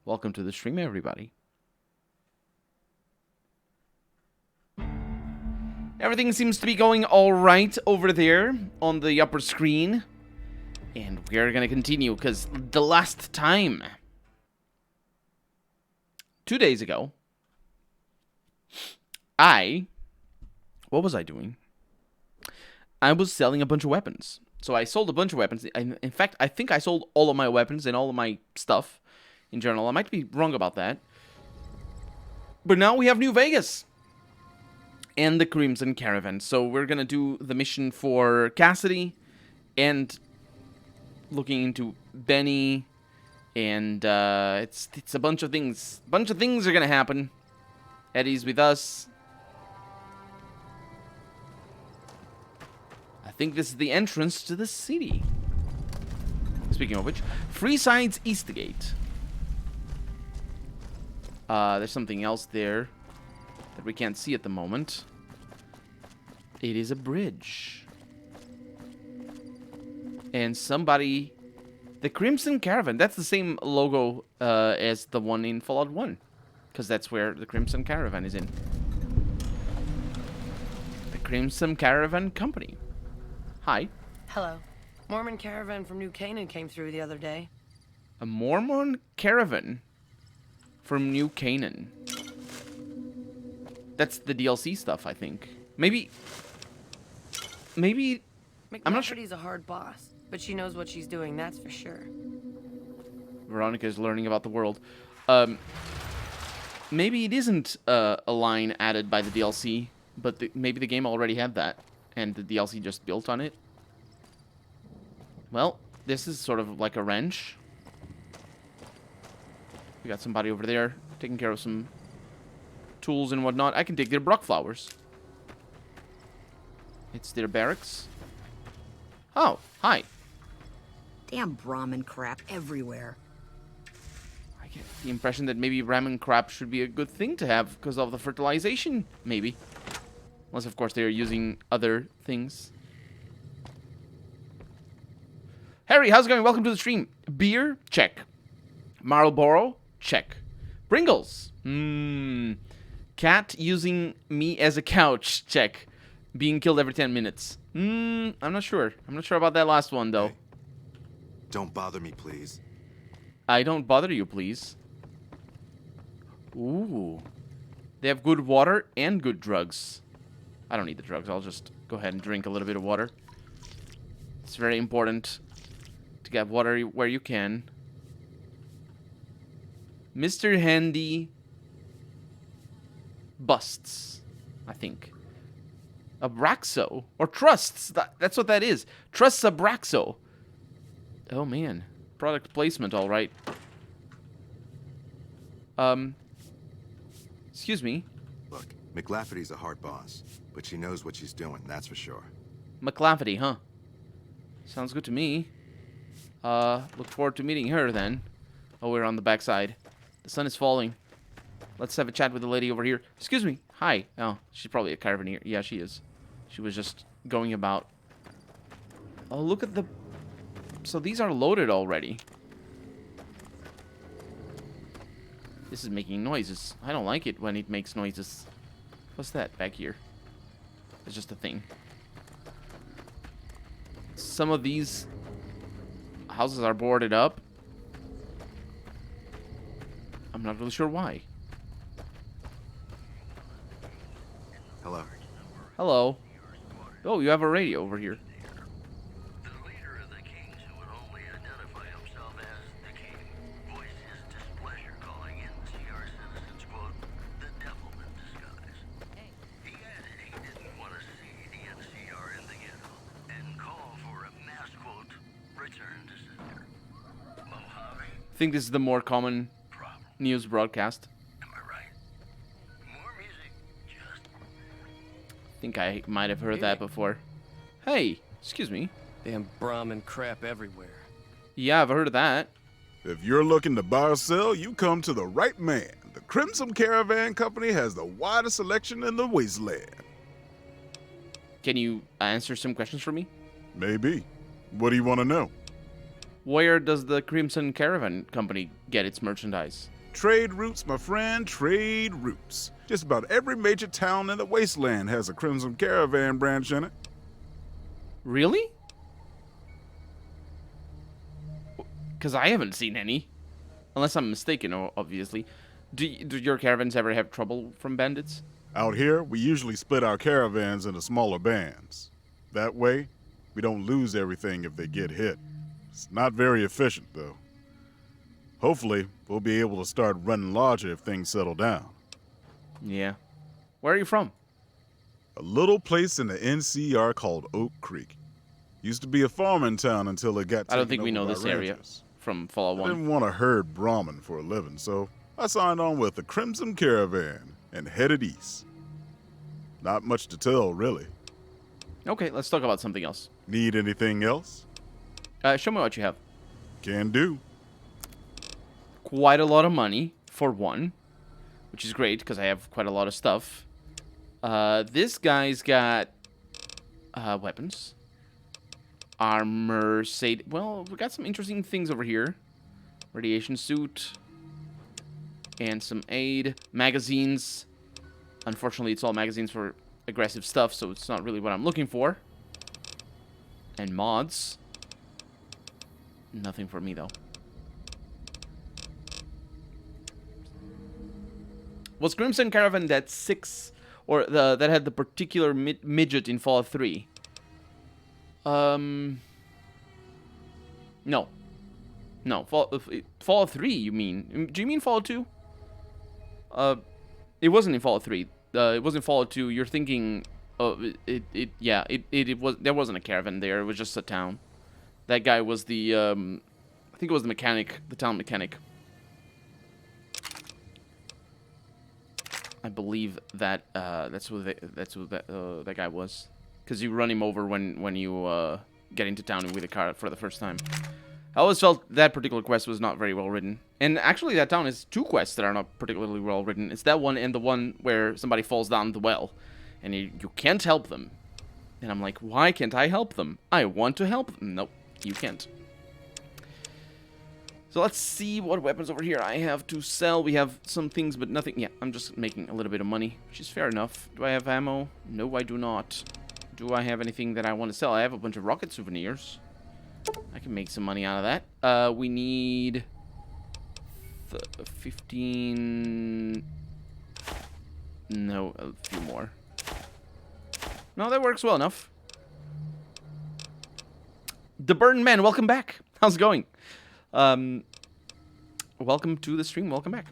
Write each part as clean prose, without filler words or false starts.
Welcome to the stream, everybody. Everything seems to be going all right over there on the upper screen. And we're going to continue because the last time, 2 days ago, what was I doing? I was selling a bunch of weapons. So I sold a bunch of weapons. In fact, I think I sold all of my weapons and all of my stuff in general. I might be wrong about that. But now we have New Vegas and the Crimson Caravan. So we're going to do the mission for Cassidy and looking into Benny. And it's a bunch of things. A bunch of things are going to happen. Eddie's with us. I think this is the entrance to the city. Speaking of which, Freeside's Eastgate. There's something else there that we can't see at the moment. It is a bridge. And somebody... The Crimson Caravan. That's the same logo as the one in Fallout 1. Because that's where the Crimson Caravan is in. The Crimson Caravan Company. Hi. Hello. Mormon caravan from New Canaan came through the other day. A Mormon caravan from New Canaan. That's the DLC stuff, I think. Maybe... I'm not sure. McLafferty's a hard boss, but she knows what she's doing, that's for sure. Veronica's learning about the world. Maybe it isn't a line added by the DLC, but maybe the game already had that, and the DLC just built on it. Well, this is sort of like a wrench. We got somebody over there taking care of some tools and whatnot. I can take their Brock flowers. It's their barracks. Oh, hi. Damn Brahmin crap everywhere. I get the impression that maybe ramen crap should be a good thing to have because of the fertilization, maybe. Unless, of course, they're using other things. Harry, how's it going? Welcome to the stream. Beer? Check. Marlboro? Check. Pringles? Cat using me as a couch? Check. Being killed every 10 minutes? I'm not sure. I'm not sure about that last one, though. Hey, don't bother me, please. I don't bother you, please. Ooh. They have good water and good drugs. I don't need the drugs. I'll just go ahead and drink a little bit of water. It's very important to get water where you can. Mr. Handy busts, I think. Abraxo. Or trusts. That's what that is. Trusts Abraxo. Oh, man. Product placement, all right. Excuse me. Look, McLafferty's a hard boss, but she knows what she's doing, that's for sure. McLafferty, huh? Sounds good to me. Look forward to meeting her, then. Oh, we're on the backside. The sun is falling. Let's have a chat with the lady over here. Excuse me. Hi. Oh, she's probably a caravaneer. Yeah, she is. She was just going about. Oh, look at the... So these are loaded already. This is making noises. I don't like it when it makes noises. What's that back here? It's just a thing. Some of these houses are boarded up. I'm not really sure why. Hello. Hello. Oh, you have a radio over here. The leader of the kings, who would only identify himself as the king, voiced his displeasure, calling NCR citizens, quote, the devil in disguise. He added he didn't want to see the NCR in the ghetto, and called for a mass, quote, return to sender. Mojave? I think this is the more common Problem. news broadcast. Am I right? More music, just... I think I might have heard that before. Hey, excuse me. Damn Brahmin crap everywhere. Yeah, I've heard of that. If you're looking to buy or sell, you come to the right man. The Crimson Caravan Company has the widest selection in the wasteland. Can you answer some questions for me? Maybe. What do you want to know? Where does the Crimson Caravan Company get its merchandise? Trade routes, my friend, trade routes. Just about every major town in the wasteland has a Crimson Caravan branch in it. Really? Because I haven't seen any. Unless I'm mistaken, obviously. Do your caravans ever have trouble from bandits? Out here, we usually split our caravans into smaller bands. That way, we don't lose everything if they get hit. It's not very efficient, though. Hopefully, we'll be able to start running larger if things settle down. Yeah. Where are you from? A little place in the NCR called Oak Creek. Used to be a farming town until it got I don't taken think we over know by this area ranchers. from Fallout I 1. didn't want to herd Brahmin for a living, so I signed on with the Crimson Caravan and headed east. Not much to tell, really. Okay, let's talk about something else. Need anything else? Show me what you have. Can do. Quite a lot of money, for one. Which is great, because I have quite a lot of stuff. This guy's got weapons. Armor, well, we got some interesting things over here. Radiation suit. And some aid. Magazines. Unfortunately, it's all magazines for aggressive stuff, so it's not really what I'm looking for. And mods. Nothing for me, though. Was Crimson Caravan that 6... or that had the particular midget in Fallout 3? No. No. Fallout 3, you mean? Do you mean Fallout 2? It wasn't in Fallout 3. It wasn't Fallout 2. You're thinking... it was... There wasn't a caravan there. It was just a town. That guy was the... I think it was the mechanic. The town mechanic. I believe that that's who that guy was, because you run him over when you get into town with a car for the first time. I always felt that particular quest was not very well written, and actually that town has 2 quests that are not particularly well written. It's that one and the one where somebody falls down the well, and you can't help them. And I'm like, why can't I help them? I want to help them. Nope, you can't. So let's see what weapons over here I have to sell. We have some things, but nothing. Yeah, I'm just making a little bit of money, which is fair enough. Do I have ammo? No, I do not. Do I have anything that I want to sell? I have a bunch of rocket souvenirs. I can make some money out of that. We need 15... No, a few more. No, that works well enough. The Burn Man, welcome back. How's it going? Welcome to the stream. Welcome back.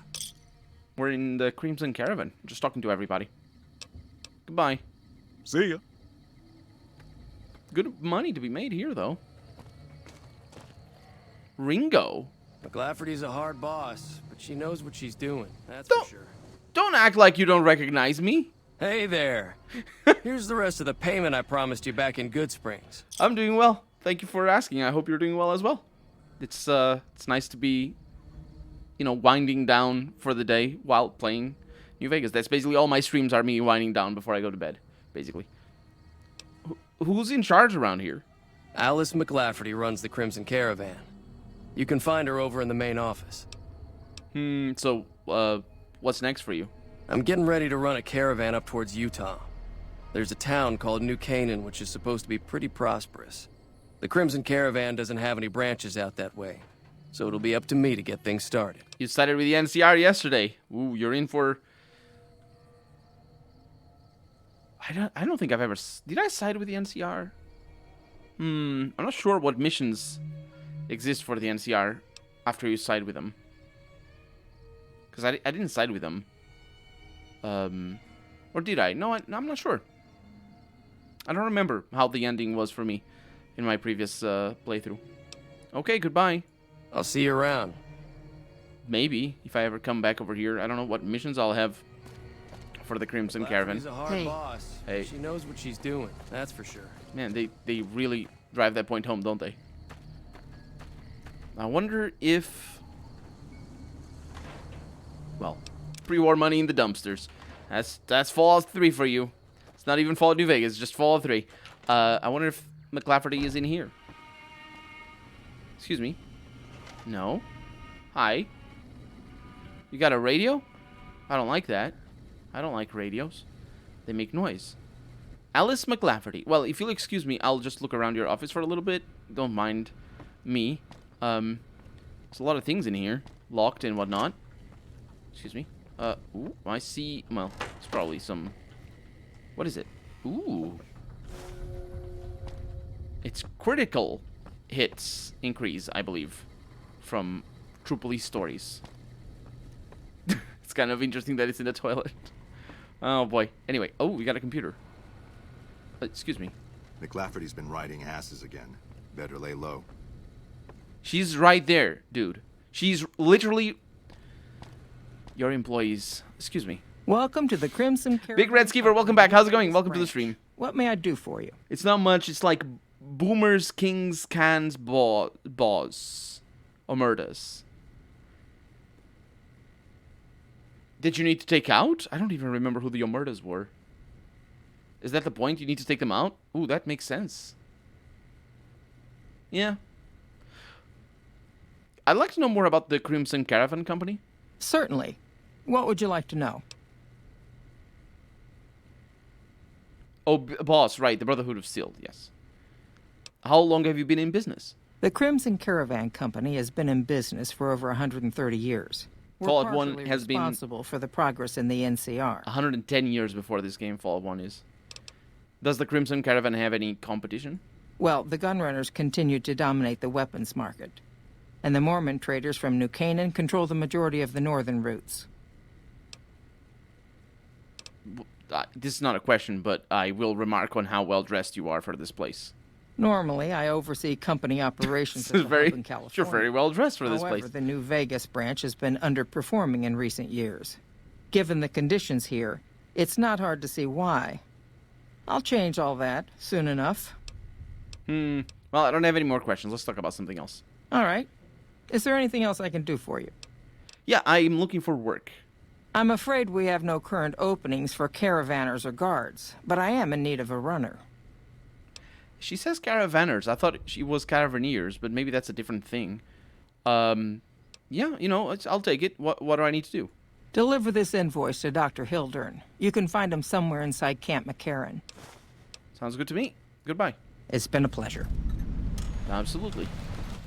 We're in the Crimson Caravan. Just talking to everybody. Goodbye. See ya. Good money to be made here, though. Ringo. McLafferty's a hard boss, but she knows what she's doing. That's Don't- for sure. Don't act like you don't recognize me. Hey there. Here's the rest of the payment I promised you back in Good Springs. I'm doing well. Thank you for asking. I hope you're doing well as well. It's nice to be, winding down for the day while playing New Vegas. That's basically all my streams are, me winding down before I go to bed, basically. Who's in charge around here? Alice McLafferty runs the Crimson Caravan. You can find her over in the main office. So, what's next for you? I'm getting ready to run a caravan up towards Utah. There's a town called New Canaan, which is supposed to be pretty prosperous. The Crimson Caravan doesn't have any branches out that way, so it'll be up to me to get things started. You sided with the NCR yesterday. Ooh, you're in for... I don't think I've ever... Did I side with the NCR? I'm not sure what missions exist for the NCR after you side with them. Because I didn't side with them. Or did I? No, I'm not sure. I don't remember how the ending was for me in my previous playthrough. Okay, goodbye. I'll see you around. Maybe, if I ever come back over here. I don't know what missions I'll have for the Crimson Caravan. McLafferty's a hard Hey. boss. Hey. She knows what she's doing, that's for sure. Man, they really drive that point home, don't they? I wonder if... Well, pre-war money in the dumpsters. That's Fallout 3 for you. It's not even Fallout New Vegas, it's just Fallout 3. I wonder if McLafferty is in here. Excuse me. No. Hi. You got a radio? I don't like that. I don't like radios. They make noise. Alice McLafferty. Well, if you'll excuse me, I'll just look around your office for a little bit. Don't mind me. There's a lot of things in here. Locked and whatnot. Excuse me. Ooh, I see... Well, it's probably some... What is it? Ooh. It's critical hits increase, I believe, from True Police Stories. It's kind of interesting that it's in the toilet. Oh, boy. Anyway. Oh, we got a computer. Excuse me. McLafferty's been riding asses again. Better lay low. She's right there, dude. She's literally... Your employees... Excuse me. Welcome to the Crimson Caravan. Big Red Skeever, welcome back. How's it going? Welcome to the stream. What may I do for you? It's not much. It's like boomers, kings, cans, boss. Omertas. Did you need to take out? I don't even remember who the Omertas were. Is that the point? You need to take them out? Ooh, that makes sense. Yeah. I'd like to know more about the Crimson Caravan Company. Certainly. What would you like to know? Oh, boss, right. The Brotherhood of Steel, yes. How long have you been in business? The Crimson Caravan Company has been in business for over 130 years. We're Fallout 1 partially has been responsible for the progress in the NCR. 110 years before this game, Fallout 1 is. Does the Crimson Caravan have any competition? Well, the Gunrunners continue to dominate the weapons market. And the Mormon traders from New Canaan control the majority of the northern routes. This is not a question, but I will remark on how well dressed you are for this place. Normally, I oversee company operations This is at the hub in You're California. very well dressed for this However, place. the New Vegas branch has been underperforming in recent years. Given the conditions here, it's not hard to see why. I'll change all that soon enough. Well, I don't have any more questions. Let's talk about something else. All right. Is there anything else I can do for you? Yeah, I'm looking for work. I'm afraid we have no current openings for caravanners or guards, but I am in need of a runner. She says caravanners. I thought she was caravaneers, but maybe that's a different thing. Yeah, you know, I'll take it. What do I need to do? Deliver this invoice to Dr. Hildern. You can find him somewhere inside Camp McCarran. Sounds good to me. Goodbye. It's been a pleasure. Absolutely.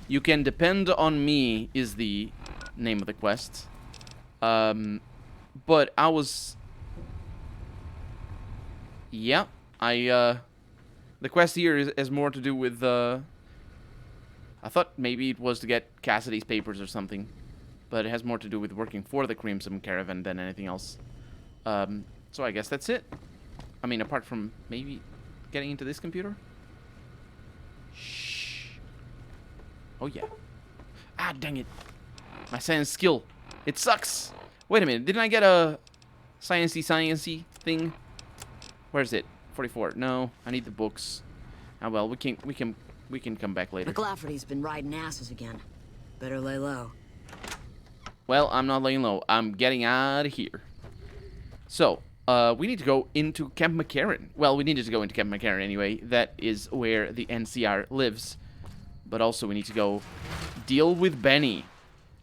You can depend on me is the name of the quest. But I was... Yeah, the quest here has more to do with, I thought maybe it was to get Cassidy's papers or something. But it has more to do with working for the Crimson Caravan than anything else. So I guess that's it. I mean, apart from maybe getting into this computer. Shh. Oh, yeah. Ah, dang it. My science skill. It sucks. Wait a minute. Didn't I get a sciencey thing? Where's it? 44. No, I need the books. Ah, well, we can come back later. McLafferty's been riding asses again. Better lay low. Well, I'm not laying low. I'm getting out of here. So, we need to go into Camp McCarran. Well, we needed to go into Camp McCarran anyway. That is where the NCR lives. But also we need to go deal with Benny,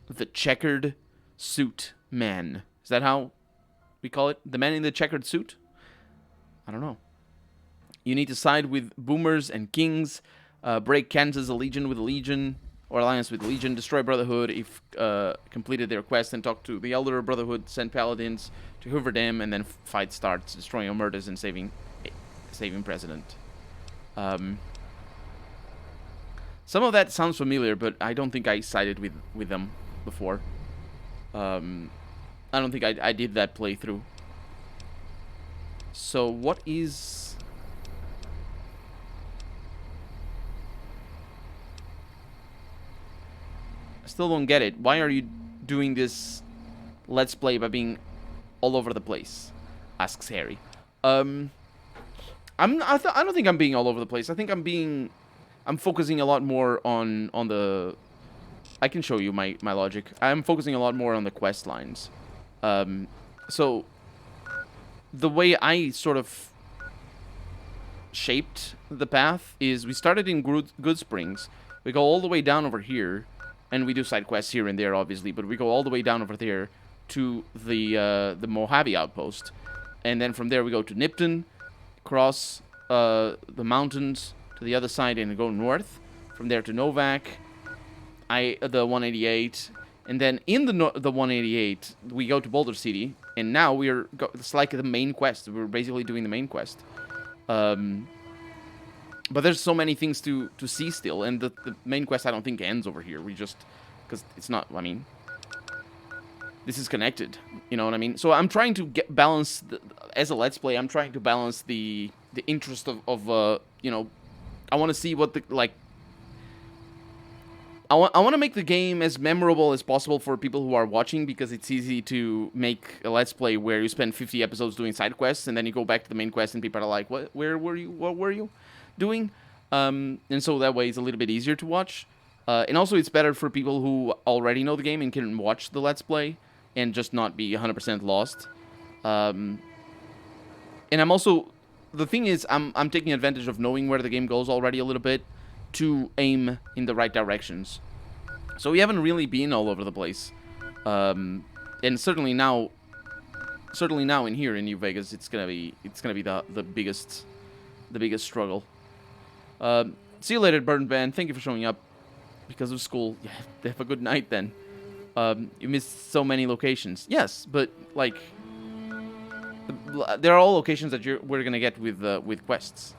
the checkered suit man. Is that how we call it? The man in the checkered suit? I don't know. You need to side with boomers and kings, break Kansas Legion with a Legion, or alliance with Legion, destroy Brotherhood if completed their quest, and talk to the Elder Brotherhood, send paladins to hoover them, and then fight starts, destroying Omertas and saving President. Some of that sounds familiar, but I don't think I sided with them before. I don't think I did that playthrough. So what is... I still don't get it. Why are you doing this Let's Play by being all over the place? Asks Harry. I don't think I'm being all over the place. I think I'm focusing a lot more on the... I can show you my logic. I'm focusing a lot more on the quest lines. So, the way I sort of shaped the path is we started in Good Springs. We go all the way down over here, and we do side quests here and there, obviously, but we go all the way down over there to the Mojave outpost, and then from there we go to Nipton, cross the mountains to the other side, and go north. From there to Novak, the 188, and then in the 188 we go to Boulder City, and now it's like the main quest. We're basically doing the main quest. But there's so many things to see still, and the main quest I don't think ends over here. We just, because it's not, I mean, this is connected, you know what I mean? So I'm trying to balance, as a Let's Play, I'm trying to balance the interest of you know, I want to see what the, like, I want to make the game as memorable as possible for people who are watching, because it's easy to make a Let's Play where you spend 50 episodes doing side quests, and then you go back to the main quest, and people are like, what were you doing? And so that way it's a little bit easier to watch. And also it's better for people who already know the game and can watch the Let's Play and just not be 100% lost. And I'm also, the thing is, I'm taking advantage of knowing where the game goes already a little bit to aim in the right directions. So we haven't really been all over the place. And certainly now in here in New Vegas, it's gonna be the biggest struggle. See you later, Burn Band. Thank you for showing up. Because of school, yeah, have a good night then. You missed so many locations. Yes, but like, there are all locations that we're gonna get with quests,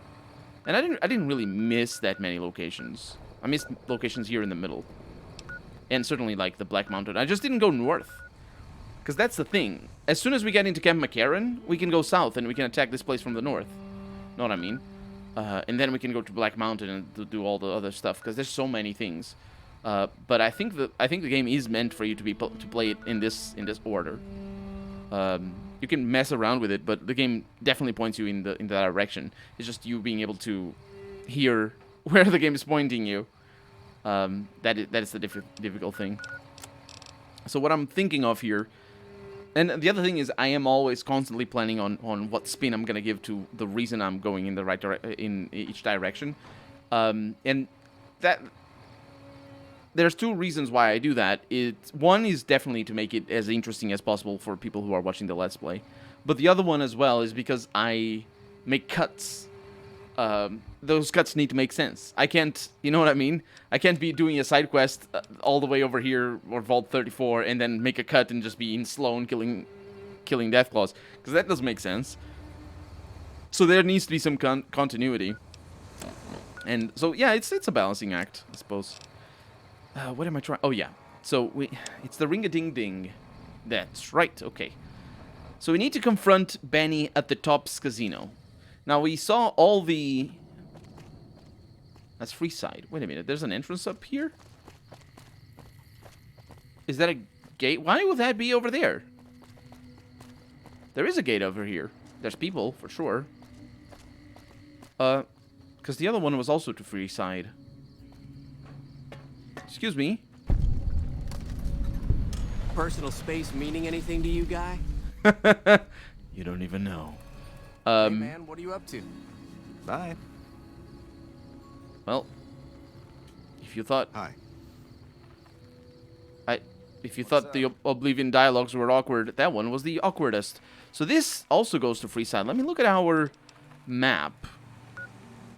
and I didn't really miss that many locations. I missed locations here in the middle, and certainly like the Black Mountain. I just didn't go north, because that's the thing. As soon as we get into Camp McCarran, we can go south and we can attack this place from the north. Know what I mean? And then we can go to Black Mountain and do all the other stuff, because there's so many things. But I think the game is meant for you to play it in this order. You can mess around with it, but the game definitely points you in the direction. It's just you being able to hear where the game is pointing you. That is the difficult thing. So what I'm thinking of here. And the other thing is, I am always constantly planning on what spin I'm gonna give to the reason I'm going in the right in each direction, and that there's two reasons why I do that. One is definitely to make it as interesting as possible for people who are watching the Let's Play, but the other one as well is because I make cuts. Those cuts need to make sense. I can't, you know what I mean? I can't be doing a side quest all the way over here, or Vault 34, and then make a cut and just be in Sloan killing Deathclaws, because that doesn't make sense. So there needs to be some continuity. And so, yeah, it's a balancing act, I suppose. What am I trying? Oh, yeah. So, it's the Ring-a-Ding-Ding. That's right, okay. So we need to confront Benny at the Tops Casino. Now, we saw all the... That's Freeside. Wait a minute, there's an entrance up here? Is that a gate? Why would that be over there? There is a gate over here. There's people, for sure. Because the other one was also to Freeside. Excuse me. Personal space meaning anything to you, guy? You don't even know. Hey, man, what are you up to? Bye. Well, if you thought... Hi. If you thought the Oblivion dialogues were awkward, that one was the awkwardest. So this also goes to Freeside. Let me look at our map.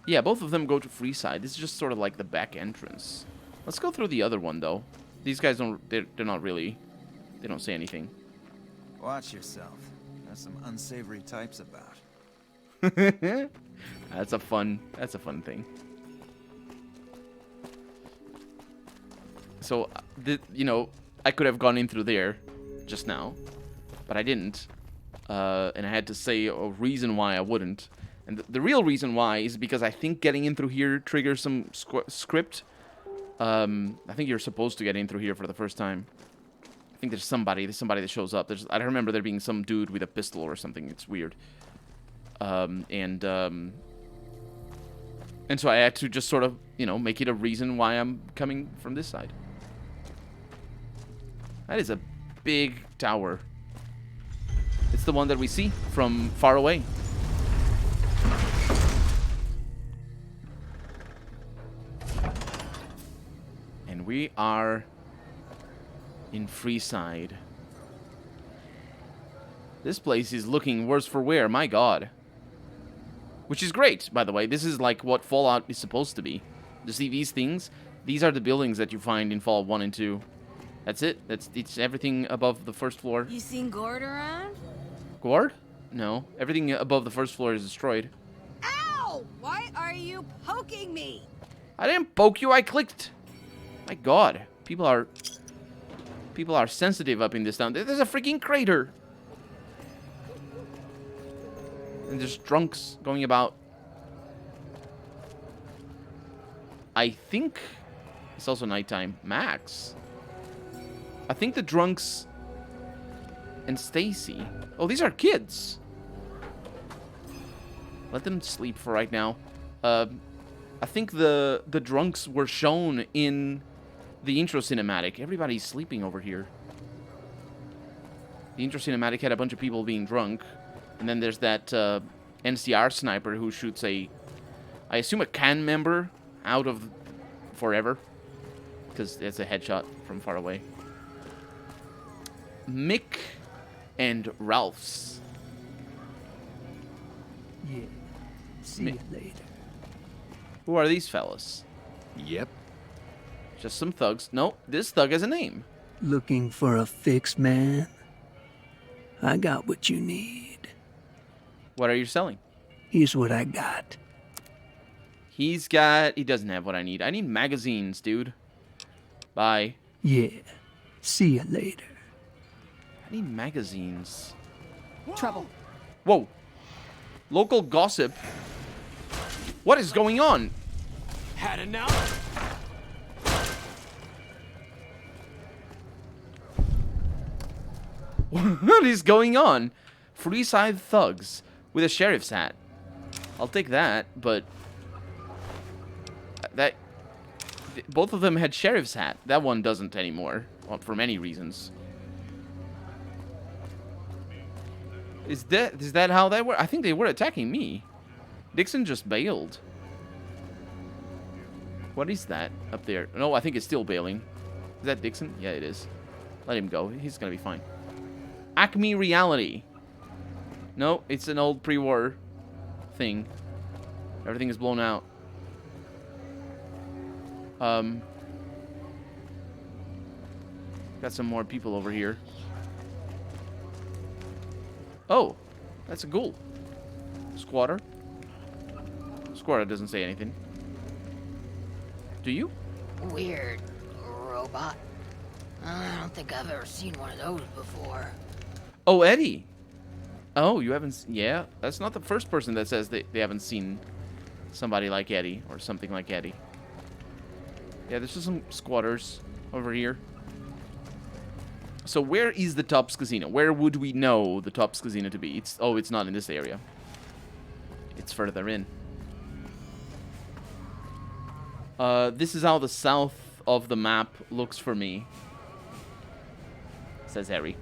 Yeah, both of them go to Freeside. This is just sort of like the back entrance. Let's go through the other one, though. These guys don't... They're not really... They don't say anything. Watch yourself. There's some unsavory types about. That's a fun thing. So, you know, I could have gone in through there just now, but I didn't. And I had to say a reason why I wouldn't. And the real reason why is because I think getting in through here triggers some script. I think you're supposed to get in through here for the first time. I think there's somebody that shows up. I don't remember there being some dude with a pistol or something. It's weird. And so I had to just sort of, you know, make it a reason why I'm coming from this side. That is a big tower. It's the one that we see from far away. And we are in Freeside. This place is looking worse for wear, my god. Which is great, by the way. This is like what Fallout is supposed to be. You see these things? These are the buildings that you find in Fallout 1 and 2. That's it. It's everything above the first floor. You seen Gord around? Gord? No. Everything above the first floor is destroyed. Ow! Why are you poking me? I didn't poke you, I clicked. My god. People are sensitive up in this town. There's a freaking crater. And there's drunks going about. I think it's also nighttime. Max. I think the drunks and Stacy. Oh, these are kids. Let them sleep for right now. I think the drunks were shown in the intro cinematic. Everybody's sleeping over here. The intro cinematic had a bunch of people being drunk. And then there's that NCR sniper who shoots I assume a can member out of forever. Because it's a headshot from far away. Mick and Ralph's. Yeah. See you later. Who are these fellas? Yep. Just some thugs. No, this thug has a name. Looking for a fix, man? I got what you need. What are you selling? Here's what I got. He doesn't have what I need. I need magazines, dude. Bye. Yeah. See you later. I need magazines. Trouble. Whoa. Local gossip. What is going on? Had enough? What is going on? Freeside thugs with a sheriff's hat. I'll take that, but both of them had sheriff's hat. That one doesn't anymore, well, for many reasons. Is that how they were? I think they were attacking me. Dixon just bailed. What is that up there? No, I think it's still bailing. Is that Dixon? Yeah, it is. Let him go. He's gonna be fine. Acme Reality. No, it's an old pre-war thing. Everything is blown out. Got some more people over here. Oh, that's a ghoul. Squatter. Squatter doesn't say anything. Do you? Weird robot. I don't think I've ever seen one of those before. Oh, Eddie. Oh, you haven't... Yeah, that's not the first person that says they haven't seen somebody like Eddie or something like Eddie. Yeah, there's just some squatters over here. So where is the Tops Casino? Where would we know the Tops Casino to be? It's not in this area. It's further in. This is how the south of the map looks for me, says Harry.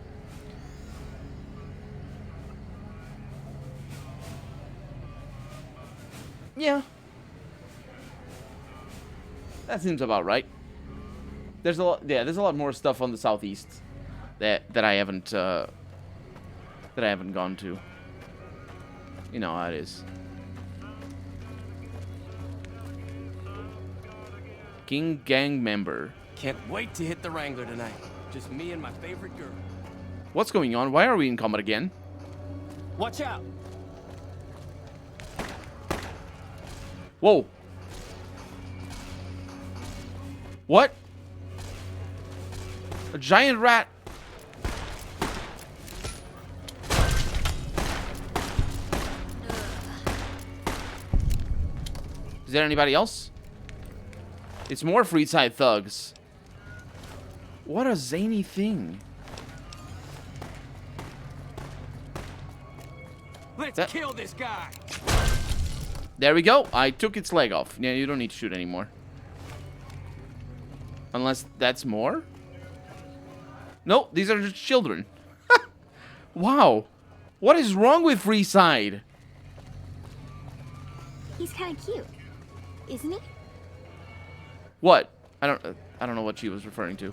Yeah. That seems about right. There's a lot more stuff on the southeast that I haven't gone to. You know how it is. King gang member. Can't wait to hit the Wrangler tonight. Just me and my favorite girl. What's going on? Why are we in combat again? Watch out! Whoa. What? A giant rat. Is there anybody else? It's more Freeside thugs. What a zany thing. Let's kill this guy! There we go. I took its leg off. Yeah, you don't need to shoot anymore. Unless that's more? No, these are just children. Wow. What is wrong with Freeside? He's kind of cute, isn't he? What? I don't know what she was referring to.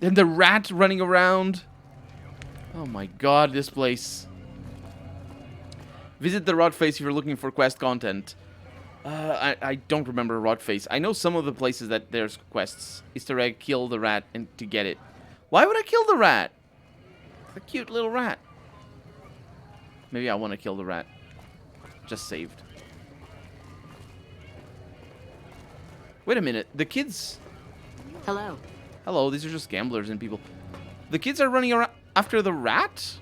And the rat running around. Oh my god, this place. Visit the Rot Face if you're looking for quest content. I don't remember Rot Face. I know some of the places that there's quests. Easter egg, kill the rat and to get it. Why would I kill the rat? It's a cute little rat. Maybe I want to kill the rat. Just saved. Wait a minute. The kids... Hello. Hello, these are just gamblers and people. The kids are running around after the rat?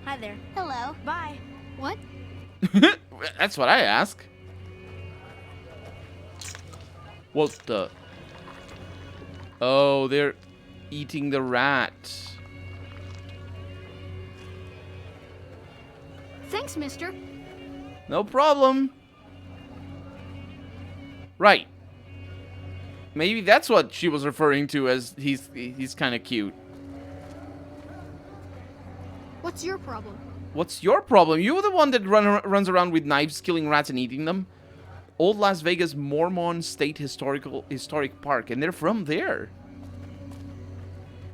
Hi there. Hello. Bye. What? That's what I ask. What the... Oh, they're eating the rat. Thanks, mister. No problem. Right. Maybe that's what she was referring to as he's kind of cute. What's your problem? What's your problem? You're the one that runs around with knives, killing rats and eating them. Old Las Vegas Mormon State Historic Park, and they're from there.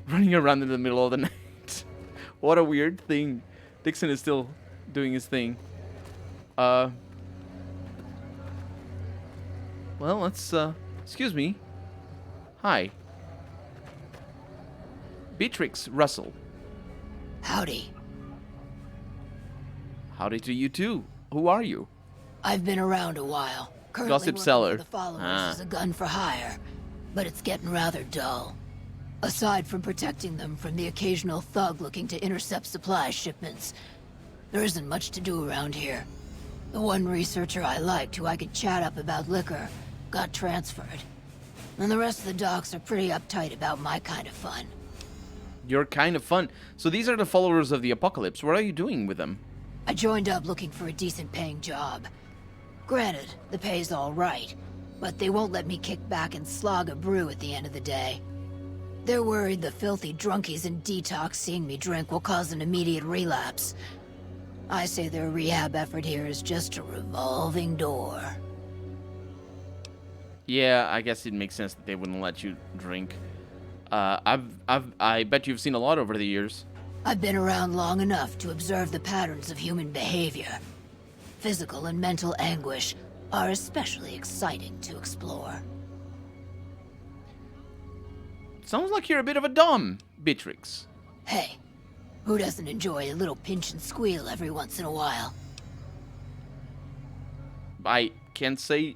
Running around in the middle of the night. What a weird thing. Dixon is still doing his thing. Well, let's, excuse me. Hi. Beatrix Russell. Howdy. Howdy to you too. Who are you? I've been around a while. Currently Gossip working seller. for the followers as a gun for hire, but it's getting rather dull. Aside from protecting them from the occasional thug looking to intercept supply shipments, there isn't much to do around here. The one researcher I liked who I could chat up about liquor got transferred. And the rest of the docs are pretty uptight about my kind of fun. You're kind of fun. So these are the followers of the apocalypse. What are you doing with them? I joined up looking for a decent paying job. Granted, the pay's all right, but they won't let me kick back and slog a brew at the end of the day. They're worried the filthy drunkies in detox seeing me drink will cause an immediate relapse. I say their rehab effort here is just a revolving door. Yeah, I guess it makes sense that they wouldn't let you drink. I bet you've seen a lot over the years. I've been around long enough to observe the patterns of human behavior. Physical and mental anguish are especially exciting to explore. Sounds like you're a bit of a dom, Beatrix. Hey, who doesn't enjoy a little pinch and squeal every once in a while? I can't say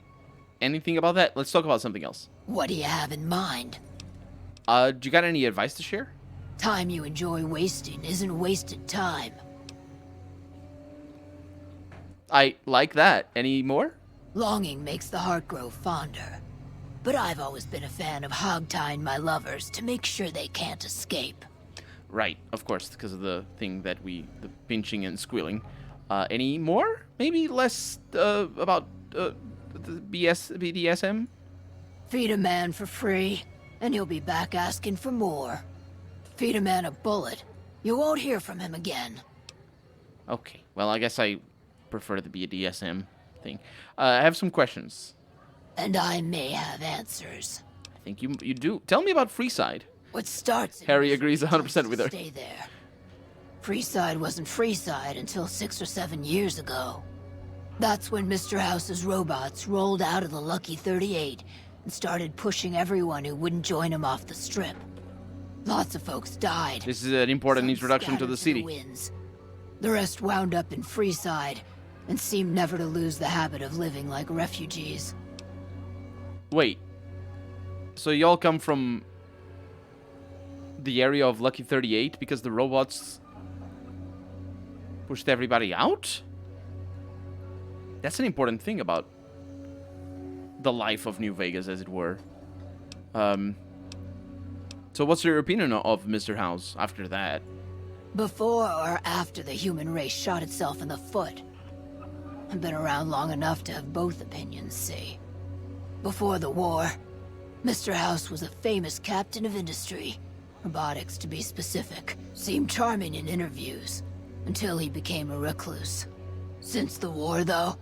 anything about that. Let's talk about something else. What do you have in mind? Do you got any advice to share? Time you enjoy wasting isn't wasted time. I like that. Any more? Longing makes the heart grow fonder. But I've always been a fan of hog-tying my lovers to make sure they can't escape. Right, of course, because of the thing that the pinching and squealing. Any more? Maybe less about the BDSM? Feed a man for free, and he'll be back asking for more. Feed a man a bullet, you won't hear from him again. Okay, well, I guess I prefer the BDSM thing. I have some questions. And I may have answers. I think you do. Tell me about Freeside. What starts... Harry agrees 100% with her. Stay there. Freeside wasn't Freeside until 6 or 7 years ago. That's when Mr. House's robots rolled out of the Lucky 38 and started pushing everyone who wouldn't join him off the strip. Lots of folks died. This is an important introduction to the city. The rest wound up in Freeside and seemed never to lose the habit of living like refugees. Wait. So y'all come from the area of Lucky 38 because the robots pushed everybody out? That's an important thing about the life of New Vegas, as it were. So what's your opinion of Mr. House after that? Before or after the human race shot itself in the foot? I've been around long enough to have both opinions, see. Before the war, Mr. House was a famous captain of industry. Robotics, to be specific. Seemed charming in interviews, until he became a recluse. Since the war, though,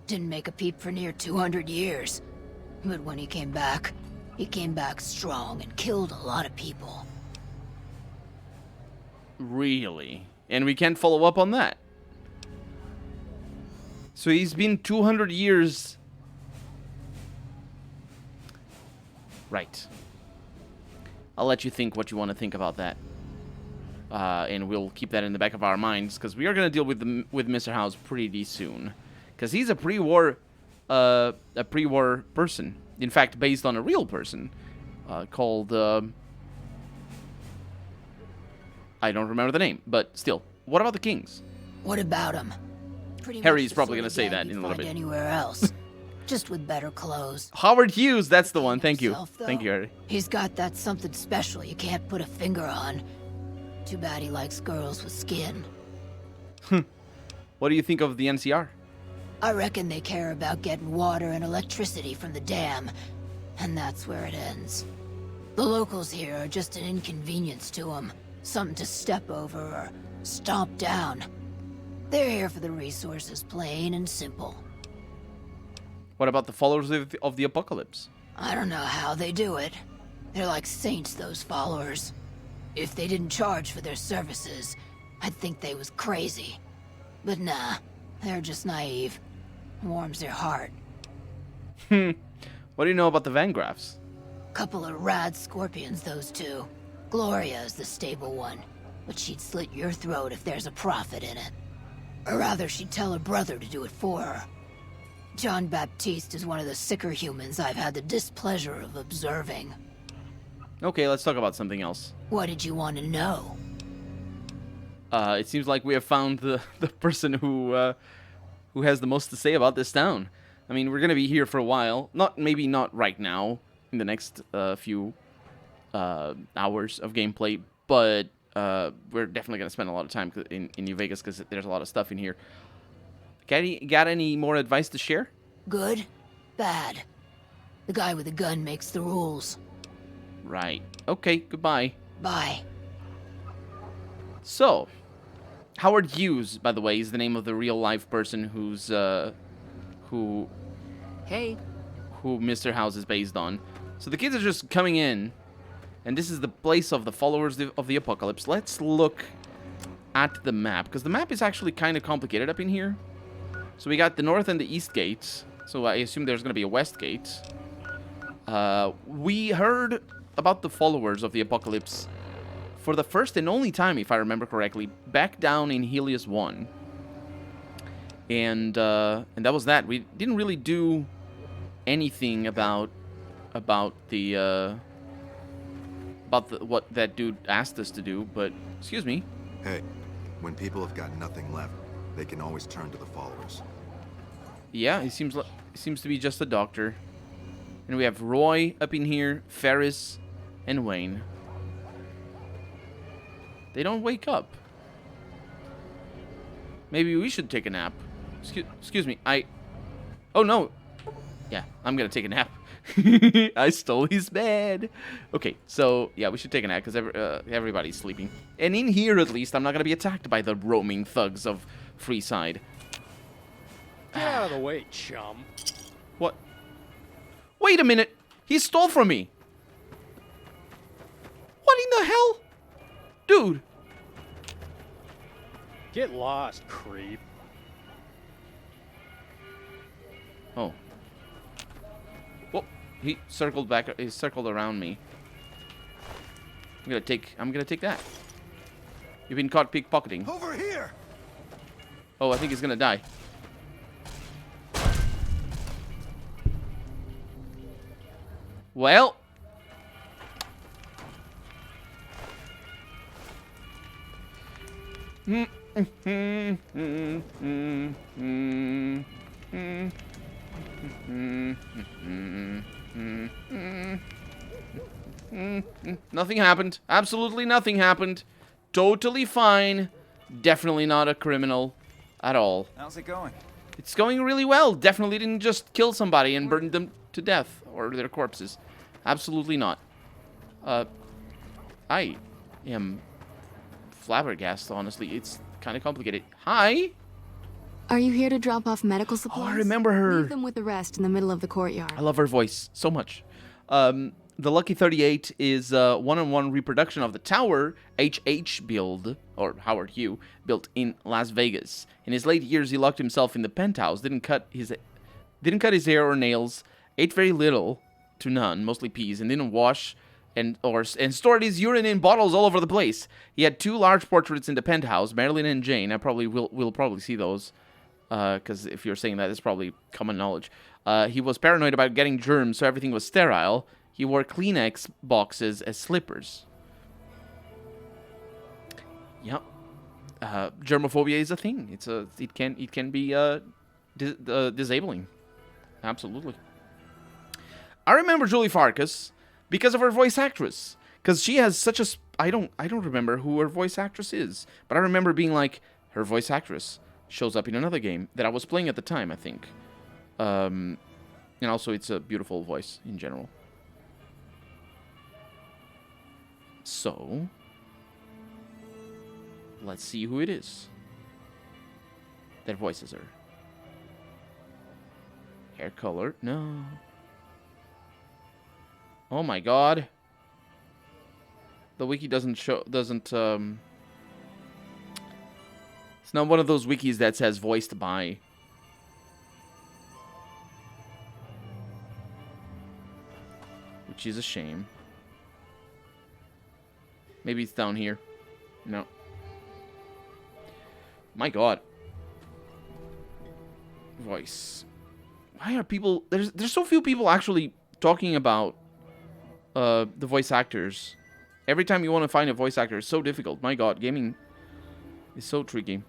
didn't make a peep for near 200 years. But when he came back strong and killed a lot of people. Really? And we can't follow up on that. So he's been 200 years... Right. I'll let you think what you want to think about that. And we'll keep that in the back of our minds, because we are going to deal with Mr. House pretty soon. Because he's a pre-war person. In fact, based on a real person called... I don't remember the name, but still. What about the Kings? What about him? Harry's probably going to say that in a little bit. Anywhere else, just with better clothes. Howard Hughes, that's the one. Thank you. Thank you, Harry. He's got that something special you can't put a finger on. Too bad he likes girls with skin. What do you think of the NCR? I reckon they care about getting water and electricity from the dam, and that's where it ends. The locals here are just an inconvenience to them. Something to step over or stomp down. They're here for the resources, plain and simple. What about the followers of the apocalypse? I don't know how they do it. They're like saints, those followers. If they didn't charge for their services, I'd think they was crazy. But nah, they're just naive. Warms their heart. What do you know about the Van Graffs? Couple of rad scorpions, those two. Gloria is the stable one, but she'd slit your throat if there's a profit in it. Or rather, she'd tell her brother to do it for her. John Baptiste is one of the sicker humans I've had the displeasure of observing. Okay, let's talk about something else. What did you want to know? It seems like we have found the person who has the most to say about this town. I mean, we're gonna be here for a while. Maybe not right now, in the next few hours of gameplay, but we're definitely gonna spend a lot of time in New Vegas because there's a lot of stuff in here. Got any more advice to share? Good? Bad? The guy with the gun makes the rules. Right. Okay, goodbye. Bye. So, Howard Hughes, by the way, is the name of the real-life person who Mr. House is based on. So the kids are just coming in, and this is the place of the followers of the apocalypse. Let's look at the map, because the map is actually kind of complicated up in here. So we got the north and the east gates. So I assume there's going to be a west gate. We heard about the followers of the apocalypse for the first and only time, if I remember correctly, back down in Helios 1. And that was that. We didn't really do anything about what that dude asked us to do, but excuse me. Hey, when people have got nothing left, they can always turn to the followers. Yeah, he seems to be just a doctor. And we have Roy up in here, Ferris, and Wayne. They don't wake up. Maybe we should take a nap. Excuse me, oh no. Yeah, I'm gonna take a nap. I stole his bed. Okay, so yeah, we should take a nap because everybody's sleeping. And in here, at least, I'm not gonna be attacked by the roaming thugs of Freeside. Get out of the way, chum. What? Wait a minute. He stole from me. What in the hell? Dude. Get lost, creep. Oh. Well, he circled back. He circled around me. I'm gonna take that. You've been caught pickpocketing. Over here. Oh, I think he's gonna die. Well. Nothing happened. Absolutely nothing happened. Totally fine. Definitely not a criminal at all. How's it going? It's going really well. Definitely didn't just kill somebody and burn them to death or their corpses. Absolutely not. I am flabbergasted, honestly. It's kind of complicated. Hi. Are you here to drop off medical supplies? Oh, I remember her. Leave them with the rest in the middle of the courtyard. I love her voice so much. The Lucky 38 is a one-on-one reproduction of the tower H.H. built, or Howard Hugh, built in Las Vegas. In his late years, he locked himself in the penthouse, didn't cut his hair or nails, ate very little to none, mostly peas, and didn't wash and stored his urine in bottles all over the place. He had 2 large portraits in the penthouse, Marilyn and Jane. I probably will probably see those, because if you're saying that, it's probably common knowledge. He was paranoid about getting germs, so everything was sterile. He wore Kleenex boxes as slippers. Yep. Germophobia is a thing. It can be disabling. Absolutely. I remember Julie Farkas because of her voice actress. Because she has such a... I don't remember who her voice actress is. But I remember being like, her voice actress shows up in another game that I was playing at the time, I think. And also, it's a beautiful voice in general. So, let's see who it is that voices her. Hair color? No. Oh my god. The wiki doesn't show, it's not one of those wikis that says voiced by. Which is a shame. Maybe it's down here. No. My god. Voice. Why are people... There's so few people actually talking about the voice actors. Every time you want to find a voice actor, it's so difficult. My god, gaming is so tricky.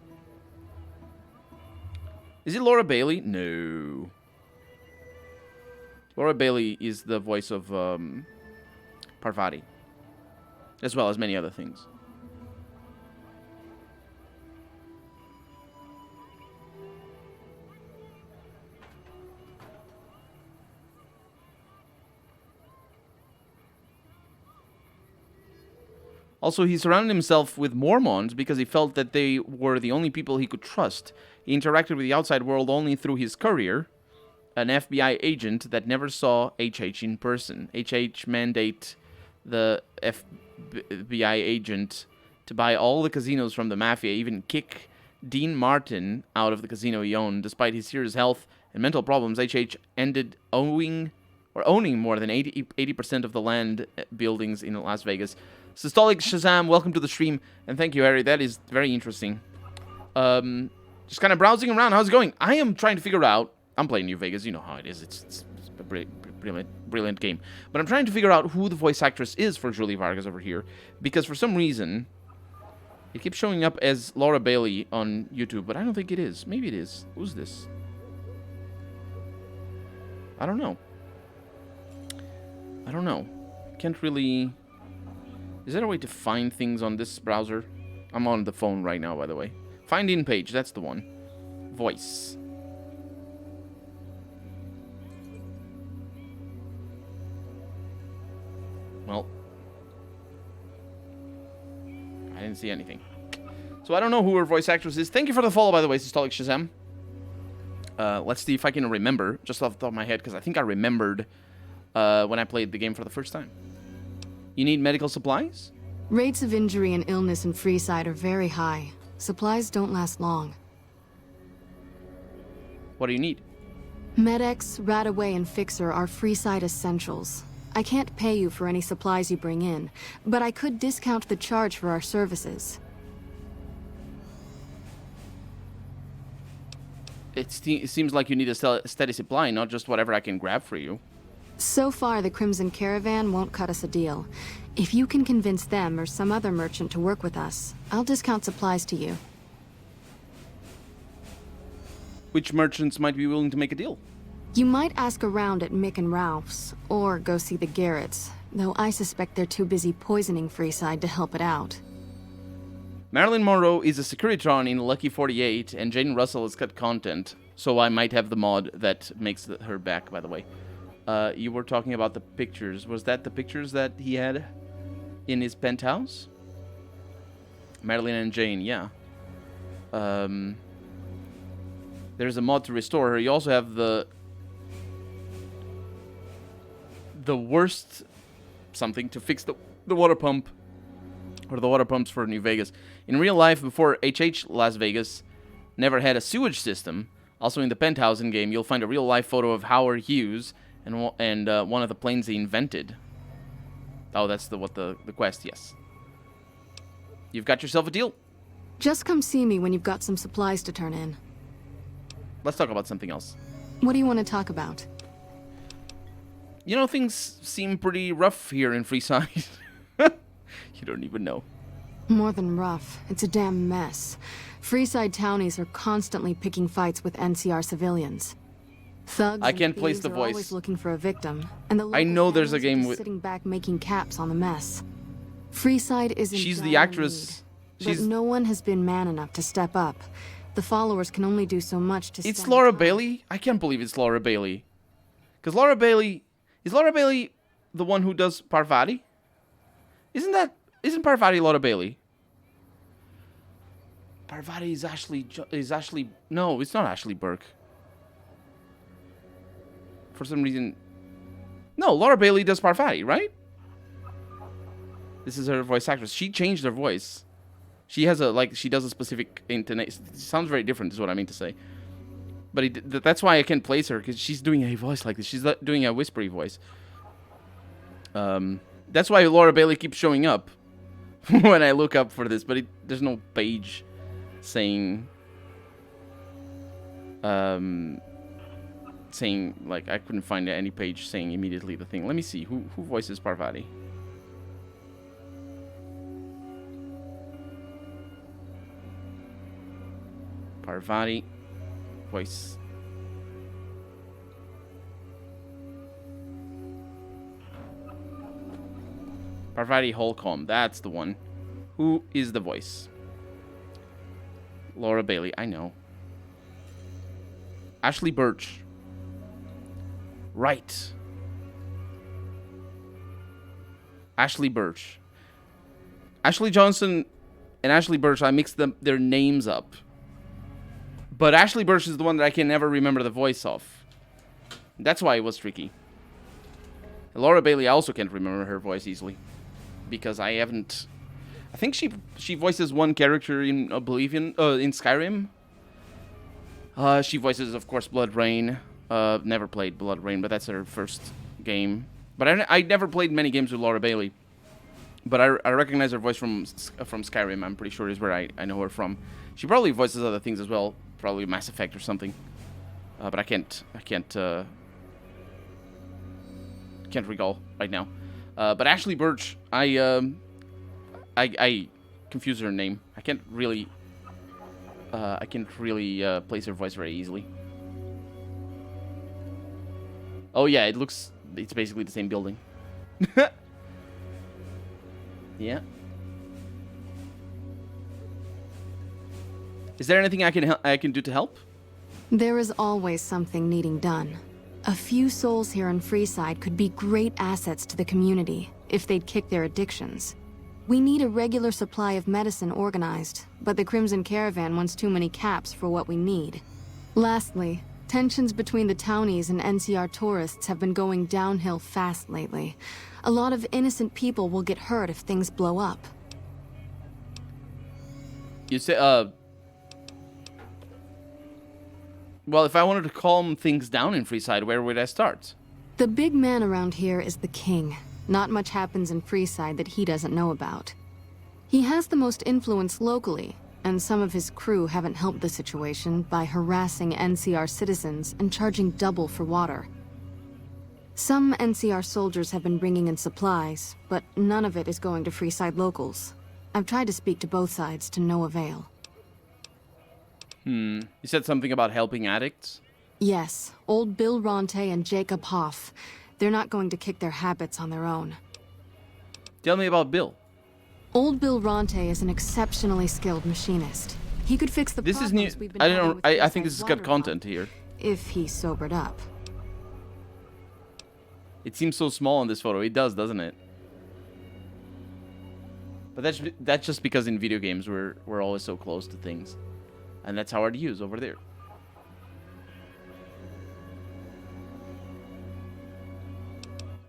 Is it Laura Bailey? No. Laura Bailey is the voice of Parvati. As well as many other things. Also, he surrounded himself with Mormons because he felt that they were the only people he could trust. He interacted with the outside world only through his courier, an FBI agent that never saw HH in person. HH mandate the FBI agent to buy all the casinos from the mafia, even kick Dean Martin out of the casino he owned. Despite his serious health and mental problems, HH ended owning more than 80% of the land buildings in Las Vegas. Systolic Shazam, welcome to the stream, and thank you, Harry. That is very interesting. Just kind of browsing around. How's it going? I am trying to figure out... I'm playing New Vegas. You know how it is. It's a brilliant game. But I'm trying to figure out who the voice actress is for Julie Vargas over here. Because for some reason, it keeps showing up as Laura Bailey on YouTube. But I don't think it is. Maybe it is. Who's this? I don't know. Can't really... Is there a way to find things on this browser? I'm on the phone right now, by the way. Find in page, that's the one. Voice. Well. I didn't see anything. So I don't know who her voice actress is. Thank you for the follow, by the way, Systolic Shazam. Let's see if I can remember, just off the top of my head, because I think I remembered when I played the game for the first time. You need medical supplies? Rates of injury and illness in Freeside are very high. Supplies don't last long. What do you need? Med-X, Radaway, and Fixer are Freeside essentials. I can't pay you for any supplies you bring in, but I could discount the charge for our services. It seems like you need a steady supply, not just whatever I can grab for you. So far, the Crimson Caravan won't cut us a deal. If you can convince them or some other merchant to work with us, I'll discount supplies to you. Which merchants might be willing to make a deal? You might ask around at Mick and Ralph's, or go see the Garretts, though I suspect they're too busy poisoning Freeside to help it out. Marilyn Monroe is a Securitron in Lucky 48, and Jane Russell has cut content, so I might have the mod that makes her back, by the way. You were talking about the pictures. Was that the pictures that he had in his penthouse? Marilyn and Jane, yeah. There's a mod to restore her. You also have the worst something to fix the water pump, or the water pumps for New Vegas. In real life, before HH Las Vegas never had a sewage system. Also in the Penthouse in-game, you'll find a real-life photo of Howard Hughes and one of the planes he invented. Oh, that's what the quest, yes. You've got yourself a deal. Just come see me when you've got some supplies to turn in. Let's talk about something else. What do you want to talk about? You know, things seem pretty rough here in Freeside. You don't even know. More than rough. It's a damn mess. Freeside townies are constantly picking fights with NCR civilians. Thugs I can't and place thieves the are voice. always looking for a victim, and the I know local there's a families are game just with... sitting back making caps on the mess. Freeside is in She's the dire actress. need, but no one has been man enough to step up. The followers can only do so much to. It's stand Laura by. Bailey? I can't believe it's Laura Bailey. Because Laura Bailey... Is Laura Bailey the one who does Parvati? Isn't Parvati Laura Bailey? Parvati is Ashley... No, it's not Ashley Burke. For some reason... No, Laura Bailey does Parvati, right? This is her voice actress. She changed her voice. She has she does a specific intonation. It sounds very different, is what I mean to say. But that's why I can't place her, because she's doing a voice like this. She's doing a whispery voice. That's why Laura Bailey keeps showing up when I look up for this, but there's no page saying, like, I couldn't find any page saying immediately the thing. Let me see, who voices Parvati? Parvati voice. Parvati Holcomb, that's the one. Who is the voice? Laura Bailey, I know. Ashley Birch. Right. Ashley Birch. Ashley Johnson and Ashley Birch, I mixed their names up. But Ashley Birch is the one that I can never remember the voice of. That's why it was tricky. Laura Bailey, I also can't remember her voice easily. Because I haven't... I think she voices one character in Oblivion, in Skyrim. She voices, of course, Blood Rain. Never played Blood Rain, but that's her first game. But I never played many games with Laura Bailey. But I recognize her voice from Skyrim. I'm pretty sure is where I know her from. She probably voices other things as well, probably Mass Effect or something. But I can't recall right now. But Ashley Birch, I confuse her name. I can't really place her voice very easily. Oh yeah, it's basically the same building. Yeah. Is there anything I can do to help? There is always something needing done. A few souls here in Freeside could be great assets to the community if they'd kick their addictions. We need a regular supply of medicine organized, but the Crimson Caravan wants too many caps for what we need. Lastly, tensions between the townies and NCR tourists have been going downhill fast lately. A lot of innocent people will get hurt if things blow up. You say, well, if I wanted to calm things down in Freeside, where would I start? The big man around here is the king. Not much happens in Freeside that he doesn't know about. He has the most influence locally, and some of his crew haven't helped the situation by harassing NCR citizens and charging double for water. Some NCR soldiers have been bringing in supplies, but none of it is going to Freeside locals. I've tried to speak to both sides to no avail. You said something about helping addicts? Yes, old Bill Ronte and Jacob Hoff. They're not going to kick their habits on their own. Tell me about Bill. Old Bill Ronte is an exceptionally skilled machinist. He could fix the This is new. problems we've been I having don't. with I think this Freeside's has got water content here. if he sobered up. It seems so small in this photo. It does, doesn't it? But that's just because in video games we're always so close to things, and that's hard to use over there.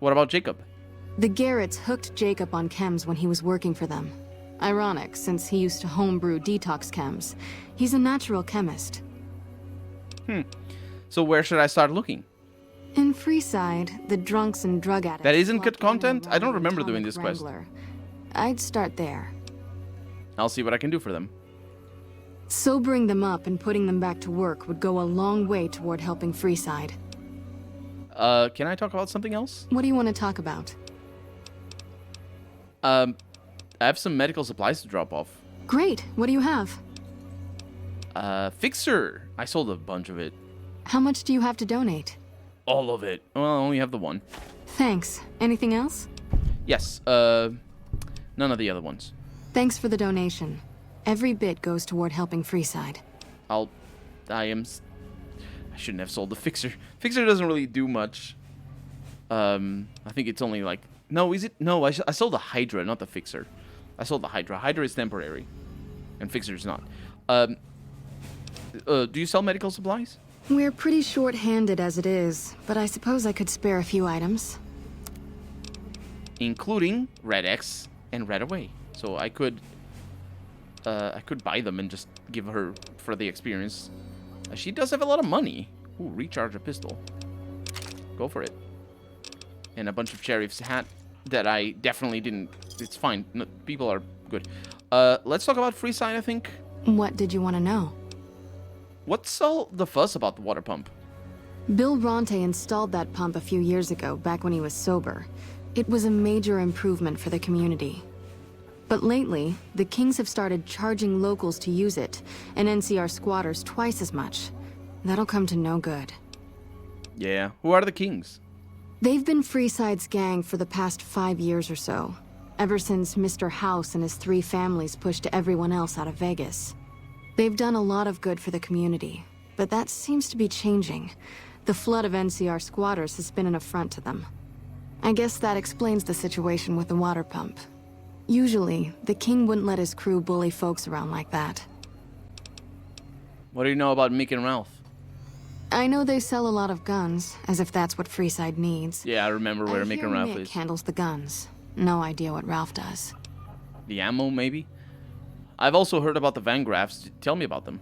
What about Jacob? The Garretts hooked Jacob on chems when he was working for them. Ironic, since he used to homebrew detox chems. He's a natural chemist. So where should I start looking? In Freeside, the drunks and drug addicts... That isn't flock good in and content? I don't rob remember Atomic doing this quest. Wrangler. I'd start there. I'll see what I can do for them. Sobering them up and putting them back to work would go a long way toward helping Freeside. Can I talk about something else? What do you want to talk about? I have some medical supplies to drop off. Great. What do you have? Fixer. I sold a bunch of it. How much do you have to donate? All of it. Well, I only have the one. Thanks. Anything else? Yes, none of the other ones. Thanks for the donation. Every bit goes toward helping Freeside. I shouldn't have sold the Fixer. Fixer doesn't really do much. I think it's only like... No, is it? No, I sold the Hydra, not the Fixer. I sold the Hydra. Hydra is temporary. And Fixer is not. Do you sell medical supplies? We're pretty short-handed as it is, but I suppose I could spare a few items. Including Red X and Red Away. So I could buy them and just give her for the experience. She does have a lot of money. Ooh, recharge a pistol. Go for it. And a bunch of sheriff's hat that I definitely didn't. It's fine. No, people are good. Let's talk about Freeside, I think. What did you want to know? What's all the fuss about the water pump? Bill Ronte installed that pump a few years ago, back when he was sober. It was a major improvement for the community. But lately, the Kings have started charging locals to use it, and NCR squatters twice as much. That'll come to no good. Yeah, who are the Kings? They've been Freeside's gang for the past 5 years or so, ever since Mr. House and his 3 families pushed everyone else out of Vegas. They've done a lot of good for the community, but that seems to be changing. The flood of NCR squatters has been an affront to them. I guess that explains the situation with the water pump. Usually, the King wouldn't let his crew bully folks around like that. What do you know about Mick and Ralph? I know they sell a lot of guns, as if that's what Freeside needs. Yeah, I remember where Mick and Ralph Mick is. handles the guns. No idea what Ralph does. The ammo, maybe? I've also heard about the Van Graffs. Tell me about them.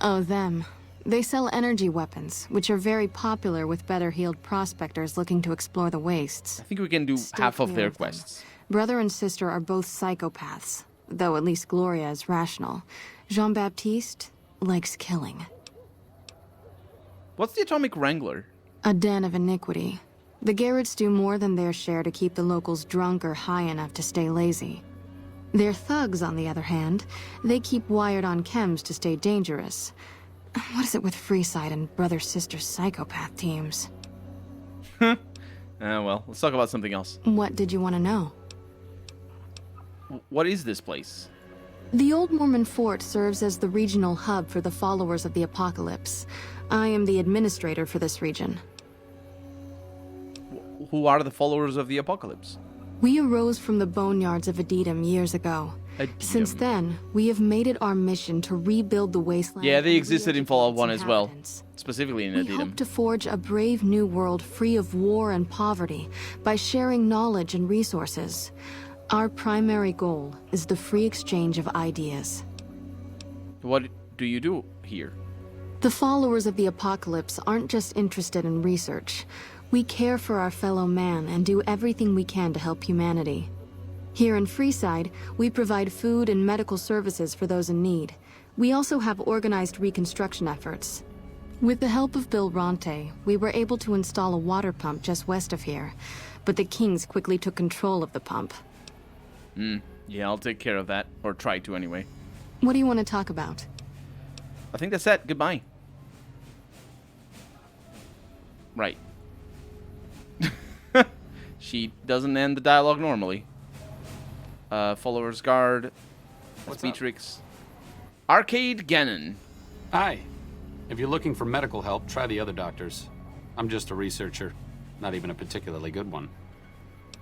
Oh, them. They sell energy weapons, which are very popular with better-heeled prospectors looking to explore the wastes. I think we can do half of their quests. Brother and sister are both psychopaths, though at least Gloria is rational. Jean-Baptiste likes killing. What's the Atomic Wrangler? A den of iniquity. The Garretts do more than their share to keep the locals drunk or high enough to stay lazy. Their thugs, on the other hand, they keep wired on chems to stay dangerous. What is it with Freeside and brother-sister psychopath teams? Well, let's talk about something else. What did you want to know? What is this place? The Old Mormon Fort serves as the regional hub for the followers of the Apocalypse. I am the administrator for this region. Who are the followers of the Apocalypse? We arose from the boneyards of Adetum years ago. Since then, we have made it our mission to rebuild the wasteland. Yeah, they existed in Fallout 1 as well. Specifically in Adetum. We hope to forge a brave new world free of war and poverty by sharing knowledge and resources. Our primary goal is the free exchange of ideas. What do you do here? The followers of the Apocalypse aren't just interested in research. We care for our fellow man and do everything we can to help humanity. Here in Freeside, we provide food and medical services for those in need. We also have organized reconstruction efforts. With the help of Bill Ronte, we were able to install a water pump just west of here, but the Kings quickly took control of the pump. Yeah, I'll take care of that, or try to anyway. What do you want to talk about? I think that's it. Goodbye. Right. She doesn't end the dialogue normally. Followers Guard. That's Beatrix. Arcade Gannon. Hi. If you're looking for medical help, try the other doctors. I'm just a researcher. Not even a particularly good one.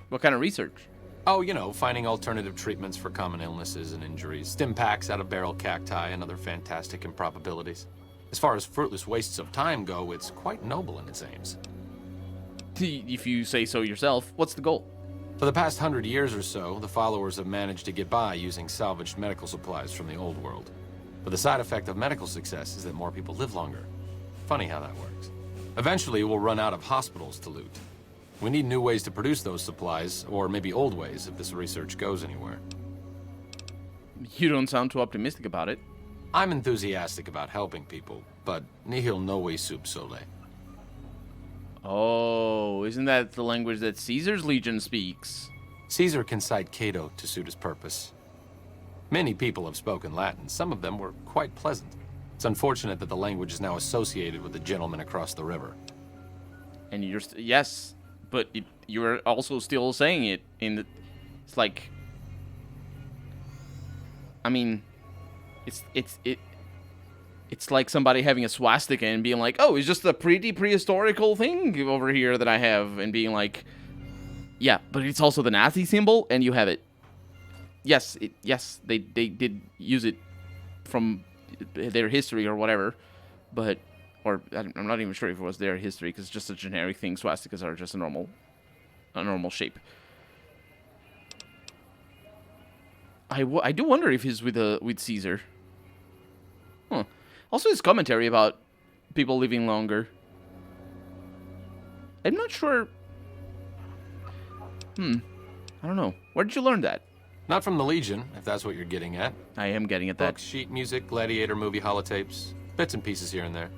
What kind of research? Oh, you know, finding alternative treatments for common illnesses and injuries. Stim packs out of barrel cacti and other fantastic improbabilities. As far as fruitless wastes of time go, it's quite noble in its aims. If you say so yourself, what's the goal? For the past 100 years or so, the followers have managed to get by using salvaged medical supplies from the old world. But the side effect of medical success is that more people live longer. Funny how that works. Eventually, we'll run out of hospitals to loot. We need new ways to produce those supplies, or maybe old ways if this research goes anywhere. You don't sound too optimistic about it. I'm enthusiastic about helping people, but nihil novi sub sole. Oh, isn't that the language that Caesar's legion speaks? Caesar can cite Cato to suit his purpose. Many people have spoken Latin. Some of them were quite pleasant. It's unfortunate that the language is now associated with the gentleman across the river. And you're yes, but you're also still saying it in the. It's like. I mean, it's like somebody having a swastika and being like, "Oh, it's just a pretty prehistorical thing over here that I have," and being like, "Yeah, but it's also the Nazi symbol, and you have it." Yes, they did use it from their history or whatever, but I'm not even sure if it was their history because it's just a generic thing. Swastikas are just a normal shape. I do wonder if he's with Caesar. Huh. Also, his commentary about people living longer. I'm not sure. I don't know. Where did you learn that? Not from the Legion, if that's what you're getting at. I am getting at that. Books, sheet music, gladiator movie holotapes, bits and pieces here and there.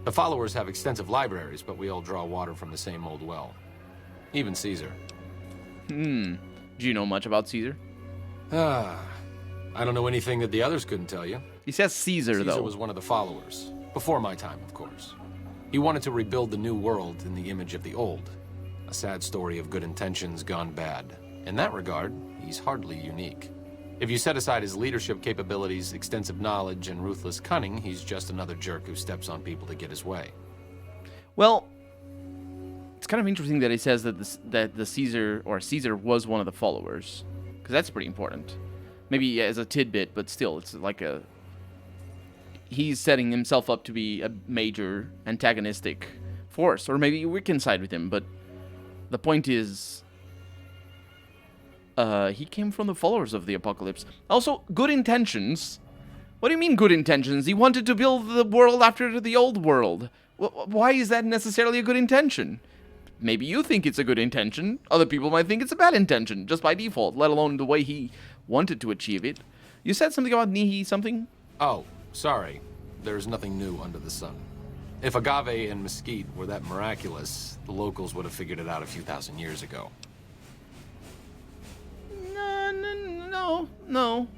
The followers have extensive libraries, but we all draw water from the same old well. Even Caesar. Do you know much about Caesar? I don't know anything that the others couldn't tell you. He says Caesar, though. Caesar was one of the followers. Before my time, of course. He wanted to rebuild the new world in the image of the old. A sad story of good intentions gone bad. In that regard, he's hardly unique. If you set aside his leadership capabilities, extensive knowledge, and ruthless cunning, he's just another jerk who steps on people to get his way. Well, it's kind of interesting that he says that Caesar was one of the followers, because that's pretty important. Maybe as a tidbit, but still, it's like he's setting himself up to be a major antagonistic force, or maybe we can side with him. But the point is, he came from the followers of the apocalypse. Also, good intentions. What do you mean good intentions? He wanted to build the world after the old world. Why is that necessarily a good intention? Maybe you think it's a good intention. Other people might think it's a bad intention, just by default, let alone the way he wanted to achieve it. You said something about Nihi something? Oh, sorry. There's nothing new under the sun. If agave and mesquite were that miraculous, the locals would have figured it out a few thousand years ago. No.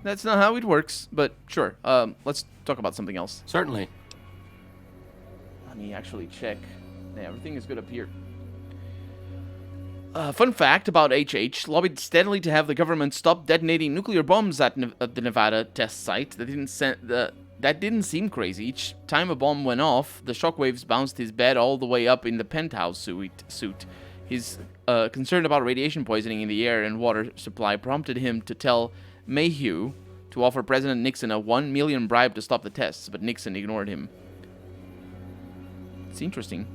That's not how it works, but sure. Let's talk about something else. Certainly. Let me actually check. Yeah, everything is good up here. Fun fact about HH, lobbied steadily to have the government stop detonating nuclear bombs at the Nevada test site. That didn't seem crazy. Each time a bomb went off, the shockwaves bounced his bed all the way up in the penthouse suit. His concern about radiation poisoning in the air and water supply prompted him to tell Mayhew to offer President Nixon a $1 million bribe to stop the tests, but Nixon ignored him. It's interesting.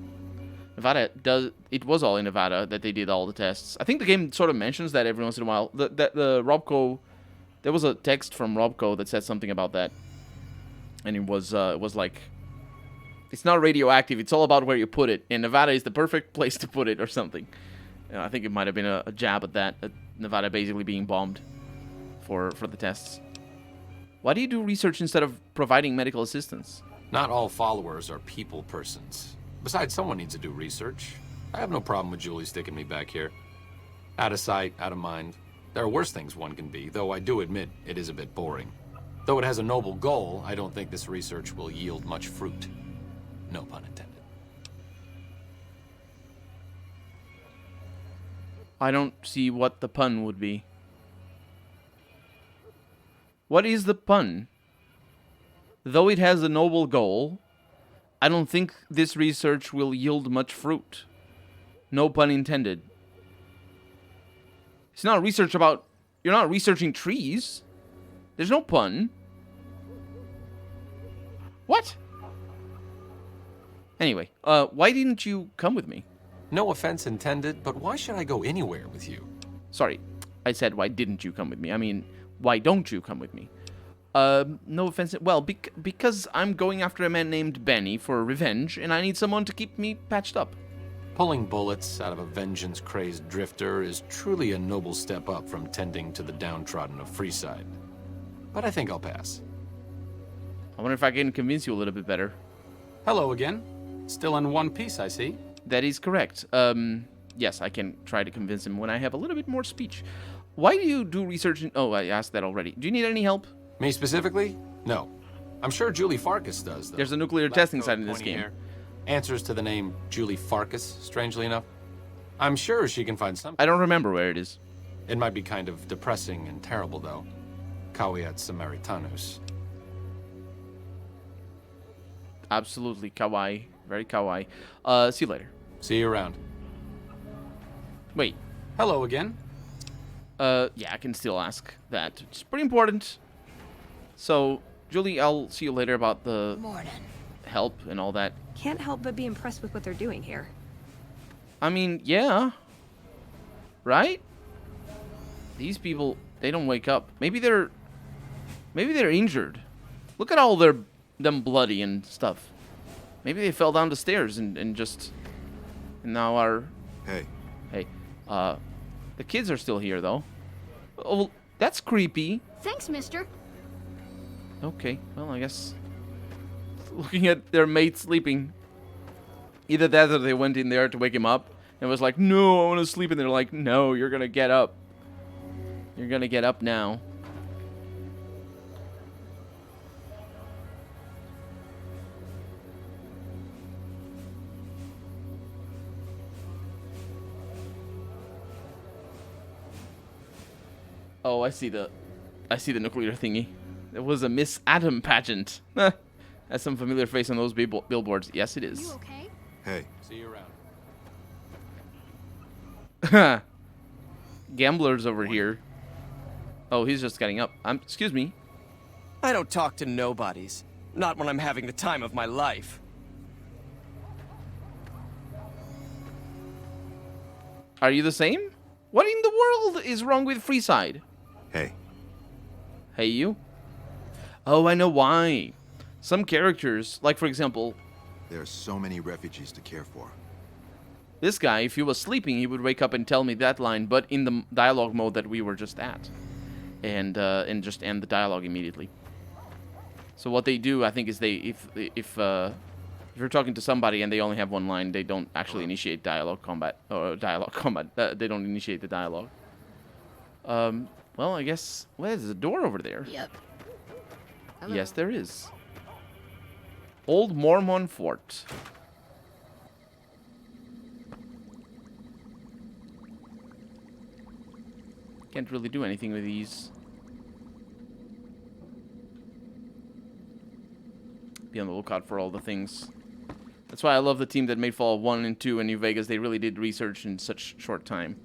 It was all in Nevada that they did all the tests. I think the game sort of mentions that every once in a while. The Robco, there was a text from Robco that said something about that, and it was like, it's not radioactive. It's all about where you put it, and Nevada is the perfect place to put it, or something. I think it might have been a jab at that, at Nevada basically being bombed for the tests. Why do you do research instead of providing medical assistance? Not all followers are people persons. Besides, someone needs to do research. I have no problem with Julie sticking me back here. Out of sight, out of mind. There are worse things one can be, though I do admit it is a bit boring. Though it has a noble goal, I don't think this research will yield much fruit. No pun intended. I don't see what the pun would be. What is the pun? Though it has a noble goal, I don't think this research will yield much fruit. No pun intended. It's not research about... You're not researching trees. There's no pun. What? Anyway, why didn't you come with me? no offense intended, but why should I go anywhere with you? Sorry, I said why didn't you come with me? I mean, why don't you come with me? No offense. Well, because I'm going after a man named Benny for revenge, and I need someone to keep me patched up. Pulling bullets out of a vengeance-crazed drifter is truly a noble step up from tending to the downtrodden of Freeside. But I think I'll pass. I wonder if I can convince you a little bit better. Hello again. Still in one piece, I see. That is correct. Yes, I can try to convince him when I have a little bit more speech. Why do you do research in... Oh, I asked that already. Do you need any help? Me specifically? No. I'm sure Julie Farkas does, though. There's a nuclear testing site in this game. Answers to the name Julie Farkas, strangely enough. I'm sure she can find something. I don't remember where it is. It might be kind of depressing and terrible, though. Caveat Samaritanus. Absolutely kawaii. Very kawaii. See you later. See you around. Wait. Hello again. Yeah, I can still ask that. It's pretty important. So, Julie, I'll see you later about the help and all that. Can't help but be impressed with what they're doing here. I mean, yeah. Right? These people, they don't wake up. Maybe they're injured. Look at all them bloody and stuff. Maybe they fell down the stairs and now are... Hey. Hey. The kids are still here, though. Oh, that's creepy. Thanks, mister. Okay, well, I guess... Looking at their mate sleeping. Either that or they went in there to wake him up and was like, no, I want to sleep. And they're like, no, you're going to get up. You're going to get up now. Oh, I see the nuclear thingy. It was a Miss Adam pageant. That's some familiar face on those billboards. Yes, it is. You okay? Hey. See you around. Gambler's over here. Oh, he's just getting up. Excuse me. I don't talk to nobodies. Not when I'm having the time of my life. Are you the same? What in the world is wrong with Freeside? Hey. Hey, you? Oh, I know why. Some characters, like for example... There are so many refugees to care for. This guy, if he was sleeping, he would wake up and tell me that line, but in the dialogue mode that we were just at. And just end the dialogue immediately. So what they do, I think, is if you're talking to somebody and they only have one line, they don't actually initiate dialogue combat. They don't initiate the dialogue. Well, I guess... Well, there's a door over there. Yep. Hello. Yes, there is. Old Mormon Fort. Can't really do anything with these. Be on the lookout for all the things. That's why I love the team that made Fallout 1 and 2 in New Vegas. They really did research in such short time.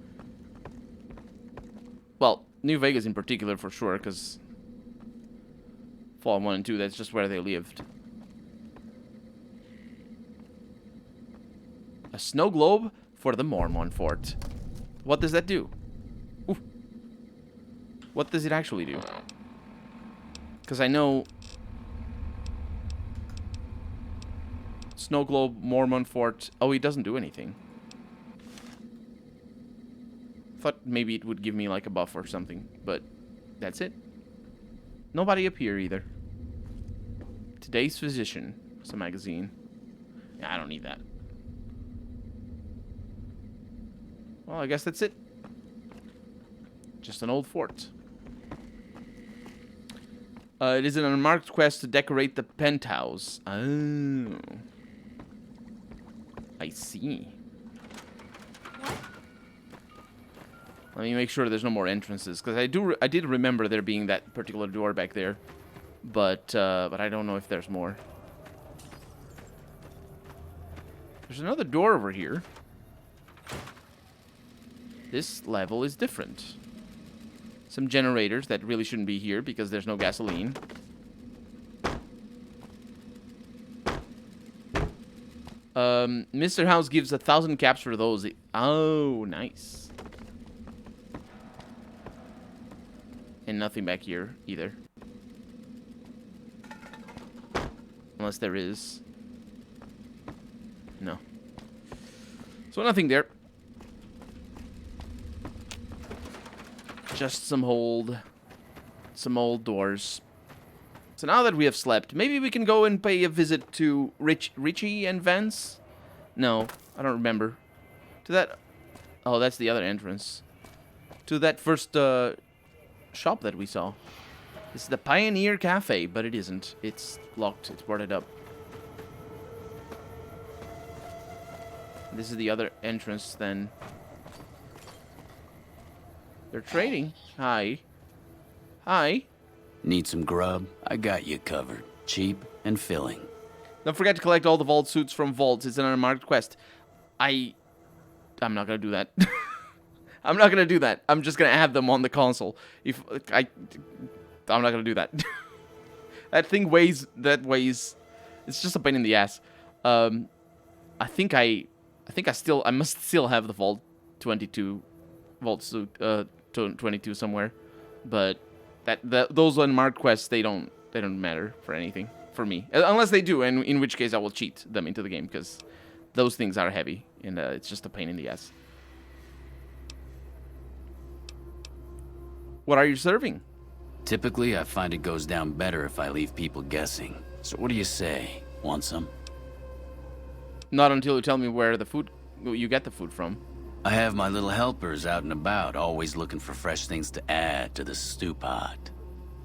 Well, New Vegas in particular for sure, because Fallout 1 and 2, that's just where they lived. A snow globe for the Mormon Fort. What does that do? Ooh. What does it actually do? Because I know... Snow globe, Mormon Fort... Oh, it doesn't do anything. Thought maybe it would give me like a buff or something, but that's it. Nobody up here either. Today's Physician. It's a magazine. Yeah, I don't need that. Well, I guess that's it. Just an old fort. It is an unmarked quest to decorate the penthouse. Oh. I see. Let me make sure there's no more entrances, because I did remember there being that particular door back there, but I don't know if there's more. There's another door over here. This level is different. Some generators that really shouldn't be here because there's no gasoline. Mr. House gives 1,000 caps for those. Oh, nice. And nothing back here either. Unless there is. No. So nothing there. Just some old doors. So now that we have slept, maybe we can go and pay a visit to Richie and Vance? No, I don't remember. To that... Oh, that's the other entrance. To that first shop that we saw. It's the Pioneer Cafe, but it isn't. It's locked. It's boarded up. This is the other entrance then. They're trading. Hi. Hi. Need some grub? I got you covered. Cheap and filling. Don't forget to collect all the vault suits from vaults. It's an unmarked quest. I'm not gonna do that. I'm not gonna do that. I'm just gonna have them on the console. I'm not gonna do that. That thing weighs. It's just a pain in the ass. I think I must still have the vault 22 vault suit 22 somewhere, but those unmarked quests they don't matter for anything for me unless they do, and in which case I will cheat them into the game because those things are heavy and it's just a pain in the ass. What are you serving? Typically, I find it goes down better if I leave people guessing. So what do you say? Want some? Not until you tell me where you get the food from. I have my little helpers out and about, always looking for fresh things to add to the stew pot.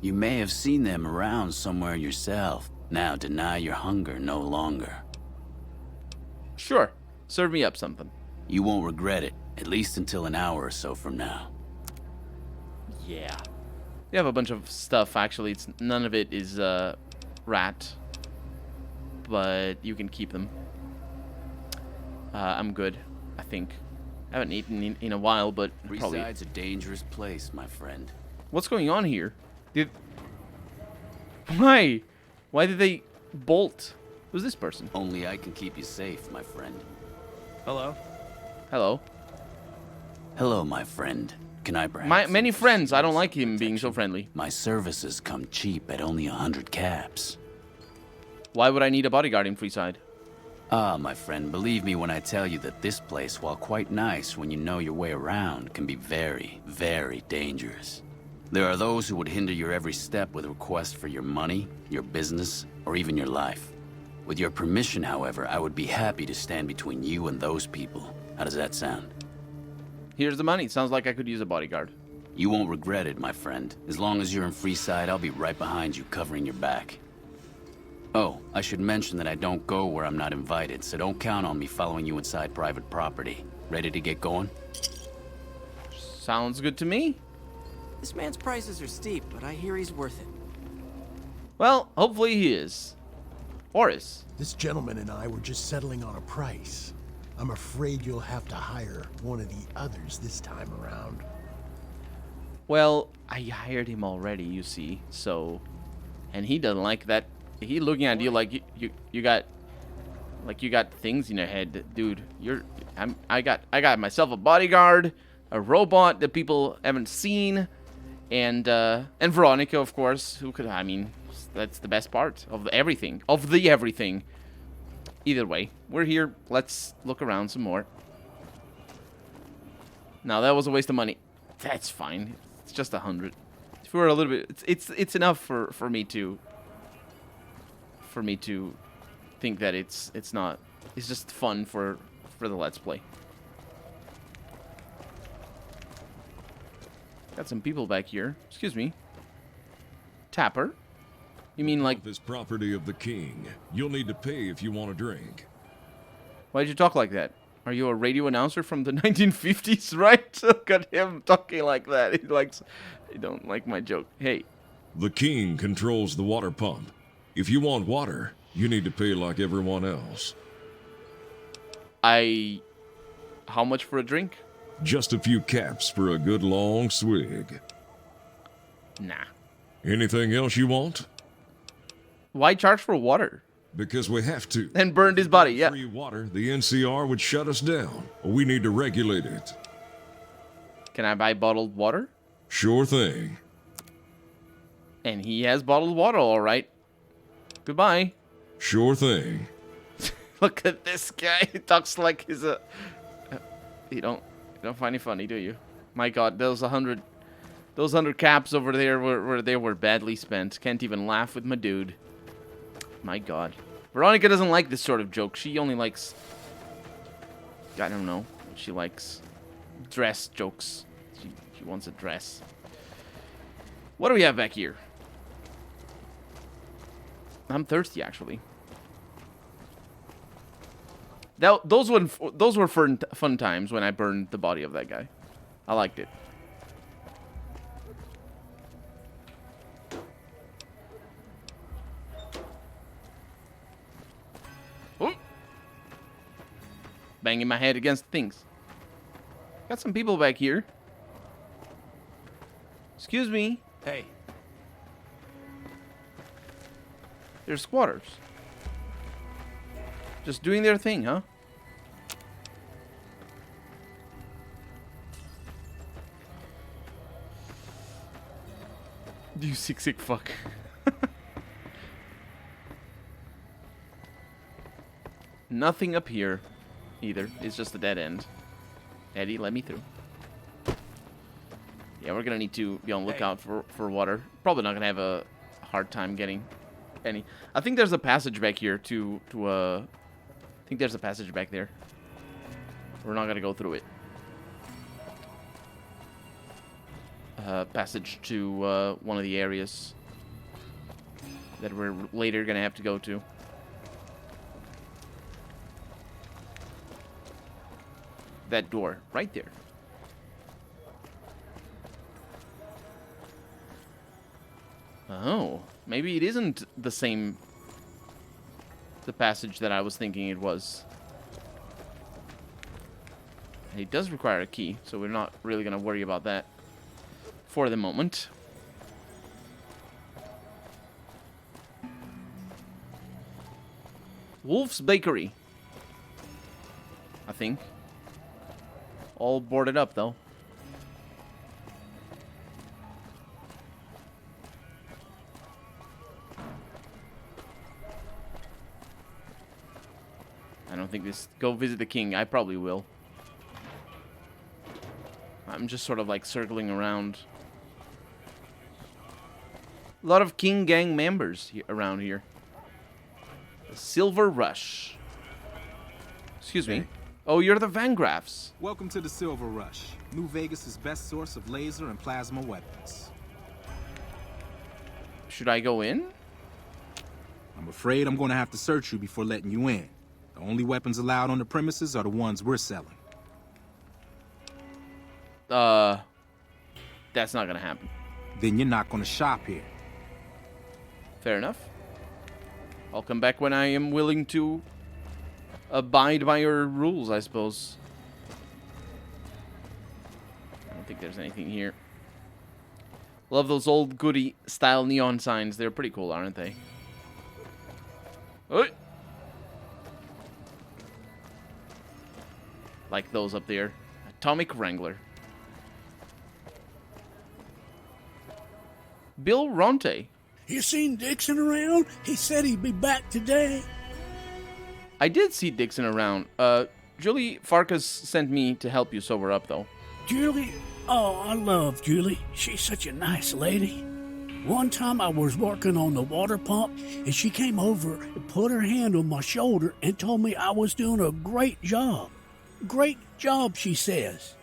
You may have seen them around somewhere yourself. Now deny your hunger no longer. Sure. Serve me up something. You won't regret it, at least until an hour or so from now. Yeah. You have a bunch of stuff, actually. None of it is rat. But you can keep them. I'm good, I think. I haven't eaten in a while, but probably... Freeside's a dangerous place, my friend. What's going on here? Why? Why did they bolt? Who's this person? Only I can keep you safe, my friend. Hello? Hello? Hello, my friend. Can I perhaps... Many friends. I don't like him being so friendly. My services come cheap at only 100 caps. Why would I need a bodyguard in Freeside? Ah, my friend, believe me when I tell you that this place, while quite nice when you know your way around, can be very, very dangerous. There are those who would hinder your every step with requests for your money, your business, or even your life. With your permission, however, I would be happy to stand between you and those people. How does that sound? Here's the money. Sounds like I could use a bodyguard. You won't regret it, my friend. As long as you're in Freeside, I'll be right behind you, covering your back. Oh, I should mention that I don't go where I'm not invited, so don't count on me following you inside private property. Ready to get going? Sounds good to me. This man's prices are steep, but I hear he's worth it. Well, hopefully he is. Horace. This gentleman and I were just settling on a price. I'm afraid you'll have to hire one of the others this time around. Well, I hired him already, you see, so... And he doesn't like that. He's looking at you like you got things in your head, dude. I got myself a bodyguard, a robot that people haven't seen, and Veronica, of course. Who could? I mean, that's the best part of everything. Either way, we're here. Let's look around some more. Now that was a waste of money. That's fine. It's just 100. If we were a little bit, it's enough for me to think that it's just fun for the Let's Play. Got some people back here. Excuse me. Tapper? You mean like... This property of the king. You'll need to pay if you want a drink. Why'd you talk like that? Are you a radio announcer from the 1950s, right? Look at him talking like that. He don't like my joke. Hey. The king controls the water pump. If you want water, you need to pay like everyone else. How much for a drink? Just a few caps for a good long swig. Nah. Anything else you want? Why charge for water? Because we have to. And burned his body, yeah. Free water, the NCR would shut us down. We need to regulate it. Can I buy bottled water? Sure thing. And he has bottled water, all right. Goodbye. Sure thing. Look at this guy. He talks like he's a... You don't find it funny, do you? My God, those 100 caps over there were badly spent. Can't even laugh with my dude. My God. Veronica doesn't like this sort of joke. She only likes... I don't know what she likes. Dress jokes. She wants a dress. What do we have back here? I'm thirsty, actually. Those were fun times when I burned the body of that guy. I liked it. Oh. Banging my head against things. Got some people back here. Excuse me. Hey. They're squatters. Just doing their thing, huh? You sick fuck. Nothing up here either. It's just a dead end. Eddie, let me through. Yeah, we're gonna need to be on the lookout for water. Probably not gonna have a hard time getting any. I think there's a passage back here I think there's a passage back there. We're not gonna go through it. Passage to one of the areas that we're later gonna have to go to. That door right there. Oh, maybe it isn't the passage that I was thinking it was. It does require a key, so we're not really gonna worry about that for the moment. Wolf's Bakery, I think. All boarded up, though. I don't think this... Go visit the king. I probably will. I'm just sort of like circling around. A lot of King Gang members around here. The Silver Rush. Excuse me. Oh, you're the Van Graffs. Welcome to the Silver Rush, New Vegas' best source of laser and plasma weapons. Should I go in? I'm afraid I'm going to have to search you before letting you in. The only weapons allowed on the premises are the ones we're selling. That's not gonna happen. Then you're not going to shop here. Fair enough. I'll come back when I am willing to abide by your rules, I suppose. I don't think there's anything here. Love those old goody style neon signs. They're pretty cool, aren't they? Oh! Like those up there. Atomic Wrangler. Bill Ronte. You seen Dixon around? He said he'd be back today. I did see Dixon around. Julie Farkas sent me to help you sober up, though. Julie? Oh, I love Julie. She's such a nice lady. One time I was working on the water pump, and she came over and put her hand on my shoulder and told me I was doing a great job. Great job, she says.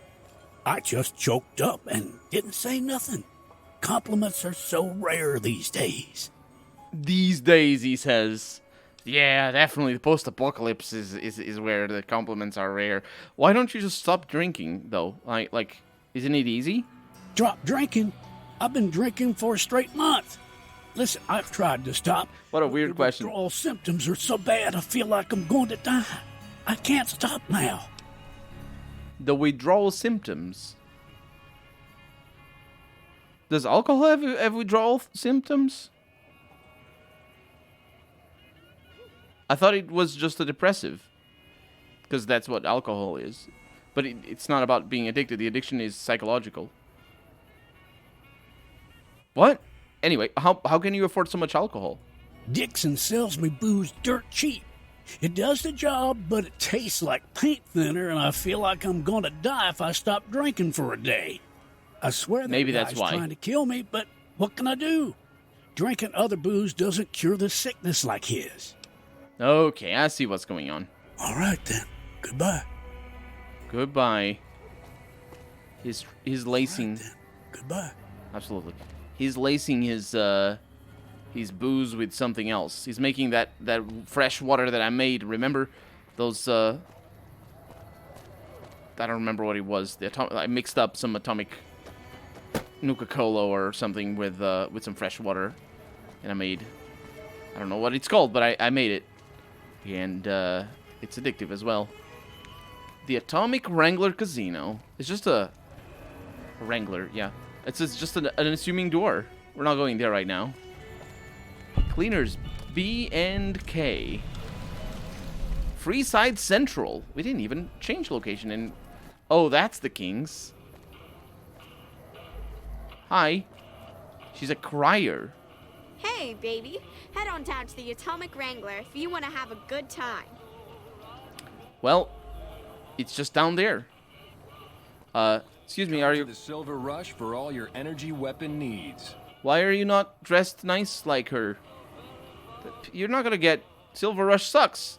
I just choked up and didn't say nothing. Compliments are so rare these days. These days, he says. Yeah, definitely. The post-apocalypse is where the compliments are rare. Why don't you just stop drinking, though? Like, isn't it easy? Drop drinking? I've been drinking for a straight month. Listen, I've tried to stop. What a weird question. The withdrawal symptoms are so bad I feel like I'm going to die. I can't stop now. The withdrawal symptoms? Does alcohol have withdrawal symptoms? I thought it was just a depressive. Because that's what alcohol is. But it's not about being addicted. The addiction is psychological. What? Anyway, how can you afford so much alcohol? Dixon sells me booze dirt cheap. It does the job, but it tastes like paint thinner, and I feel like I'm gonna die if I stop drinking for a day. I swear that Maybe guy's that's why. trying to kill me, but what can I do? Drinking other booze doesn't cure the sickness like his. Okay, I see what's going on. All right, then. Goodbye. Goodbye. He's lacing. Right, then. Goodbye. Absolutely. He's lacing his booze with something else. He's making that fresh water that I made. Remember those? I don't remember what it was. I mixed up some atomic Nuka-Cola or something with some fresh water, and I made. I don't know what it's called, but I made it, and it's addictive as well. The Atomic Wrangler Casino. It's just a Wrangler, yeah. It's just an assuming door. We're not going there right now. Cleaners B and K. Freeside Central. We didn't even change location. And oh, that's the Kings. Hi. She's a crier. Hey, baby. Head on down to the Atomic Wrangler if you want to have a good time. Well, it's just down there. Excuse me, are you... The Silver Rush for all your energy weapon needs. Why are you not dressed nice like her? You're not gonna get... Silver Rush sucks.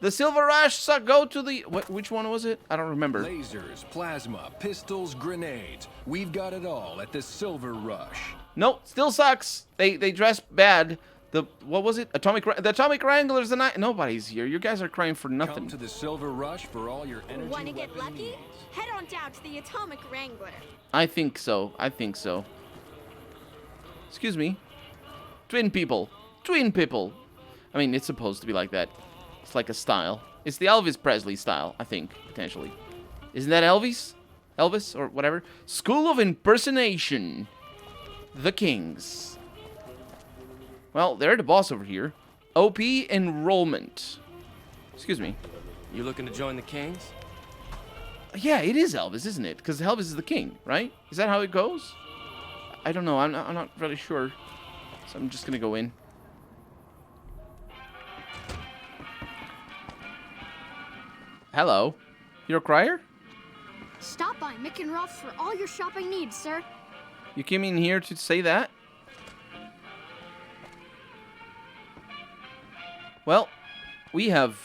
The Silver Rush suck. Go to the... Which one was it? I don't remember. Lasers, plasma, pistols, grenades. We've got it all at the Silver Rush. Nope, still sucks. They dress bad. What was it? The Atomic Wranglers and nobody's here. You guys are crying for nothing. Come to the Silver Rush for all your energy Want to get weapon lucky? needs. Head on down to the Atomic Wrangler. I think so. Excuse me. Twin people. I mean, it's supposed to be like that. It's like a style. It's the Elvis Presley style, I think, potentially. Isn't that Elvis? Elvis or whatever? School of Impersonation. The Kings. Well, they're the boss over here. OP enrollment. Excuse me. You looking to join the Kings? Yeah, it is Elvis, isn't it? Because Elvis is the king, right? Is that how it goes? I don't know. I'm not really sure. So I'm just gonna go in. Hello. You're a crier? Stop by Mick and Ralph's for all your shopping needs, sir. You came in here to say that? Well, we have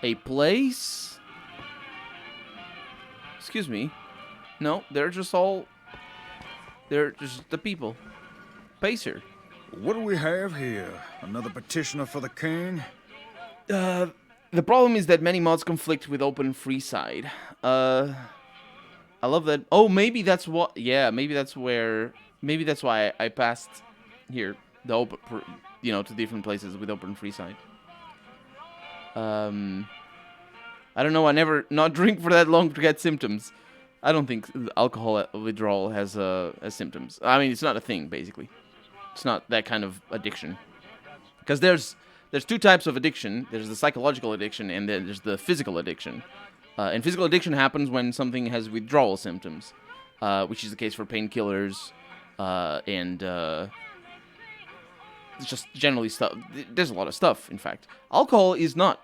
a place. Excuse me. No, they're just the people. Pacer. What do we have here? Another petitioner for the king? The problem is that many mods conflict with open free side. I love that. Oh, maybe that's what. Yeah, maybe that's where. Maybe that's why I passed here. The open, to different places with open free side. I don't know. I never not drink for that long to get symptoms. I don't think alcohol withdrawal has symptoms. I mean, it's not a thing basically. It's not that kind of addiction. Because there's two types of addiction. There's the psychological addiction and then there's the physical addiction. And physical addiction happens when something has withdrawal symptoms, which is the case for painkillers and just generally stuff. There's a lot of stuff, in fact. Alcohol is not.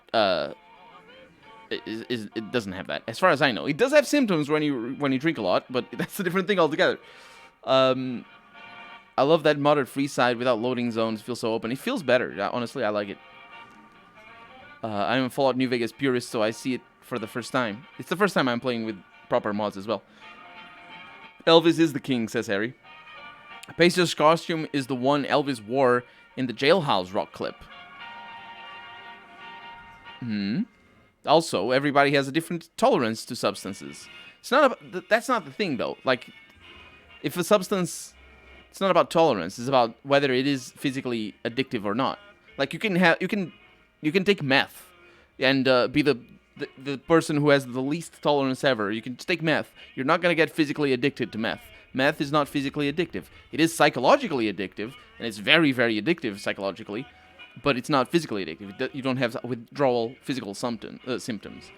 It doesn't have that, as far as I know. It does have symptoms when you drink a lot, but that's a different thing altogether. I love that modded free side without loading zones. Feels so open. It feels better. Honestly, I like it. I'm a Fallout New Vegas purist, so I see it for the first time. It's the first time I'm playing with proper mods as well. Elvis is the king, says Harry. Pacer's costume is the one Elvis wore in the Jailhouse Rock clip. Also, everybody has a different tolerance to substances. It's not that's not the thing, though. Like, if a substance... It's not about tolerance. It's about whether it is physically addictive or not. Like, you can take meth and be the person who has the least tolerance ever. You can take meth. You're not gonna get physically addicted to meth. Meth is not physically addictive. It is psychologically addictive, and it's very, very addictive psychologically. but it's not physically addictive. You don't have withdrawal physical symptoms.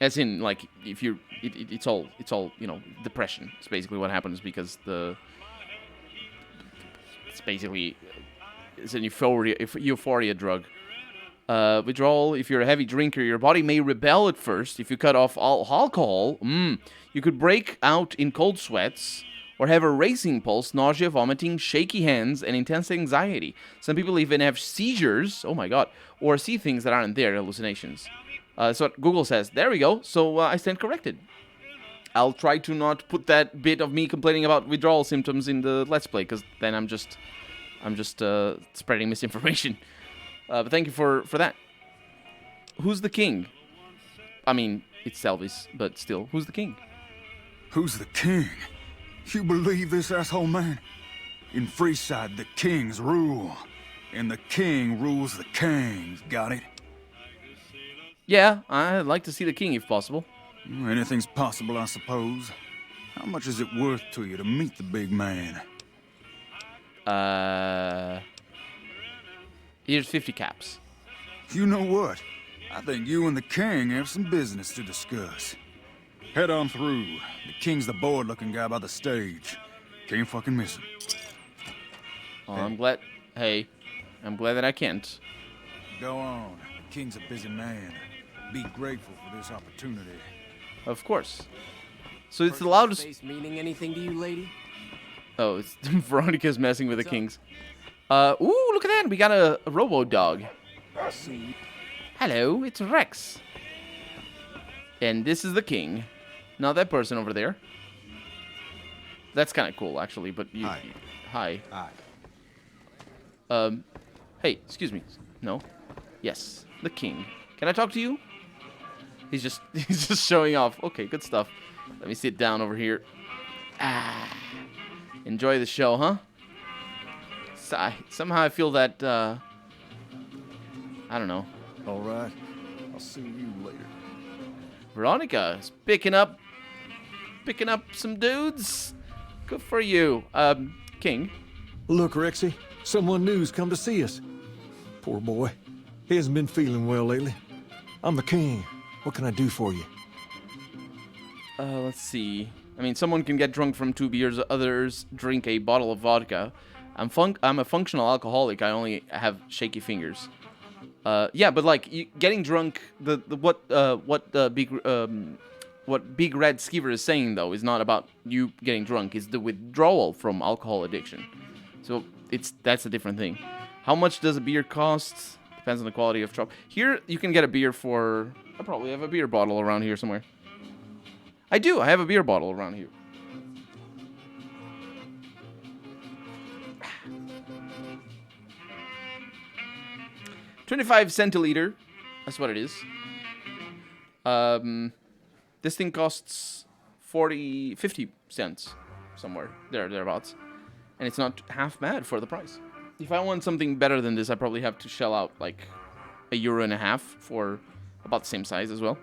As in, like, if you, it's all depression. It's basically what happens because it's an euphoria drug. Withdrawal, if you're a heavy drinker, your body may rebel at first. If you cut off all alcohol, you could break out in cold sweats or have a racing pulse, nausea, vomiting, shaky hands, and intense anxiety. Some people even have seizures, oh my god, or see things that aren't there, hallucinations. That's what Google says. There we go, so I stand corrected. I'll try to not put that bit of me complaining about withdrawal symptoms in the Let's Play, because then I'm just spreading misinformation. But thank you for that. Who's the king? I mean, it's Elvis, but still, who's the king? Who's the king? You believe this, asshole man? In Freeside, the kings rule. And the king rules the kings, got it? Yeah, I'd like to see the king if possible. Anything's possible, I suppose. How much is it worth to you to meet the big man? Here's 50 caps. You know what? I think you and the king have some business to discuss. Head on through. The king's the bored-looking guy by the stage. Can't fucking miss him. Oh, I'm glad. Hey, I'm glad that I can't. Go on. The king's a busy man. Be grateful for this opportunity. Of course. So it's the loudest. Face meaning anything to you, lady? Oh, it's Veronica's messing with the kings. Ooh, look at that. We got a robo dog. Hello, it's Rex. And this is the king. Not that person over there. That's kind of cool, actually, but you... Hi. Hi. Hey, excuse me. No? Yes, the king. Can I talk to you? He's just showing off. Okay, good stuff. Let me sit down over here. Enjoy the show, huh? Somehow I feel that, I don't know. All right. I'll see you later. Veronica is picking up some dudes. Good for you. King. Look, Rexy, someone new's come to see us. Poor boy. He hasn't been feeling well lately. I'm the king. What can I do for you? Let's see. I mean, someone can get drunk from 2 beers, others drink a bottle of vodka. I'm a functional alcoholic. I only have shaky fingers. Yeah, but like getting drunk, what Big Red Skeever is saying though is not about you getting drunk. It's the withdrawal from alcohol addiction. So that's a different thing. How much does a beer cost? Depends on the quality of trouble. Here you can get a beer for. I probably have a beer bottle around here somewhere. I do. I have a beer bottle around here. $25 centiliter. That's what it is. This thing costs 50 cents somewhere thereabouts, and it's not half bad for the price. If I want something better than this, I probably have to shell out like €1.50 for about the same size as well.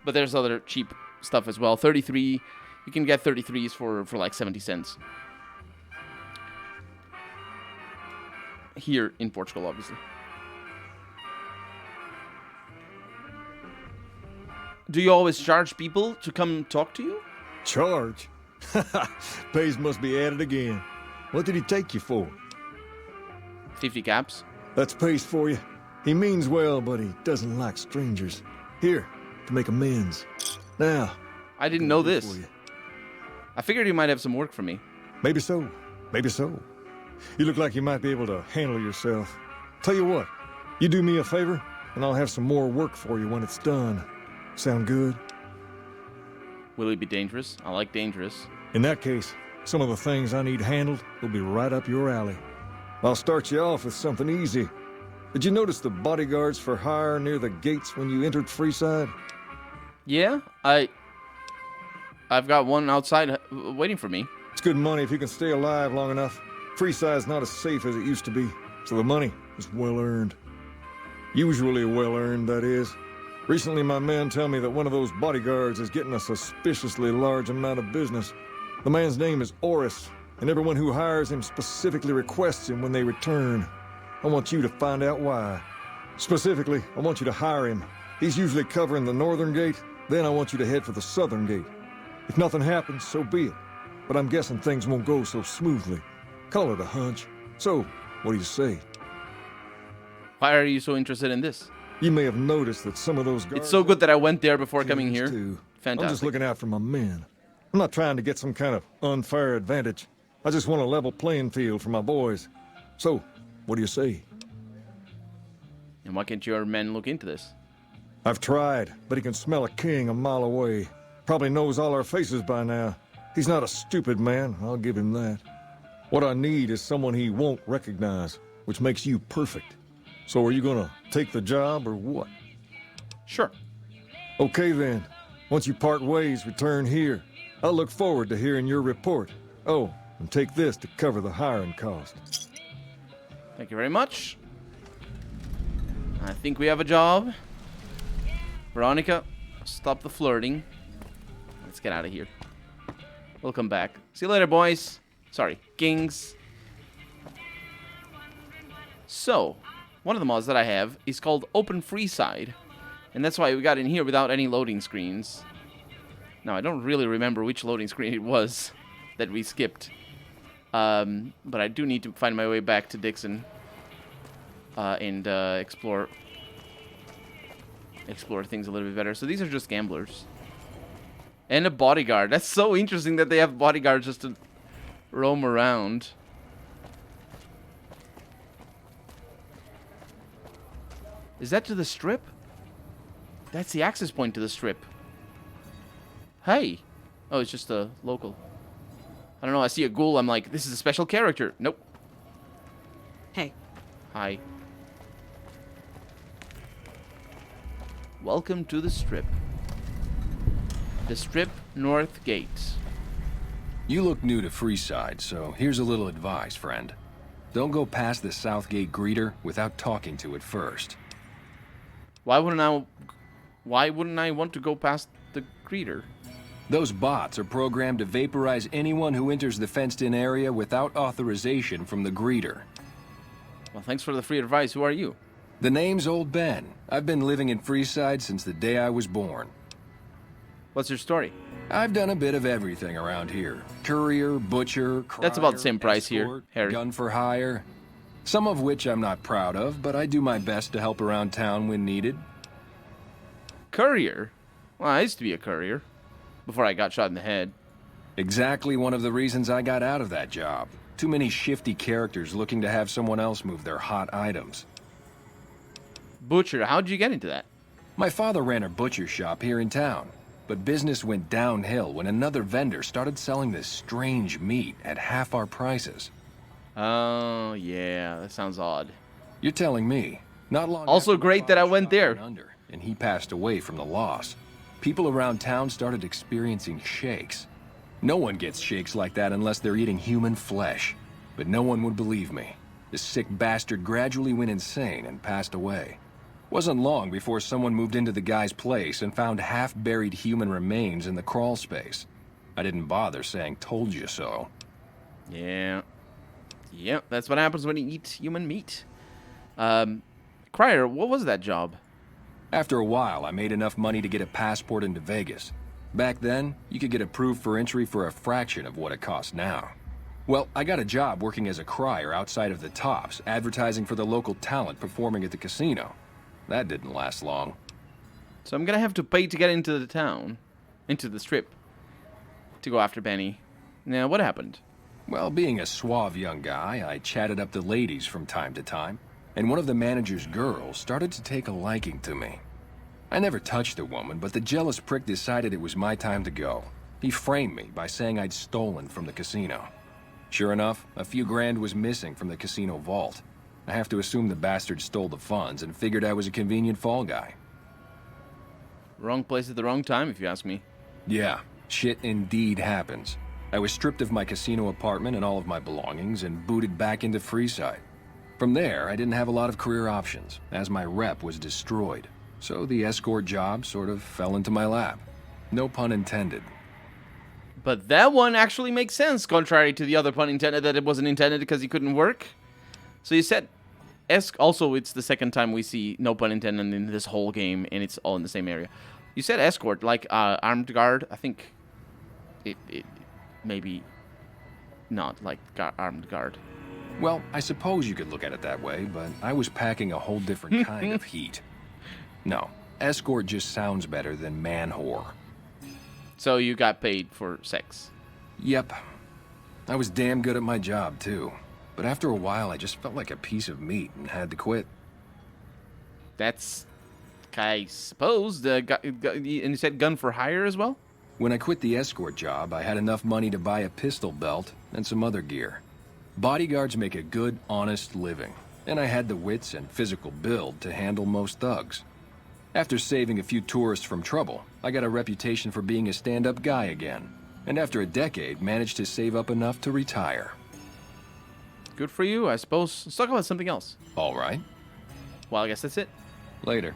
But there's other cheap stuff as well. 33, you can get 33s for like 70 cents. Here in Portugal, obviously. Do you always charge people to come talk to you? Charge? Pays must be added again. What did he take you for? 50 caps. That's Pace for you. He means well, but he doesn't like strangers. Here, to make amends. Now. I didn't know this. I figured you might have some work for me. Maybe so. Maybe so. You look like you might be able to handle yourself. Tell you what, you do me a favor, and I'll have some more work for you when it's done. Sound good? Will it be dangerous? I like dangerous. In that case, some of the things I need handled will be right up your alley. I'll start you off with something easy. Did you notice the bodyguards for hire near the gates when you entered Freeside? Yeah, I've got one outside waiting for me. It's good money if you can stay alive long enough. Freeside's not as safe as it used to be, so the money is well earned. Usually well earned, that is. Recently, my men tell me that one of those bodyguards is getting a suspiciously large amount of business. The man's name is Oris. and everyone who hires him specifically requests him when they return. I want you to find out why. Specifically, I want you to hire him. He's usually covering the northern gate, then I want you to head for the southern gate. If nothing happens, so be it. But I'm guessing things won't go so smoothly. Call it a hunch. So, what do you say? Why are you so interested in this? You may have noticed that some of those guards... It's so good that I went there before coming here. Fantastic. I'm just looking out for my men. I'm not trying to get some kind of unfair advantage. I just want a level playing field for my boys. So, what do you say? And why can't your men look into this? I've tried, but he can smell a king a mile away. Probably knows all our faces by now. He's not a stupid man, I'll give him that. What I need is someone he won't recognize, which makes you perfect. So are you gonna take the job or what? Sure. Okay then. Once you part ways, return here. I'll look forward to hearing your report. Oh, and take this to cover the hiring cost. Thank you very much. I think we have a job. Veronica, stop the flirting. Let's get out of here. We'll come back. See you later, boys. Sorry, kings. So, one of the mods that I have is called Open Freeside. And that's why we got in here without any loading screens. Now, I don't really remember which loading screen it was that we skipped. But I do need to find my way back to Dixon. And explore things a little bit better. So these are just gamblers. And a bodyguard. That's so interesting that they have bodyguards just to roam around. Is that to the strip? That's the access point to the strip. Hey. Oh, it's just a local. I don't know, I see a ghoul, I'm like, this is a special character. Nope. Hey. Hi. Welcome to the strip. The Strip North Gate. You look new to Freeside, so here's a little advice, friend. Don't go past the South Gate greeter without talking to it first. Why wouldn't I want to go past the greeter? Those bots are programmed to vaporize anyone who enters the fenced-in area without authorization from the greeter. Well, thanks for the free advice. Who are you? The name's Old Ben. I've been living in Freeside since the day I was born. What's your story? I've done a bit of everything around here. Courier, butcher, crier, that's about the same price escort, here, Harry. Gun for hire. Some of which I'm not proud of, but I do my best to help around town when needed. Courier? Well, I used to be a courier. Before I got shot in the head. Exactly one of the reasons I got out of that job. Too many shifty characters looking to have someone else move their hot items. Butcher, how'd you get into that? My father ran a butcher shop here in town, but business went downhill when another vendor started selling this strange meat at half our prices. Oh, yeah, that sounds odd. You're telling me. Not long also great that I went there. And he passed away from the loss. People around town started experiencing shakes. No one gets shakes like that unless they're eating human flesh. But no one would believe me. The sick bastard gradually went insane and passed away. Wasn't long before someone moved into the guy's place and found half-buried human remains in the crawl space. I didn't bother saying told you so. Yeah. Yep, that's what happens when you eat human meat. Crier, what was that job? After a while, I made enough money to get a passport into Vegas. Back then, you could get approved for entry for a fraction of what it costs now. Well, I got a job working as a crier outside of the Tops, advertising for the local talent performing at the casino. That didn't last long. So I'm gonna have to pay to get into the town, into the strip, to go after Benny. Now, what happened? Well, being a suave young guy, I chatted up the ladies from time to time. And one of the manager's girls started to take a liking to me. I never touched the woman, but the jealous prick decided it was my time to go. He framed me by saying I'd stolen from the casino. Sure enough, a few grand was missing from the casino vault. I have to assume the bastard stole the funds and figured I was a convenient fall guy. Wrong place at the wrong time, if you ask me. Yeah, shit indeed happens. I was stripped of my casino apartment and all of my belongings and booted back into Freeside. From there, I didn't have a lot of career options, as my rep was destroyed. So the escort job sort of fell into my lap. No pun intended. But that one actually makes sense, contrary to the other pun intended that it wasn't intended because he couldn't work. So you said... Also, it's the second time we see no pun intended in this whole game, and it's all in the same area. You said escort, like armed guard. I think it maybe not like armed guard. Well, I suppose you could look at it that way, but I was packing a whole different kind of heat. No, escort just sounds better than man whore. So you got paid for sex? Yep. I was damn good at my job, too. But after a while, I just felt like a piece of meat and had to quit. That's, I suppose, and you said gun for hire as well? When I quit the escort job, I had enough money to buy a pistol belt and some other gear. Bodyguards make a good, honest living, and I had the wits and physical build to handle most thugs. After saving a few tourists from trouble, I got a reputation for being a stand-up guy again, and after a decade, managed to save up enough to retire. Good for you, I suppose. Let's talk about something else. All right. Well, I guess that's it. Later.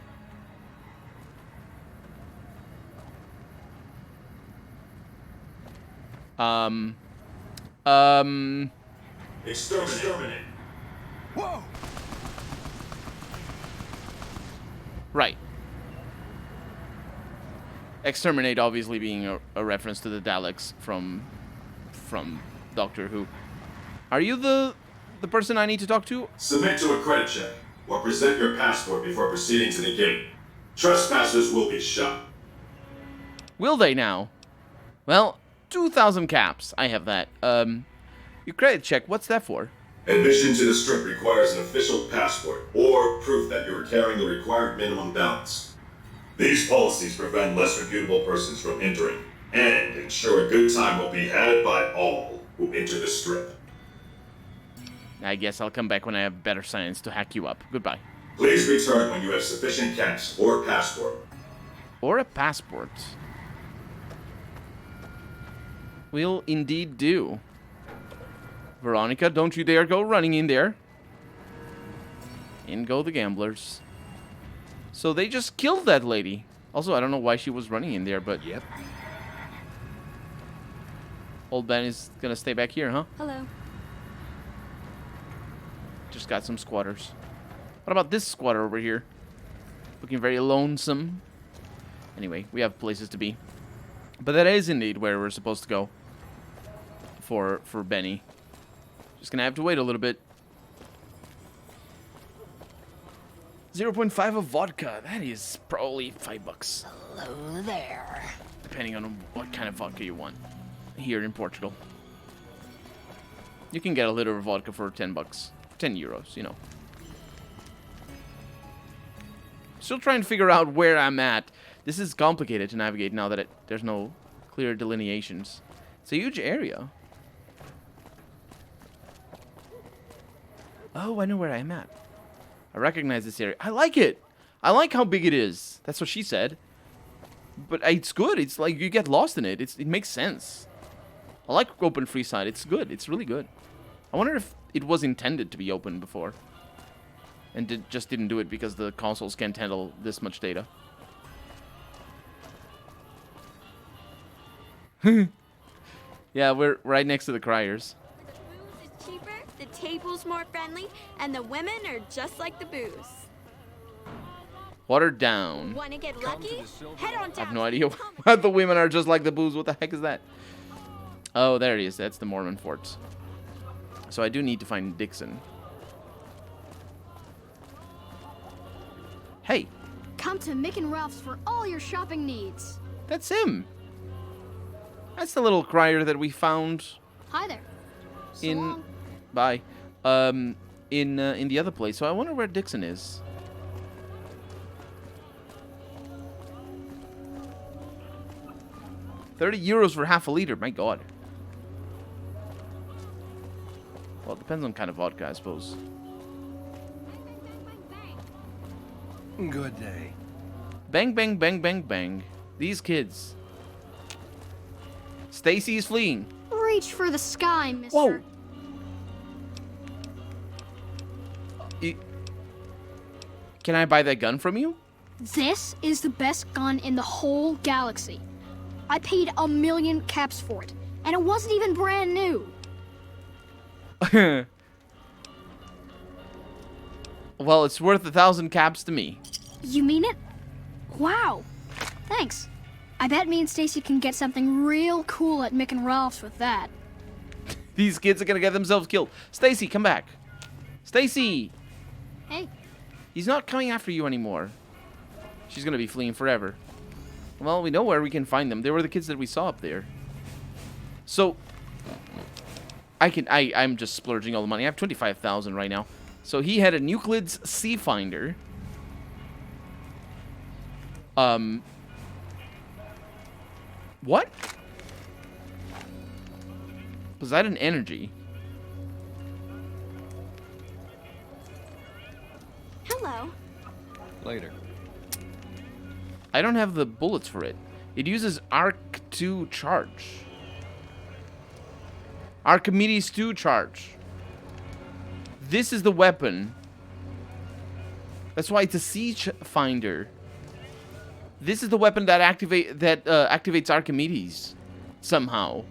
Exterminate. Whoa! Right. Exterminate obviously being a reference to the Daleks from Doctor Who. Are you the person I need to talk to? Submit to a credit check, or present your passport before proceeding to the gate. Trespassers will be shot. Will they now? Well, 2,000 caps. I have that. Your credit check, what's that for? Admission to the strip requires an official passport, or proof that you are carrying the required minimum balance. These policies prevent less reputable persons from entering, and ensure a good time will be had by all who enter the strip. I guess I'll come back when I have better science to hack you up. Goodbye. Please return when you have sufficient cash or passport. Or a passport. Will indeed do. Veronica, don't you dare go running in there. In go the gamblers. So they just killed that lady. Also, I don't know why she was running in there, but... Yep. Old Ben is gonna stay back here, huh? Hello. Just got some squatters. What about this squatter over here? Looking very lonesome. Anyway, we have places to be. But that is indeed where we're supposed to go. For Benny. Just gonna have to wait a little bit. 0.5 of vodka. That is probably $5. Hello there. Depending on what kind of vodka you want. Here in Portugal. You can get a liter of vodka for $10. 10 euros, you know. Still trying to figure out where I'm at. This is complicated to navigate now that there's no clear delineations. It's a huge area. Oh, I know where I'm at. I recognize this area. I like it. I like how big it is. That's what she said. But it's good. It's like you get lost in it. It makes sense. I like open Freeside. It's good. It's really good. I wonder if it was intended to be open before. And just didn't do it because the consoles can't handle this much data. Yeah, we're right next to the Criers. The booze is cheaper, the table's more friendly, and the women are just like the booze. Watered down. Want to get lucky? Head on down. I have no idea what the women are just like the booze. What the heck is that? Oh, there it is. That's the Mormon fort. So I do need to find Dixon. Hey. Come to Mick and Ralph's for all your shopping needs. That's him. That's the little crier that we found. Hi there. So in long. Bye. In the other place. So I wonder where Dixon is. €30 for half a liter. My God. Well, it depends on kind of vodka, I suppose. Good day. Bang, bang, bang, bang, bang. These kids. Stacy is fleeing. Reach for the sky, mister. Whoa. Can I buy that gun from you? This is the best gun in the whole galaxy. I paid 1 million caps for it, and it wasn't even brand new. Well, it's worth 1,000 caps to me. You mean it? Wow. Thanks. I bet me and Stacy can get something real cool at Mick and Ralph's with that. These kids are gonna get themselves killed. Stacy, come back. Stacy! Hey. He's not coming after you anymore. She's gonna be fleeing forever. Well, we know where we can find them. They were the kids that we saw up there. So, I'm just splurging all the money. I have 25,000 right now. So he had a Euclid's Sea Finder. What? Poseidon Energy. Hello. Later. I don't have the bullets for it. It uses Arc 2 charge. Archimedes 2 charge. This is the weapon. That's why it's a siege finder. This is the weapon that activates Archimedes somehow.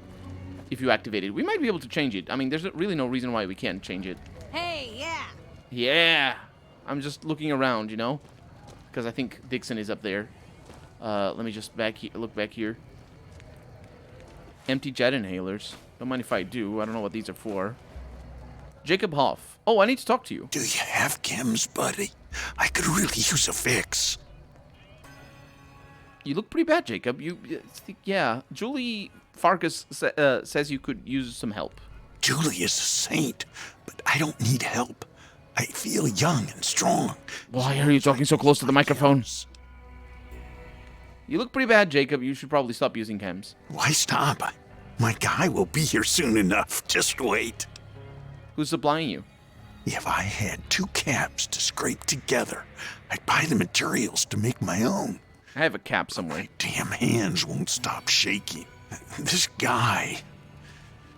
If you activate it, we might be able to change it. I mean, there's really no reason why we can't change it. Hey, yeah. Yeah. I'm just looking around, you know, because I think Dixon is up there. Let me just look back here. Empty jet inhalers. Don't mind if I do. I don't know what these are for. Jacob Hoff. Oh, I need to talk to you. Do you have chems, buddy? I could really use a fix. You look pretty bad, Jacob. Yeah. Julie Farkas says you could use some help. Julie is a saint, but I don't need help. I feel young and strong. Why are you talking so close to the microphone? You look pretty bad, Jacob. You should probably stop using chems. Why stop? My guy will be here soon enough. Just wait. Who's supplying you? If I had 2 caps to scrape together, I'd buy the materials to make my own. I have a cap somewhere. My damn hands won't stop shaking. This guy,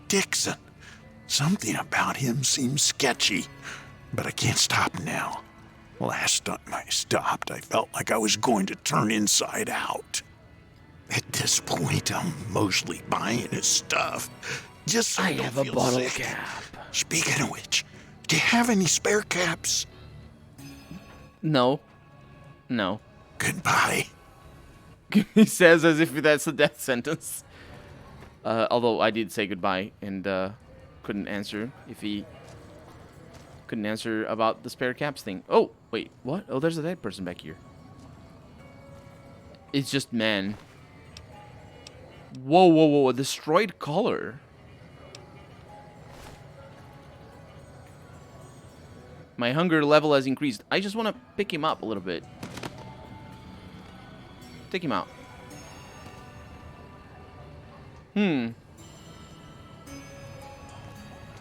Dixon, something about him seems sketchy, but I can't stop now. Last time I stopped, I felt like I was going to turn inside out. At this point, I'm mostly buying his stuff. Just so I don't have a feel bottle sick. cap. Speaking of which, do you have any spare caps? No. No. Goodbye. He says as if that's a death sentence. Although I did say goodbye and couldn't answer if he couldn't answer about the spare caps thing. Oh, wait, what? Oh, there's a dead person back here. It's just man. Whoa, whoa, whoa, a destroyed collar. My hunger level has increased. I just want to pick him up a little bit. Take him out.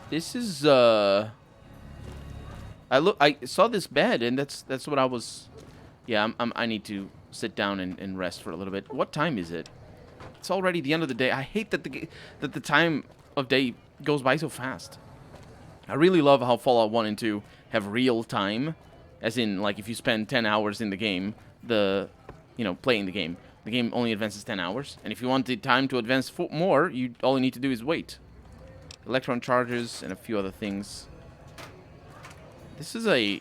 This is I saw this bed and that's what I was. Yeah, I need to sit down and rest for a little bit. What time is it? It's already the end of the day. I hate that the time of day goes by so fast. I really love how Fallout 1 and 2 have real time, as in like if you spend 10 hours in the game, playing the game only advances 10 hours, and if you want the time to advance more, all you need to do is wait. Electron charges and a few other things. This is a...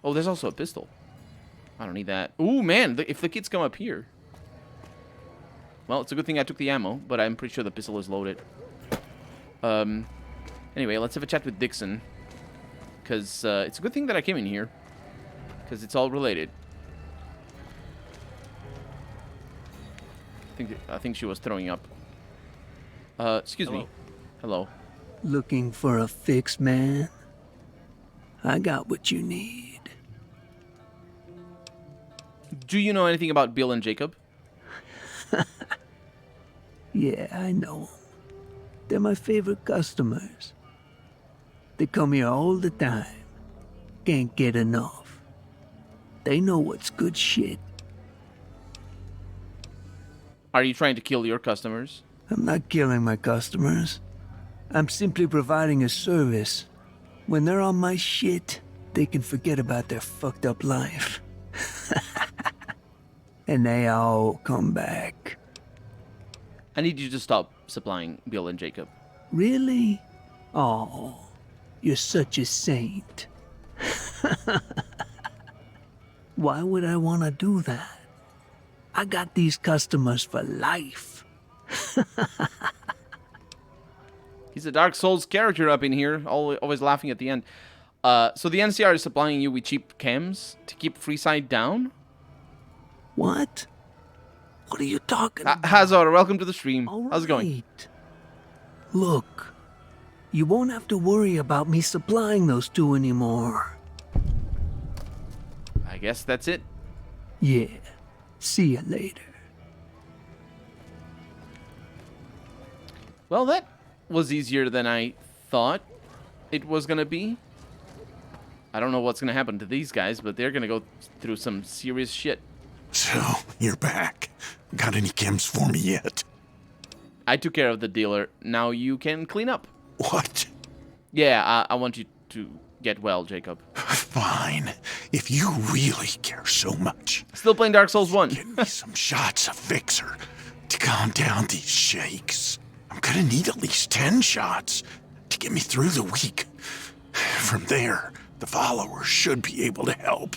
Oh, there's also a pistol. I don't need that. Ooh, man, if the kids come up here. Well, it's a good thing I took the ammo, but I'm pretty sure the pistol is loaded. Anyway, let's have a chat with Dixon. Because it's a good thing that I came in here. Because it's all related. I think she was throwing up. Excuse me. Hello. Looking for a fix, man? I got what you need. Do you know anything about Bill and Jacob? Yeah, I know 'em. They're my favorite customers. They come here all the time. Can't get enough. They know what's good shit. Are you trying to kill your customers? I'm not killing my customers. I'm simply providing a service. When they're on my shit, they can forget about their fucked up life. And they all come back. I need you to stop supplying Bill and Jacob. Really? Oh, you're such a saint. Why would I want to do that? I got these customers for life. He's a Dark Souls character up in here, always laughing at the end. So the NCR is supplying you with cheap chems to keep Freeside down? What? What are you talking about? Hazard, welcome to the stream. How's it going? Look, you won't have to worry about me supplying those two anymore. I guess that's it. Yeah. See you later. Well, that was easier than I thought it was going to be. I don't know what's going to happen to these guys, but they're going to go through some serious shit. So, you're back. Got any chems for me yet? I took care of the dealer. Now you can clean up. What? Yeah, I want you to get well, Jacob. Fine. If you really care so much. Still playing Dark Souls 1. Give me some shots of Fixer to calm down these shakes. I'm gonna need at least 10 shots to get me through the week. From there, the followers should be able to help.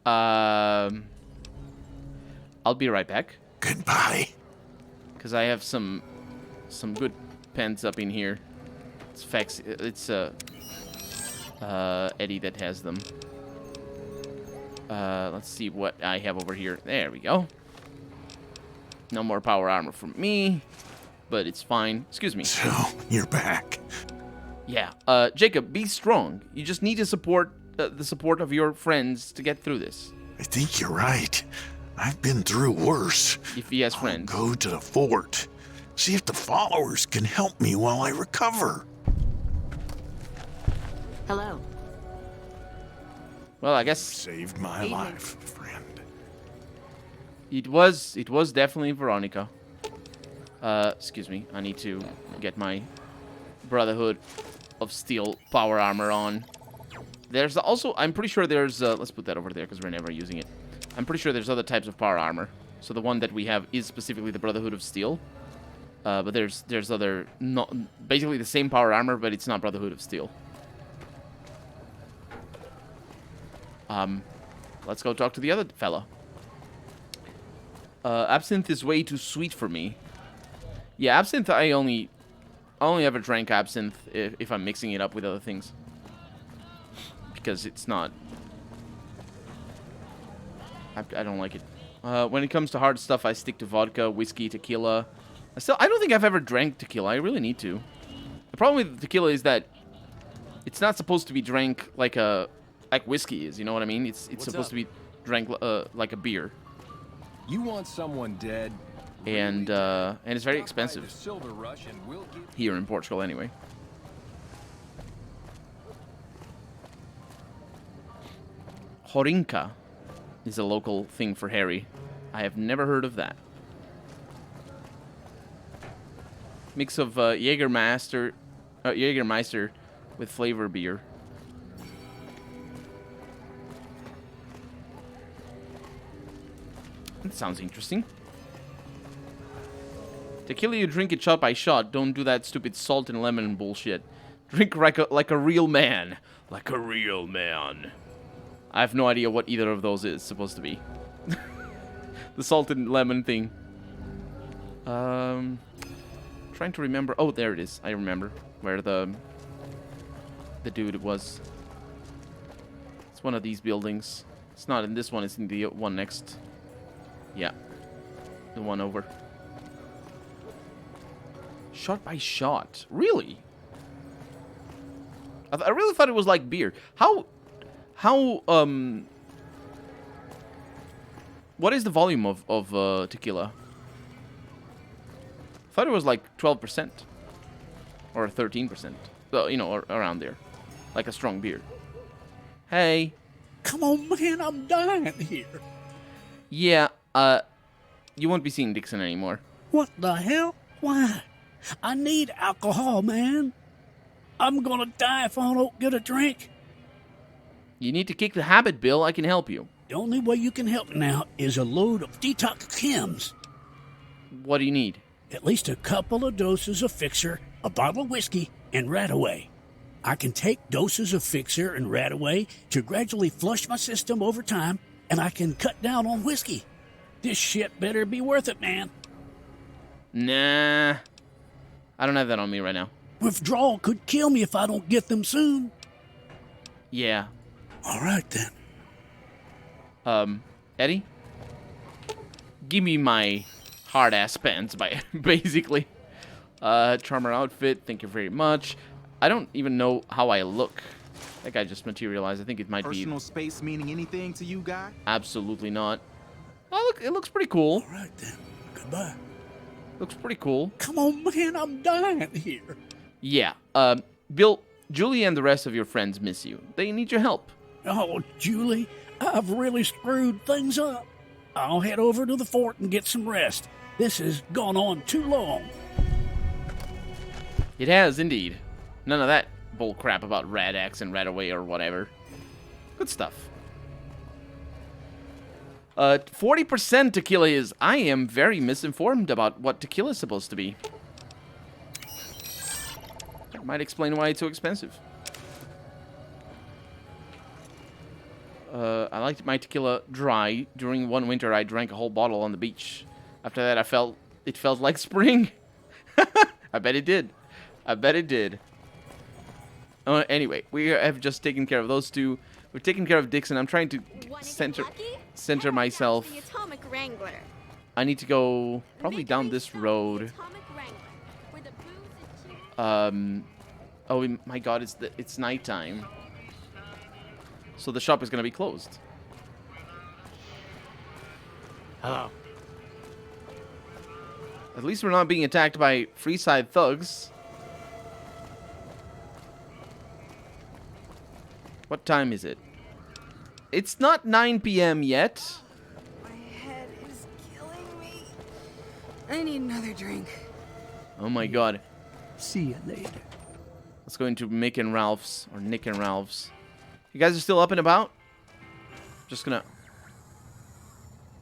I'll be right back. Goodbye. Because I have some good pens up in here. It's Eddie that has them. Let's see what I have over here. There we go. No more power armor from me, but it's fine. Excuse me. So, you're back. Yeah. Jacob, be strong. You just need to support the support of your friends to get through this. I think you're right. I've been through worse. If he has friends. I'll go to the fort. See if the followers can help me while I recover. Hello. Well, I guess saved my life, friend. It was definitely Veronica. Excuse me. I need to get my Brotherhood of Steel power armor on. There's also, I'm pretty sure there's, let's put that over there because we're never using it. I'm pretty sure there's other types of power armor. So the one that we have is specifically the Brotherhood of Steel. But there's other, basically the same power armor, but it's not Brotherhood of Steel. Let's go talk to the other fella. Absinthe is way too sweet for me. Yeah, absinthe, I only ever drank absinthe if I'm mixing it up with other things. Because it's not... I don't like it. When it comes to hard stuff, I stick to vodka, whiskey, tequila. I don't think I've ever drank tequila. I really need to. The problem with tequila is that it's not supposed to be drank like whiskey is. You know what I mean? It's supposed to be drank like a beer. You want someone dead? And it's very expensive here in Portugal, anyway. Horinka is a local thing for Harry. I have never heard of that. Mix of Jägermeister with flavor beer. That sounds interesting. Tequila, you drink it shot by shot. Don't do that stupid salt and lemon bullshit. Drink like a real man. Like a real man. I have no idea what either of those is supposed to be. The salt and lemon thing. Trying to remember. Oh, there it is. I remember where the dude was. It's one of these buildings. It's not in this one. It's in the one next. Yeah. The one over. Shot by shot. Really? I really thought it was like beer. How what is the volume of tequila? I thought it was like 12% or 13%. So, you know, around there. Like a strong beer. Hey. Come on, man, I'm dying here. Yeah, you won't be seeing Dixon anymore. What the hell? Why? I need alcohol, man. I'm gonna die if I don't get a drink. You need to kick the habit, Bill. I can help you. The only way you can help now is a load of detox chems. What do you need? At least a couple of doses of Fixer, a bottle of whiskey, and Radaway. I can take doses of Fixer and Radaway to gradually flush my system over time, and I can cut down on whiskey. This shit better be worth it, man. Nah. I don't have that on me right now. Withdrawal could kill me if I don't get them soon. Yeah. All right, then. Eddie? Give me my hard-ass pants, basically. Charmer outfit, thank you very much. I don't even know how I look. That guy just materialized. I think it might be... Personal space meaning anything to you, guy? Absolutely not. Oh, look, it looks pretty cool. All right, then. Goodbye. Looks pretty cool. Come on, man, I'm dying here. Yeah. Bill, Julie and the rest of your friends miss you. They need your help. Oh, Julie, I've really screwed things up. I'll head over to the fort and get some rest. This has gone on too long. It has, indeed. None of that bull crap about Radax and Radaway or whatever. Good stuff. 40% tequila is... I am very misinformed about what tequila is supposed to be. That might explain why it's so expensive. I liked my tequila dry. During one winter, I drank a whole bottle on the beach. After that, it felt like spring. I bet it did. I bet it did. Anyway, we have just taken care of those two. We've taken care of Dixon. I'm trying to center myself. The Atomic Wrangler. I need to go probably down this road. Oh my God! It's nighttime. So the shop is gonna be closed. Hello. At least we're not being attacked by Freeside thugs. What time is it? It's not 9 p.m. yet. My head is killing me. I need another drink. Oh my God. See you later. Let's go into Mick and Ralph's, or Nick and Ralph's. You guys are still up and about? Just gonna...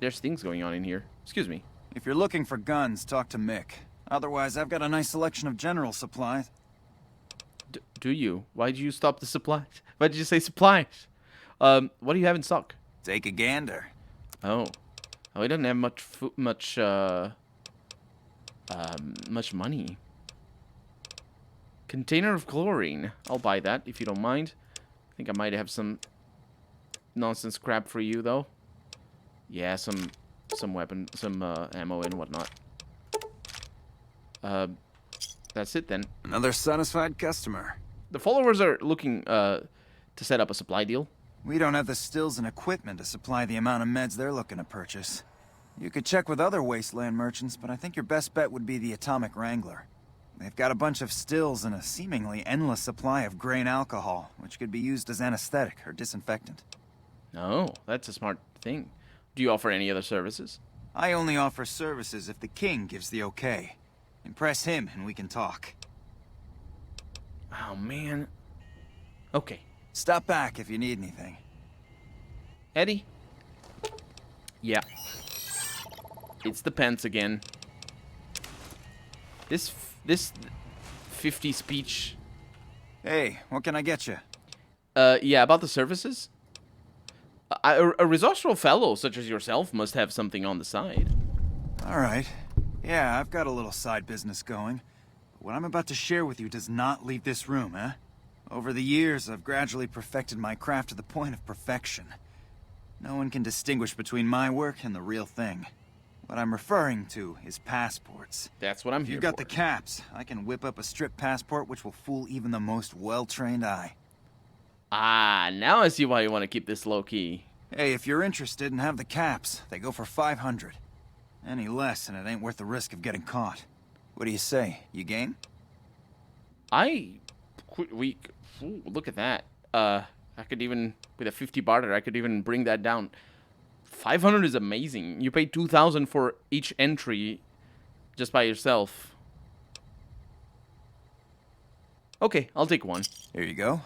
There's things going on in here. Excuse me. If you're looking for guns, talk to Mick. Otherwise, I've got a nice selection of general supplies. Do you? Why did you stop the supplies? Why did you say supplies? What do you have in stock? Take a gander. Oh. Oh, he doesn't have much money. Container of chlorine. I'll buy that if you don't mind. I think I might have some nonsense crap for you though. Yeah, some ammo and whatnot. That's it then. Another satisfied customer. The followers are looking to set up a supply deal. We don't have the stills and equipment to supply the amount of meds they're looking to purchase. You could check with other wasteland merchants, but I think your best bet would be the Atomic Wrangler. They've got a bunch of stills and a seemingly endless supply of grain alcohol, which could be used as anesthetic or disinfectant. Oh, that's a smart thing. Do you offer any other services? I only offer services if the king gives the okay. Impress him and we can talk. Oh, man. Okay. Stop back if you need anything. Eddie? Yeah. It's the pants again. This 50 speech. Hey, what can I get you? Yeah, about the services? A resourceful fellow such as yourself must have something on the side. All right. Yeah, I've got a little side business going. What I'm about to share with you does not leave this room, eh? Over the years, I've gradually perfected my craft to the point of perfection. No one can distinguish between my work and the real thing. What I'm referring to is passports. That's what I'm here for. If you've got the caps, I can whip up a strip passport which will fool even the most well-trained eye. Ah, now I see why you want to keep this low-key. Hey, if you're interested and have the caps, they go for 500. Any less and it ain't worth the risk of getting caught. What do you say? You game? Look at that. I could even, with a 50 barter, I could even bring that down. 500 is amazing. You pay 2,000 for each entry just by yourself. Okay, I'll take one. Here you go.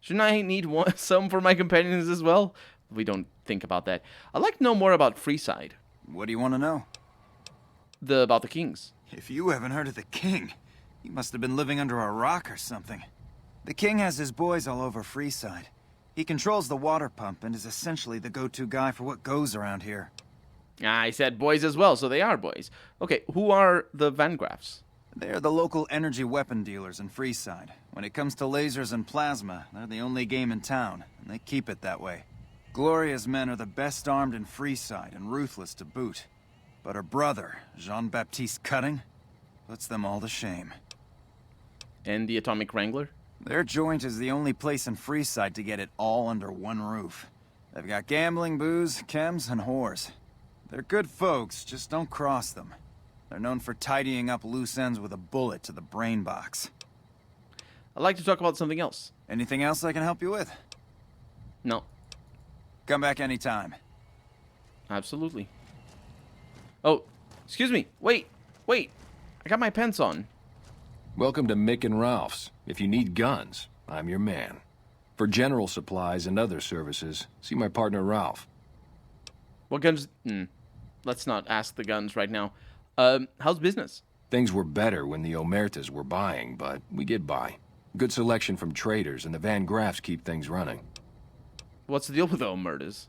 Shouldn't I need some for my companions as well? We don't think about that. I'd like to know more about Freeside. What do you want to know? About the kings. If you haven't heard of the king, you must have been living under a rock or something. The king has his boys all over Freeside. He controls the water pump and is essentially the go-to guy for what goes around here. I said boys as well, so they are boys. Okay, who are the Van Graffs? They're the local energy weapon dealers in Freeside. When it comes to lasers and plasma, they're the only game in town, and they keep it that way. Gloria's men are the best armed in Freeside and ruthless to boot. But her brother, Jean-Baptiste Cutting, puts them all to shame. And the Atomic Wrangler? Their joint is the only place in Freeside to get it all under one roof. They've got gambling, booze, chems, and whores. They're good folks, just don't cross them. They're known for tidying up loose ends with a bullet to the brain box. I'd like to talk about something else. Anything else I can help you with? No. Come back anytime. Absolutely. Oh, excuse me. Wait. I got my pants on. Welcome to Mick and Ralph's. If you need guns, I'm your man. For general supplies and other services, see my partner Ralph. What guns? Let's not ask the guns right now. How's business? Things were better when the Omertas were buying, but we get by. Good selection from traders, and the Van Graffs keep things running. What's the deal with the Omertas?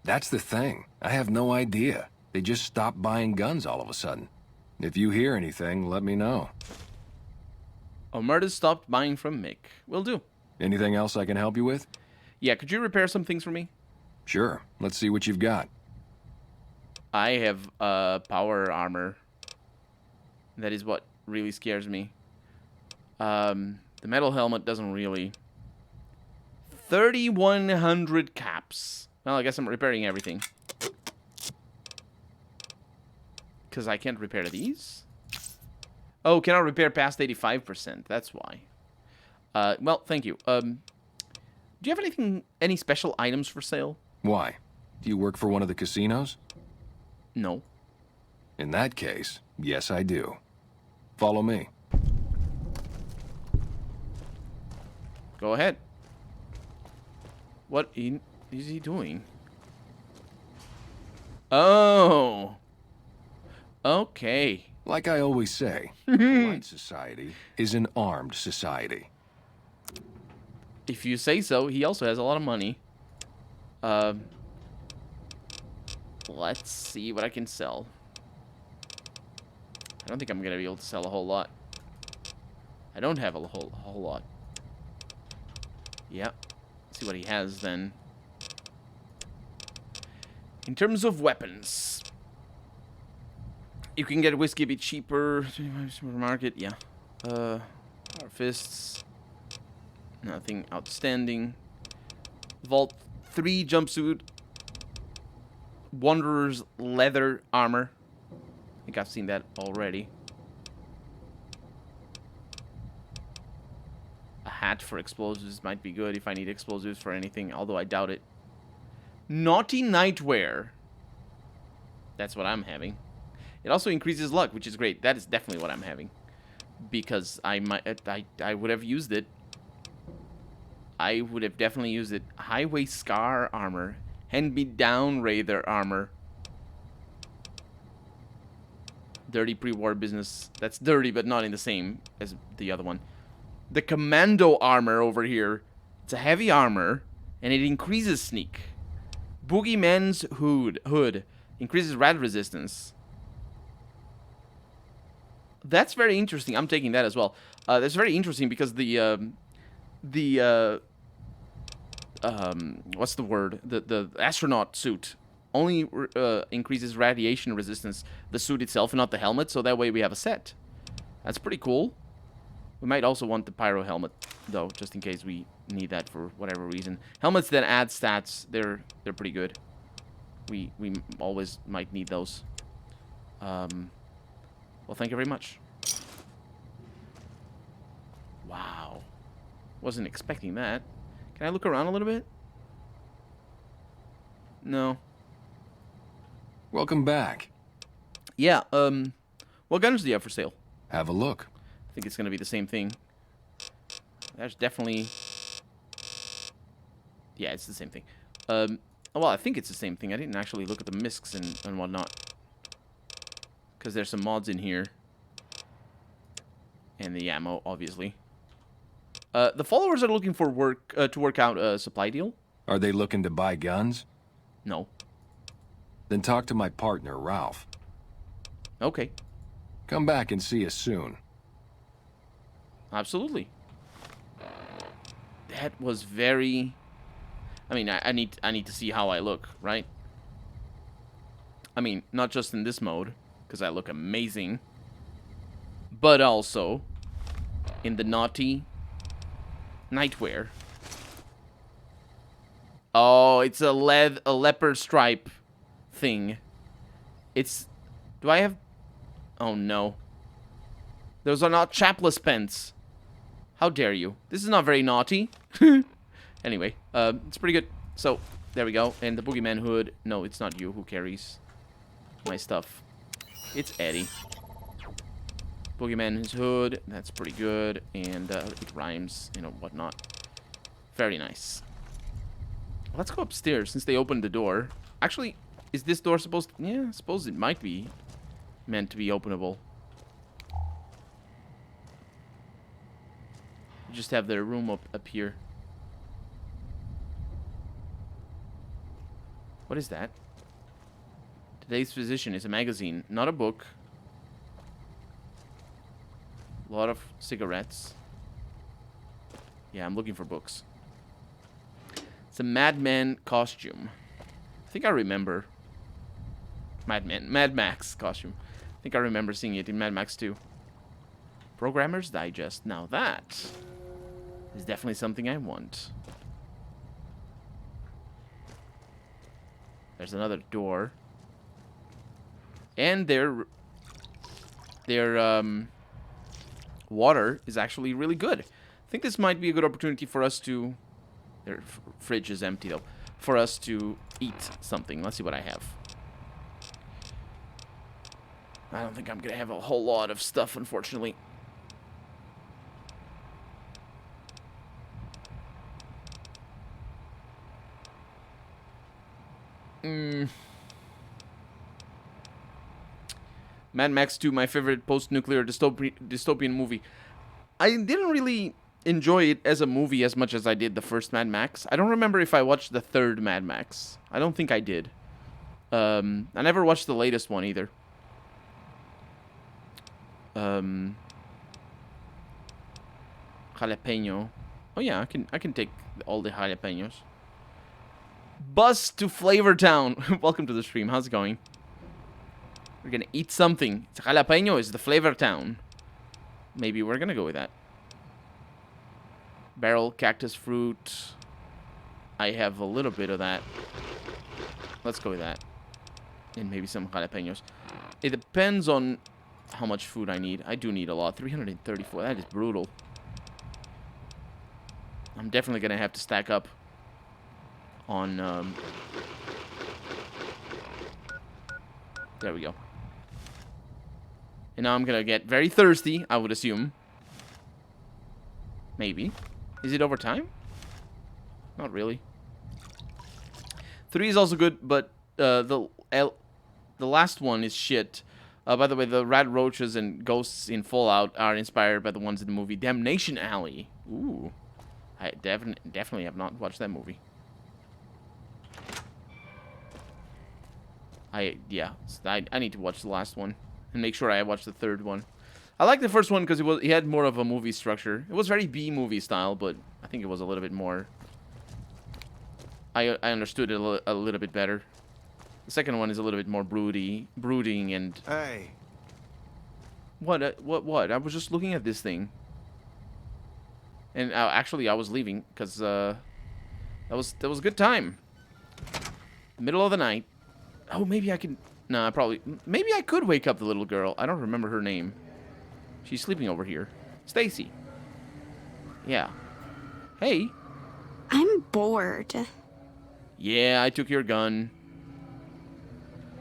That's the thing. I have no idea. They just stopped buying guns all of a sudden. If you hear anything, let me know. Omertas stopped buying from Mick. Will do. Anything else I can help you with? Yeah, could you repair some things for me? Sure. Let's see what you've got. I have power armor. That is what really scares me. The metal helmet doesn't really. 3,100 caps. Well, I guess I'm repairing everything. Because I can't repair these? Oh, cannot repair past 85%. That's why. Well, thank you. Do you have any special items for sale? Why? Do you work for one of the casinos? No. In that case, yes I do. Follow me. Go ahead. What is he doing? Oh. Okay. Like I always say, a polite society is an armed society. If you say so, he also has a lot of money. Let's see what I can sell. I don't think I'm gonna be able to sell a whole lot. I don't have a whole lot. Yeah. Let's see what he has then. In terms of weapons, you can get whiskey a bit cheaper. Supermarket, yeah. Power fists. Nothing outstanding. Vault 3 jumpsuit. Wanderer's leather armor. I think I've seen that already. A hat for explosives might be good if I need explosives for anything, although I doubt it. Naughty nightwear. That's what I'm having. It also increases luck, which is great. That is definitely what I'm having. Because I would have used it. I would have definitely used it. Highway Scar armor. Hand-me-down Raider armor. Dirty pre-war business. That's dirty, but not in the same as the other one. The Commando armor over here. It's a heavy armor, and it increases sneak. Boogeyman's hood. Increases rat resistance. That's very interesting. I'm taking that as well. That's very interesting because what's the word? The astronaut suit only increases radiation resistance, the suit itself, and not the helmet, so that way we have a set. That's pretty cool. We might also want the pyro helmet, though, just in case we need that for whatever reason. Helmets that add stats, they're pretty good. We always might need those. Well, thank you very much. Wow. Wasn't expecting that. Can I look around a little bit? No. Welcome back. Yeah, what guns do you have for sale? Have a look. I think it's going to be the same thing. There's definitely... Yeah, it's the same thing. Well, I think it's the same thing. I didn't actually look at the miscs and whatnot. because there's some mods in here. And the ammo, obviously. The followers are looking for work to work out a supply deal. Are they looking to buy guns? No. Then talk to my partner, Ralph. Okay. Come back and see us soon. Absolutely. That was very... I mean, I need to see how I look, right? I mean, not just in this mode, because I look amazing, but also in the naughty nightwear. Oh, it's a leopard stripe thing. It's... Do I have... Oh, no. Those are not chapless pants. How dare you? This is not very naughty. Anyway, it's pretty good. So, there we go. And the boogeyman hood. No, it's not you who carries my stuff. It's Eddie. Boogeyman's hood. That's pretty good. And it rhymes, you know, whatnot. Very nice. Let's go upstairs since they opened the door. Actually, is this door supposed to... Yeah, I suppose it might be meant to be openable. You just have their room up here. What is that? Today's Physician is a magazine, not a book. A lot of cigarettes. Yeah, I'm looking for books. It's a Madman costume. I think I remember. Mad Max costume. I think I remember seeing it in Mad Max 2. Programmer's Digest. Now that is definitely something I want. There's another door. And their water is actually really good. I think this might be a good opportunity for us to... Their fridge is empty, though. For us to eat something. Let's see what I have. I don't think I'm going to have a whole lot of stuff, unfortunately. Mad Max 2, my favorite post-nuclear dystopian movie. I didn't really enjoy it as a movie as much as I did the first Mad Max. I don't remember if I watched the third Mad Max. I don't think I did. I never watched the latest one either. Jalapeno. Oh yeah, I can take all the jalapenos. Bus to Flavor Town. Welcome to the stream. How's it going? We're gonna eat something. It's jalapeno is the Flavor Town. Maybe we're gonna go with that. Barrel cactus fruit. I have a little bit of that. Let's go with that. And maybe some jalapenos. It depends on how much food I need. I do need a lot. 334. That is brutal. I'm definitely gonna have to stack up on there we go. And now I'm gonna get very thirsty, I would assume. Maybe. Is it overtime? Not really. 3 is also good, but the last one is shit. By the way, the rat roaches and ghosts in Fallout are inspired by the ones in the movie Damnation Alley. Ooh. I definitely have not watched that movie. I need to watch the last one and make sure I watch the third one. I like the first one because it had more of a movie structure. It was very B-movie style, but I think it was a little bit more... I understood it a little bit better. The second one is a little bit more brooding and... Hey. What? I was just looking at this thing. And actually, I was leaving because that was a good time. Middle of the night. Oh, maybe I can... Nah, probably... Maybe I could wake up the little girl. I don't remember her name. She's sleeping over here. Stacy. Yeah. Hey. I'm bored. Yeah, I took your gun.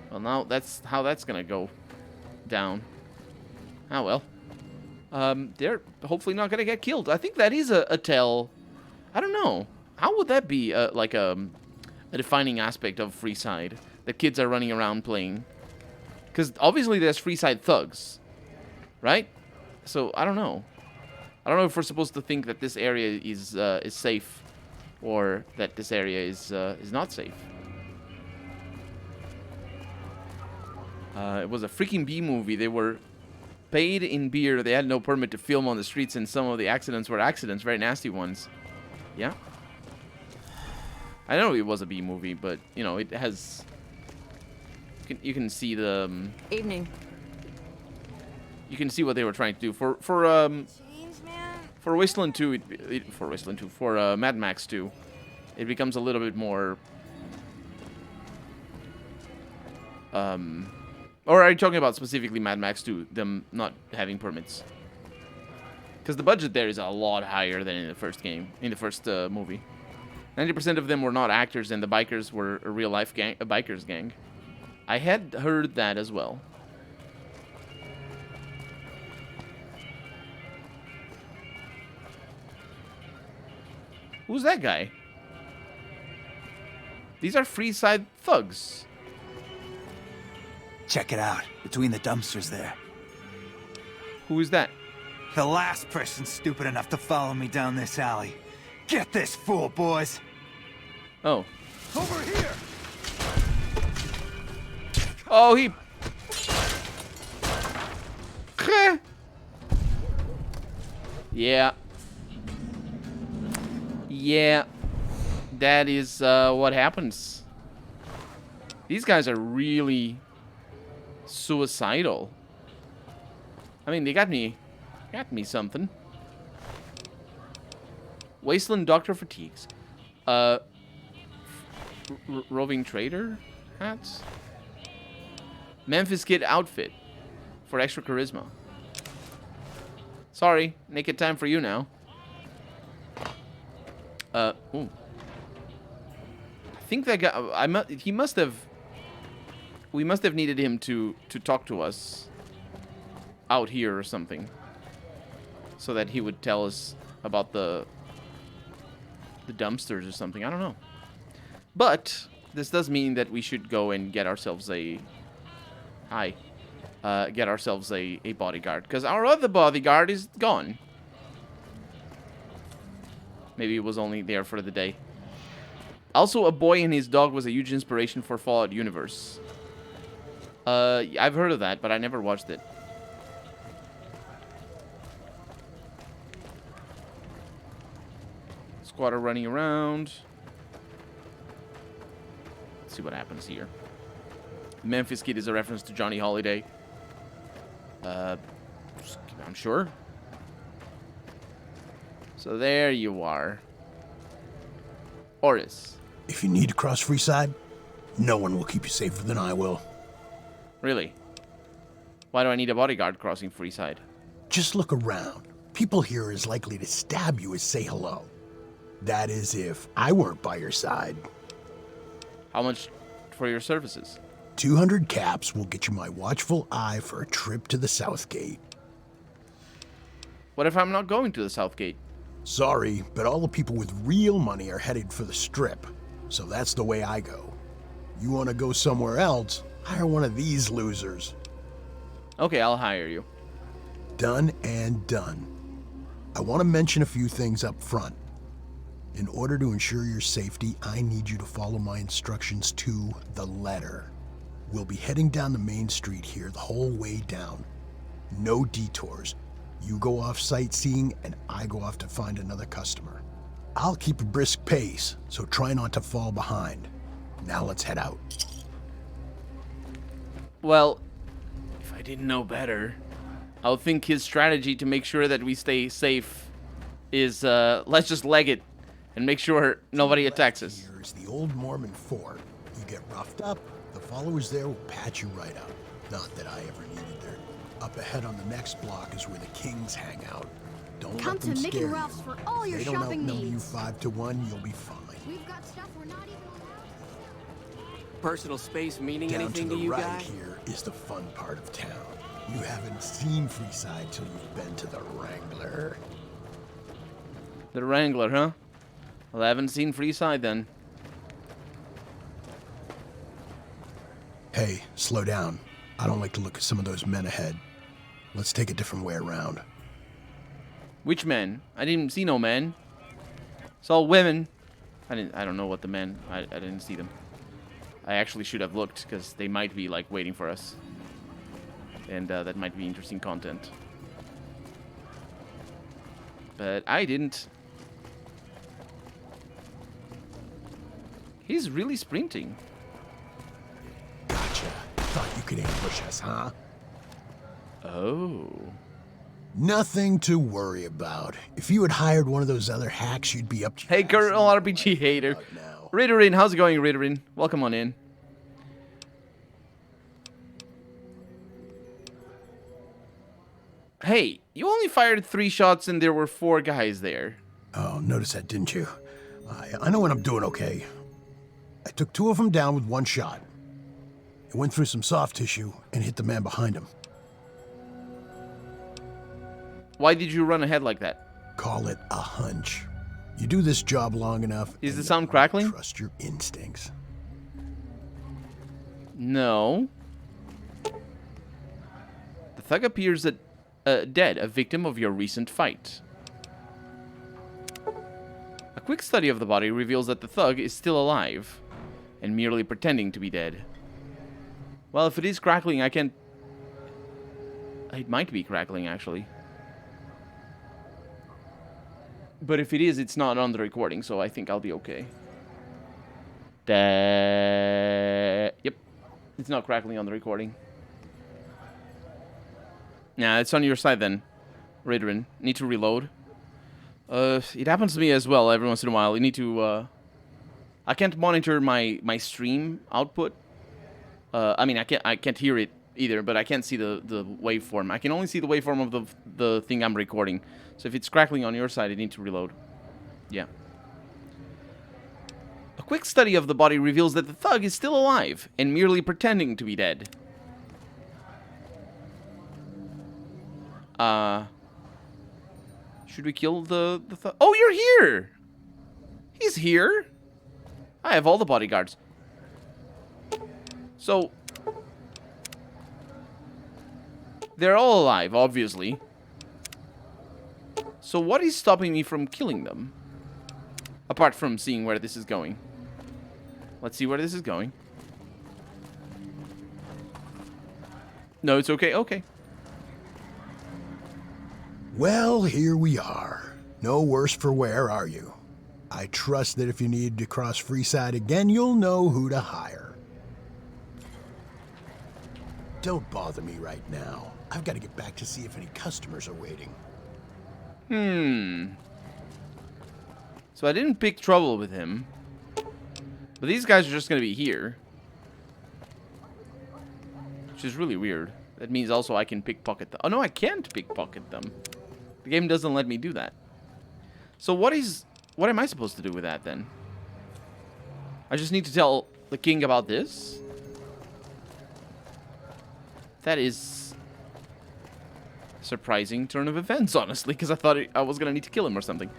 Well, now that's how that's gonna go down. Ah, well. They're hopefully not gonna get killed. I think that is a tell. I don't know. How would that be like a defining aspect of Freeside? The kids are running around playing. Because obviously there's Freeside thugs, right? So I don't know. I don't know if we're supposed to think that this area is safe, or that this area is not safe. It was a freaking B movie. They were paid in beer. They had no permit to film on the streets, and some of the accidents were accidents, very nasty ones. Yeah. I know it was a B movie, but you know it has. You can see the evening. You can see what they were trying to do for Wasteland 2. For Mad Max 2, it becomes a little bit more. Or are you talking about specifically Mad Max 2, them not having permits? Because the budget there is a lot higher than in the first game, in the first movie. 90% of them were not actors, and the bikers were a real-life gang, a bikers gang. I had heard that as well. Who's that guy? These are Freeside thugs. Check it out, between the dumpsters there. Who is that? The last person stupid enough to follow me down this alley. Get this fool, boys! Oh. Over here! Oh, he... Yeah. Yeah. That is what happens. These guys are really suicidal. I mean, they got me something. Wasteland Doctor Fatigues. Roving Trader hats. Memphis Kid outfit for extra charisma. Sorry, naked time for you now. Ooh. I think that guy. He must have. We must have needed him to talk to us out here or something, so that he would tell us about the dumpsters or something. I don't know. But this does mean that we should go and get ourselves a get ourselves a bodyguard, because our other bodyguard is gone. Maybe it was only there for the day. Also, A Boy and His Dog was a huge inspiration for Fallout Universe. I've heard of that, but I never watched it. Squatter running around. Let's see what happens here. Memphis Kid is a reference to Johnny Holiday. I'm sure. So there you are. Oris. If you need to cross Freeside, no one will keep you safer than I will. Really? Why do I need a bodyguard crossing Freeside? Just look around. People here are as likely to stab you as say hello. That is if I weren't by your side. How much for your services? 200 caps will get you my watchful eye for a trip to the South Gate. What if I'm not going to the South Gate? Sorry, but all the people with real money are headed for the Strip. So that's the way I go. You want to go somewhere else, hire one of these losers. Okay, I'll hire you. Done and done. I want to mention a few things up front. In order to ensure your safety, I need you to follow my instructions to the letter. We'll be heading down the main street here the whole way down. No detours. You go off sightseeing, and I go off to find another customer. I'll keep a brisk pace, so try not to fall behind. Now let's head out. Well, if I didn't know better, I would think his strategy to make sure that we stay safe is, let's just leg it and make sure nobody attacks us. Here's the old Mormon fort. You get roughed up, the followers there will patch you right up. Not that I ever needed their... Up ahead on the next block is where the Kings hang out. Don't Come let them to Mick scare and Ralph's you. for all your If they don't shopping outnumber you needs. 5 to 1, you'll be fine. We've got stuff we're not even Personal space meaning Down anything to to the you right guys? here is the fun part of town. You haven't seen Freeside till you've been to the Wrangler. The Wrangler, huh? Well, I haven't seen Freeside then. Hey, slow down. I don't like to look at some of those men ahead. Let's take a different way around. Which men? I didn't see no men. It's all women. I don't know what the men. I didn't see them. I actually should have looked because they might be like waiting for us, and that might be interesting content. But I didn't. He's really sprinting. Gotcha. Thought you could ambush us, huh? Oh. Nothing to worry about. If you had hired one of those other hacks, you'd be up to... Hey, Colonel RPG hater. Ritterin, how's it going, Ritterin? Welcome on in. Hey, you only fired 3 shots and there were 4 guys there. Oh, notice that, didn't you? I know when I'm doing okay. I took 2 of them down with 1 shot. It went through some soft tissue and hit the man behind him. Why did you run ahead like that? Call it a hunch. You do this job long enough... Is the sound crackling? Trust your instincts. No. The thug appears dead, a victim of your recent fight. A quick study of the body reveals that the thug is still alive and merely pretending to be dead. Well, if it is crackling, I can't... It might be crackling, actually. But if it is, it's not on the recording, so I think I'll be okay. Yep. It's not crackling on the recording. Nah, it's on your side then, Ritterin. Need to reload. It happens to me as well every once in a while. You need to, I can't monitor my stream output. I mean, I can't hear it either, but I can't see the waveform. I can only see the waveform of the thing I'm recording. So if it's crackling on your side, you need to reload. Yeah. A quick study of the body reveals that the thug is still alive and merely pretending to be dead. Should we kill the thug? Oh, you're here! He's here! I have all the bodyguards. So... they're all alive, obviously. So what is stopping me from killing them? Apart from seeing where this is going. Let's see where this is going. No, it's okay. Okay. Well, here we are. No worse for wear, are you? I trust that if you need to cross Freeside again, you'll know who to hire. Don't bother me right now. I've got to get back to see if any customers are waiting. So I didn't pick trouble with him. But these guys are just going to be here. Which is really weird. That means also I can pickpocket them. Oh, no, I can't pickpocket them. The game doesn't let me do that. So what am I supposed to do with that, then? I just need to tell the king about this? That is... surprising turn of events, honestly, because I thought I was gonna need to kill him or something.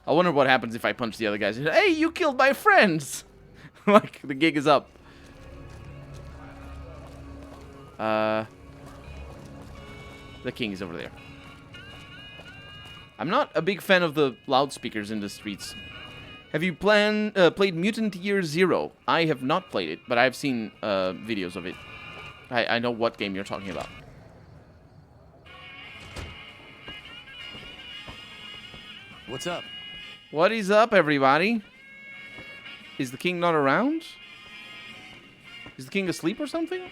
I wonder what happens if I punch the other guys. Hey, you killed my friends! Like, the gig is up. The king is over there. I'm not a big fan of the loudspeakers in the streets. Have you played Mutant Year Zero? I have not played it, but I've seen videos of it. I know what game you're talking about. What's up? What is up, everybody? Is the king not around? Is the king asleep or something?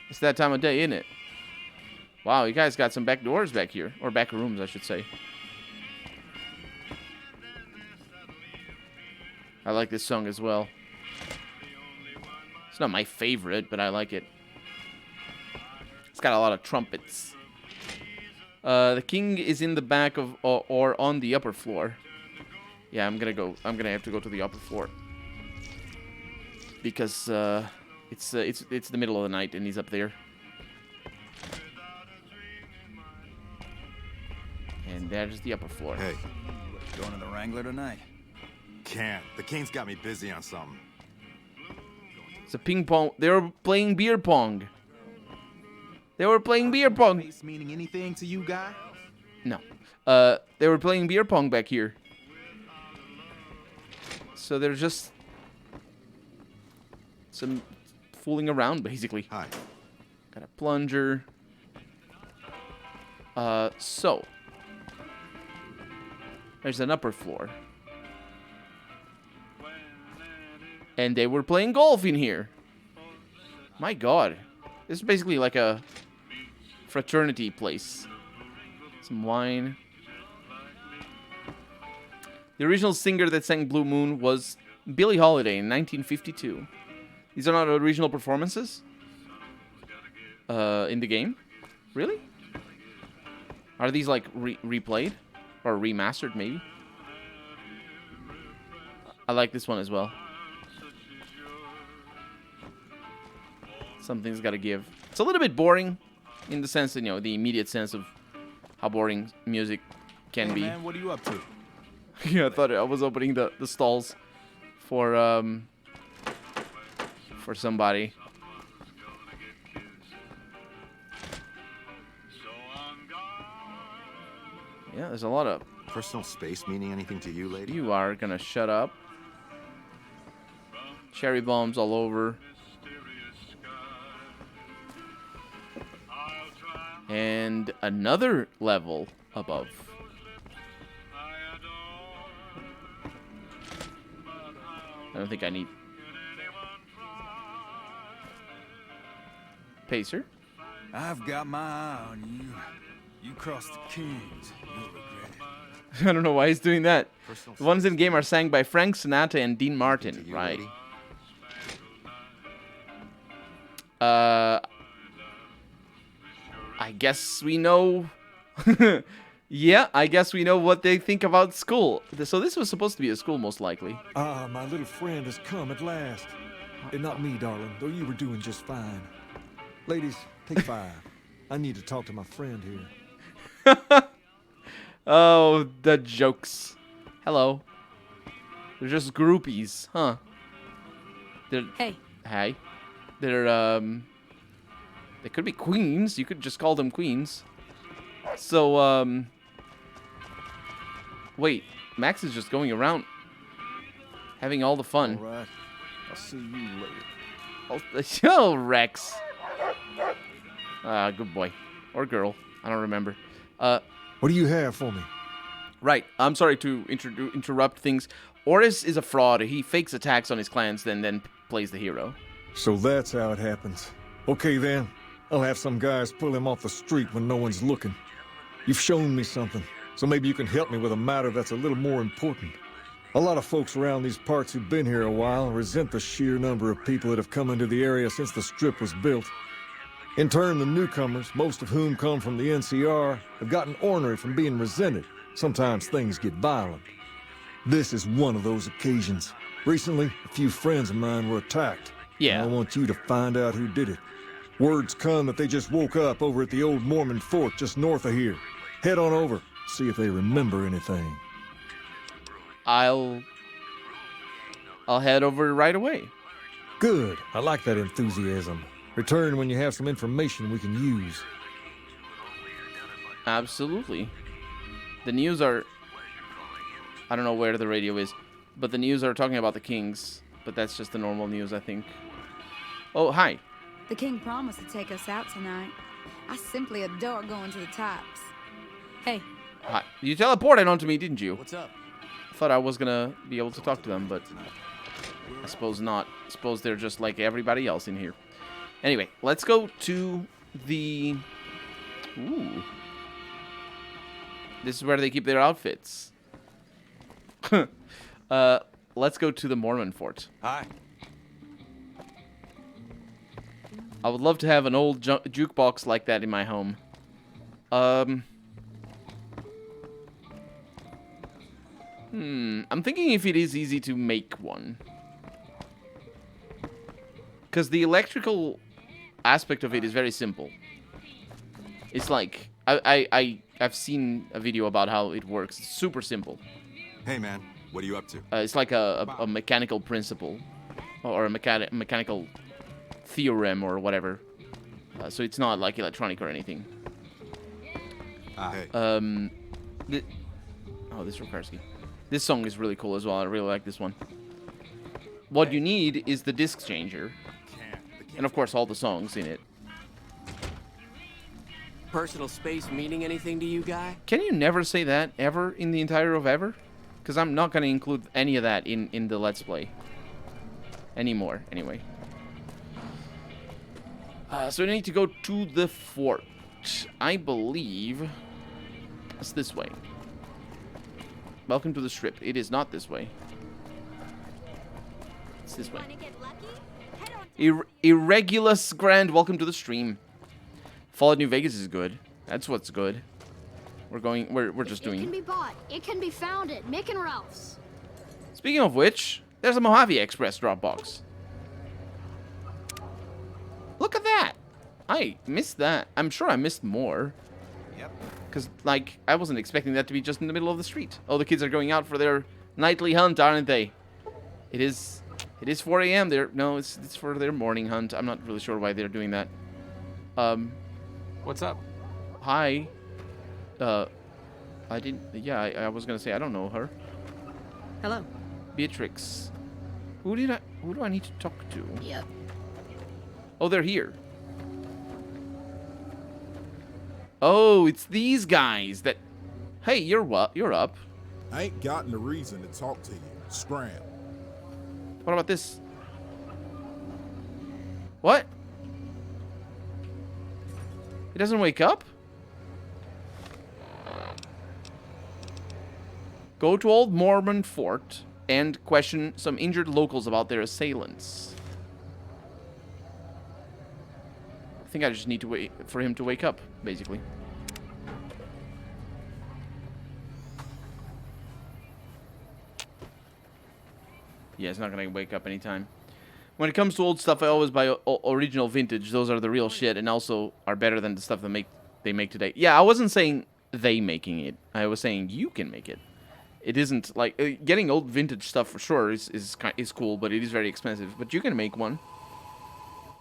It's that time of day, isn't it? Wow, you guys got some back doors back here. Or back rooms, I should say. I like this song as well. It's not my favorite, but I like it. It's got a lot of trumpets. The king is in the back of, or on the upper floor. Yeah, I'm gonna have to go to the upper floor. Because, it's the middle of the night and he's up there. And there's the upper floor. Hey. Going to the Wrangler tonight? Can't. The king's got me busy on something. It's a ping pong. They were playing beer pong. They were playing beer pong. Space meaning anything to you, guy? No. They were playing beer pong back here. So they're just some fooling around, basically. Hi. Got a plunger. So there's an upper floor. And they were playing golf in here. My God. This is basically like a fraternity place. Some wine. The original singer that sang Blue Moon was Billie Holiday in 1952. These are not original performances? In the game? Really? Are these like replayed? Or remastered, maybe? I like this one as well. Something's gotta give. It's a little bit boring in the sense that, you know, the immediate sense of how boring music can be. Man, what are you up to? Yeah, I thought I was opening the stalls for somebody. Yeah, there's a lot of... Personal space meaning anything to you, lady? You are gonna shut up. Cherry bombs all over. And another level above. I don't think I need... Pacer? I've got my eye on you. You cross the Kings, you'll regret it. I don't know why he's doing that. The ones in game are sang by Frank Sinatra and Dean Martin, right? I guess we know... Yeah, I guess we know what they think about school. So this was supposed to be a school, most likely. Ah, my little friend has come at last. And not me, darling, though you were doing just fine. Ladies, take 5. I need to talk to my friend here. Oh, the jokes. Hello. They're just groupies, huh? Hey. Hey. They're, they could be queens. You could just call them queens. So, wait. Max is just going around having all the fun. All right. I'll see you later. Oh, Rex. Good boy. Or girl. I don't remember. What do you have for me? Right. I'm sorry to interrupt things. Oris is a fraud. He fakes attacks on his clans, then plays the hero. So that's how it happens. Okay, then. I'll have some guys pull him off the street when no one's looking. You've shown me something, so maybe you can help me with a matter that's a little more important. A lot of folks around these parts who've been here a while resent the sheer number of people that have come into the area since the Strip was built. In turn, the newcomers, most of whom come from the NCR, have gotten ornery from being resented. Sometimes things get violent. This is one of those occasions. Recently, a few friends of mine were attacked. Yeah. I want you to find out who did it. Word's come that they just woke up over at the old Mormon fort just north of here. Head on over, see if they remember anything. I'll head over right away. Good. I like that enthusiasm. Return when you have some information we can use. Absolutely. The news are... I don't know where the radio is, but the news are talking about the Kings. But that's just the normal news, I think. Oh, hi. The king promised to take us out tonight. I simply adore going to the tops. Hey. Hi. You teleported onto me, didn't you? What's up? I thought I was gonna be able to talk to them, but I suppose not. I suppose they're just like everybody else in here. Anyway, let's go to the... Ooh. This is where they keep their outfits. Let's go to the Mormon fort. Hi. I would love to have an old jukebox like that in my home. I'm thinking if it is easy to make one. Because the electrical aspect of it is very simple. It's like, I've seen a video about how it works. It's super simple. Hey, man. What are you up to? It's like a mechanical principle. Or a mechanical theorem or whatever. So it's not like electronic or anything. Hey. Oh, this requires key. This song is really cool as well. I really like this one. What you need is the disc changer. And of course all the songs in it. Personal space meaning anything to you, guy? Can you never say that ever in the entire of ever? Because I'm not going to include any of that in the Let's Play. Anymore, anyway. So we need to go to the fort. I believe it's this way. Welcome to the strip. It is not this way. It's this way. Irregulus Grand, welcome to the stream. Fallout New Vegas is good. That's what's good. We're just doing. It can be bought. It can be found at Mick and Ralph's. Speaking of which, there's a Mojave Express Dropbox. Look at that. I missed that. I'm sure I missed more. Yep. Because, like, I wasn't expecting that to be just in the middle of the street. Oh, the kids are going out for their nightly hunt, aren't they? It is 4 a.m. No, it's for their morning hunt. I'm not really sure why they're doing that. What's up? Hi. I didn't. Yeah, I was gonna say I don't know her. Hello. Beatrix. Who do I need to talk to? Yep. Oh, they're here. Oh, it's these guys that. Hey, you're what? You're up. I ain't gotten a reason to talk to you. Scram. What about this? What? He doesn't wake up? Go to Old Mormon Fort and question some injured locals about their assailants. I think I just need to wait for him to wake up, basically. Yeah, it's not gonna wake up anytime. When it comes to old stuff, I always buy original vintage. Those are the real shit, and also are better than the stuff that they make today. Yeah, I wasn't saying they making it. I was saying you can make it. It isn't like getting old vintage stuff for sure is cool, but it is very expensive. But you can make one.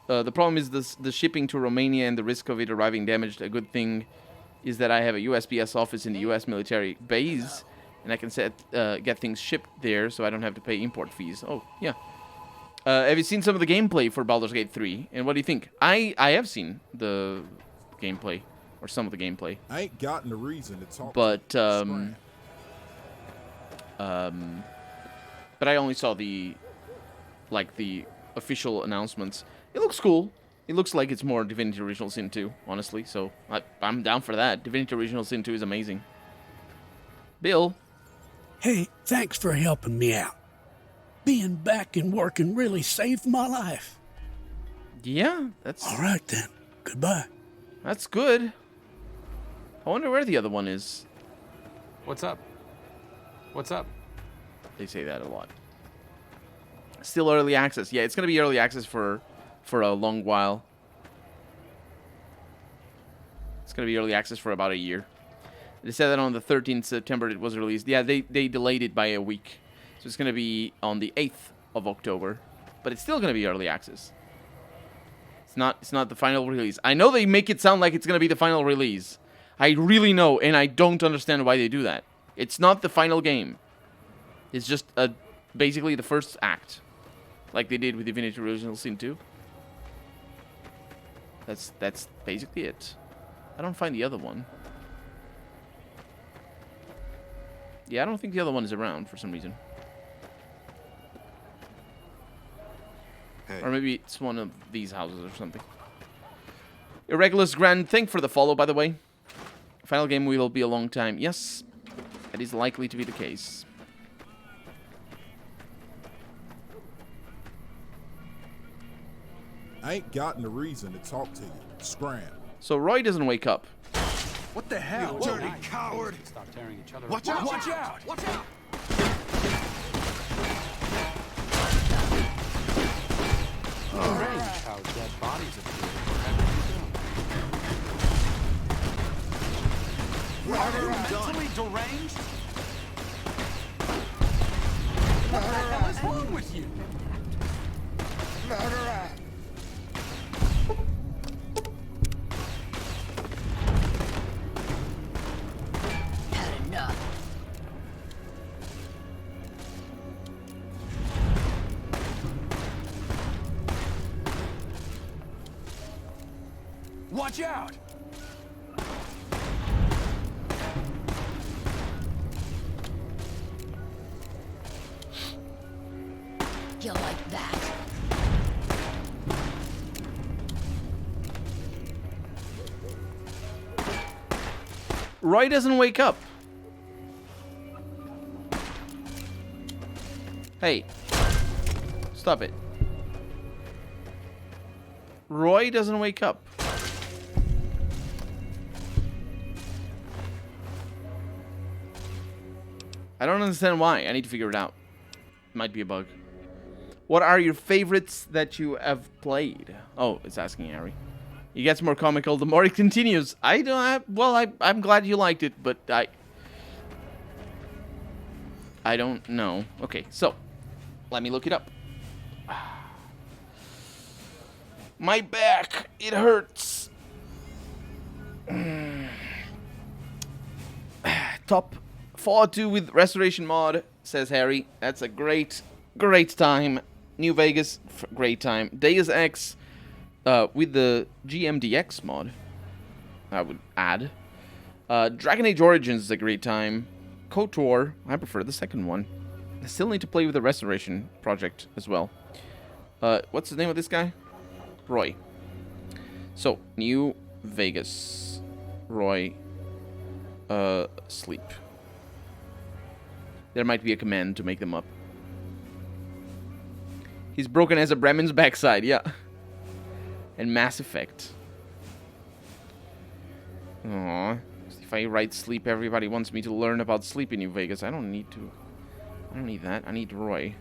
The problem is the shipping to Romania and the risk of it arriving damaged. A good thing is that I have a USPS office in the U.S. military base, and I can get things shipped there, so I don't have to pay import fees. Oh yeah. Have you seen some of the gameplay for Baldur's Gate 3? And what do you think? I have seen the gameplay, or some of the gameplay. I ain't gotten a reason to talk. But I only saw the official announcements. It looks cool. It looks like it's more Divinity Original Sin 2, honestly. So I'm down for that. Divinity Original Sin 2 is amazing. Bill. Hey, thanks for helping me out. Being back and working really saved my life. Yeah, that's... All right, then. Goodbye. That's good. I wonder where the other one is. What's up? What's up? They say that a lot. Still early access. Yeah, it's going to be early access for a long while. It's going to be early access for about a year. They said that on the 13th September it was released. Yeah, they delayed it by a week. So it's going to be on the 8th of October. But it's still going to be early access. It's not the final release. I know they make it sound like it's going to be the final release. I really know, and I don't understand why they do that. It's not the final game. It's just basically the first act. Like they did with Divinity Original Sin 2. That's basically it. I don't find the other one. Yeah, I don't think the other one is around for some reason. Hey. Or maybe it's one of these houses or something. Irregulus Grand, thank for the follow, by the way. Final game will be a long time. Yes, that is likely to be the case. I ain't gotten a reason to talk to you. Scram. So Roy doesn't wake up. What the hell? You dirty coward! Stop tearing each other Watch out! Watch out! Watch out! Strange how dead bodies appear. Are you mentally deranged? What the hell is wrong with you? Murderer! Watch out! You like that? Roy doesn't wake up. Hey. Stop it. Roy doesn't wake up. I don't understand why. I need to figure it out. Might be a bug. What are your favorites that you have played? Oh, it's asking Harry. It gets more comical the more it continues. I don't have, well, I'm glad you liked it, but I don't know. Okay, so let me look it up. My back, it hurts. Top Fallout 2 with restoration mod, says Harry. That's a great time. New Vegas, great time. Deus Ex with the GMDX mod, I would add. Dragon Age Origins is a great time. KOTOR, I prefer the second one. I still need to play with the restoration project as well. What's the name of this guy? Roy. So, New Vegas. Roy. Sleep. There might be a command to make them up. He's broken as a Bremen's backside, yeah. And Mass Effect. Aww. If I write sleep, everybody wants me to learn about sleep in New Vegas. I don't need to. I don't need that. I need Roy.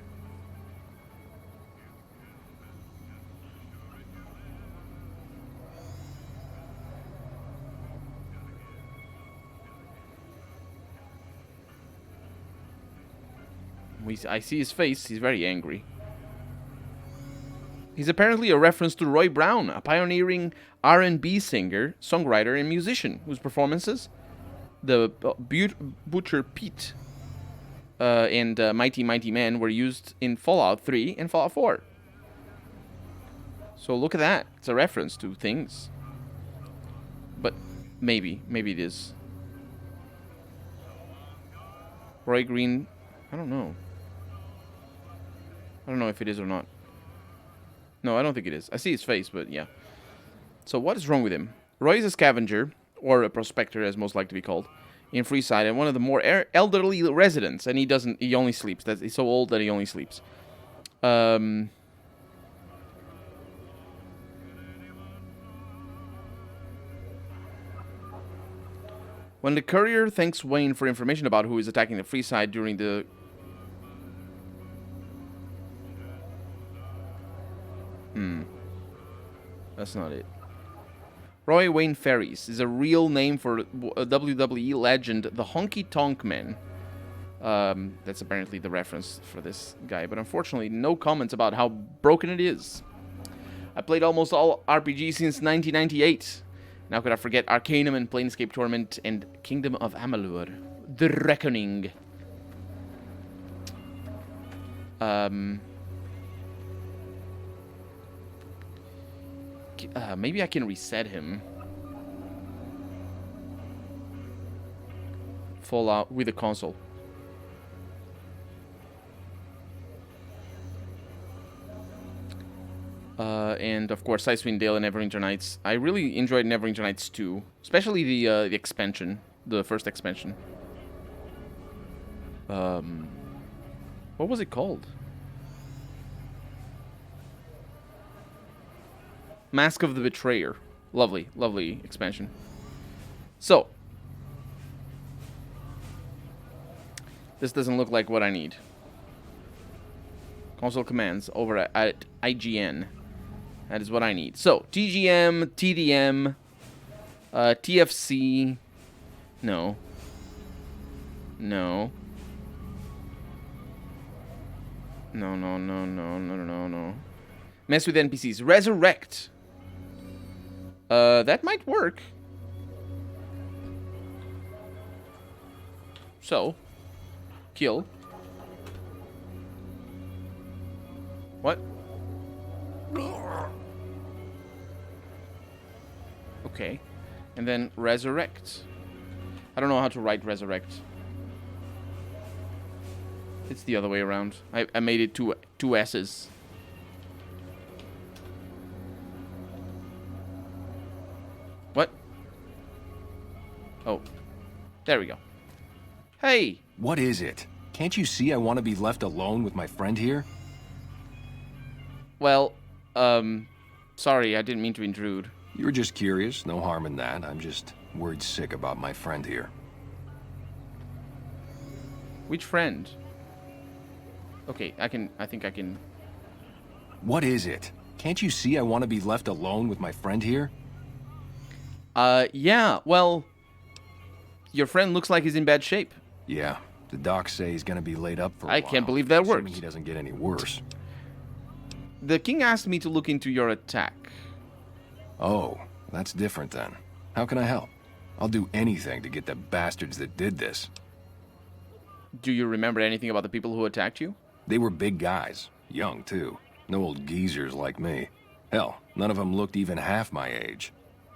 I see his face. He's very angry. He's apparently a reference to Roy Brown, a pioneering R&B singer, songwriter, and musician whose performances, the Butcher Pete and Mighty Mighty Man, were used in Fallout 3 and Fallout 4. So look at that. It's a reference to things. But maybe it is. Roy Green, I don't know. I don't know if it is or not. No, I don't think it is. I see his face, but yeah. So what is wrong with him? Roy is a scavenger, or a prospector as most like to be called, in Freeside, and one of the more elderly residents, and he only sleeps. He's so old that he only sleeps. When the courier thanks Wayne for information about who is attacking the Freeside during the... That's not it. Roy Wayne Ferries is a real name for a WWE legend, the Honky Tonk Man. That's apparently the reference for this guy, but unfortunately no comments about how broken it is. I played almost all RPGs since 1998. Now could I forget Arcanum and Planescape Torment and Kingdom of Amalur. The Reckoning. Maybe I can reset him. Fallout with the console. And of course, Icewind Dale and Neverwinter Nights. I really enjoyed Neverwinter Nights 2, especially the expansion, the first expansion. What was it called? Mask of the Betrayer. Lovely, lovely expansion. So, this doesn't look like what I need. Console commands over at IGN. That is what I need. So, TGM, TDM, TFC. No. No. No. Mess with NPCs. Resurrect. That might work. So, kill. What? Okay. And then resurrect. I don't know how to write resurrect. It's the other way around. I made it two S's. What? Oh. There we go. Hey! What is it? Can't you see I want to be left alone with my friend here? Well, sorry, I didn't mean to intrude. You were just curious, no harm in that. I'm just worried sick about my friend here. Which friend? Okay, I think I can... What is it? Can't you see I want to be left alone with my friend here? Yeah, well... Your friend looks like he's in bad shape. Yeah, the docs say he's gonna be laid up for a while. I can't believe that worked. Assuming he doesn't get any worse. The king asked me to look into your attack. Oh, that's different then. How can I help? I'll do anything to get the bastards that did this. Do you remember anything about the people who attacked you? They were big guys. Young, too. No old geezers like me. Hell, none of them looked even half my age.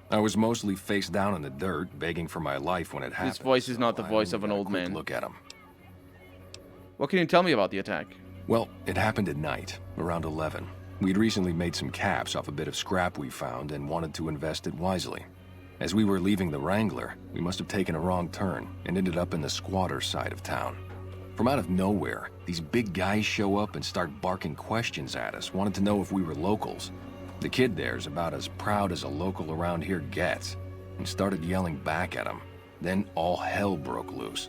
I was mostly face down in the dirt, begging for my life when it happened. His voice is not the voice of an old man. Look at him. What can you tell me about the attack? Well, it happened at night, around 11. We'd recently made some caps off a bit of scrap we found and wanted to invest it wisely. As we were leaving the Wrangler, we must have taken a wrong turn and ended up in the squatter side of town. From out of nowhere, these big guys show up and start barking questions at us, wanted to know if we were locals. The kid there's about as proud as a local around here gets, and started yelling back at him. Then all hell broke loose.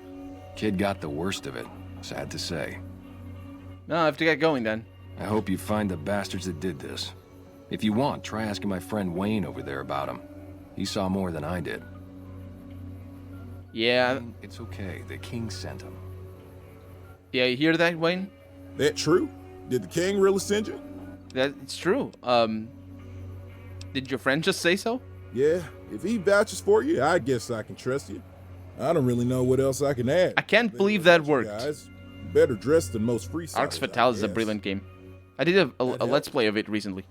Kid got the worst of it, sad to say. No, I have to get going then. I hope you find the bastards that did this. If you want, try asking my friend Wayne over there about him. He saw more than I did. Yeah. It's okay, the king sent him. Yeah, you hear that, Wayne? That true? Did the king really send you? That's true. Did your friend just say so? Yeah, if he vouches for you, I guess I can trust you. I don't really know what else I can add. I can't believe that worked. Guys, better dressed than most free Arx Fatalis is a brilliant game. I did a let's play of it recently.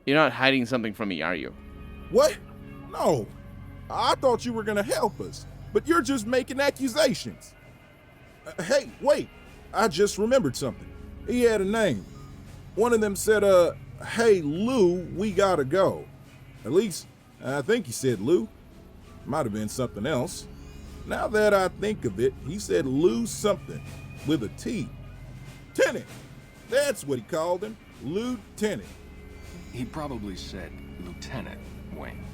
You're not hiding something from me, are you? What? No. I thought you were gonna help us, but you're just making accusations. Hey, wait. I just remembered something. He had a name. One of them said, hey, Lou, we gotta go. At least, I think he said Lou. Might have been something else. Now that I think of it, he said Lou something with a T. Lieutenant. That's what he called him. Lieutenant. He probably said Lieutenant, Wayne.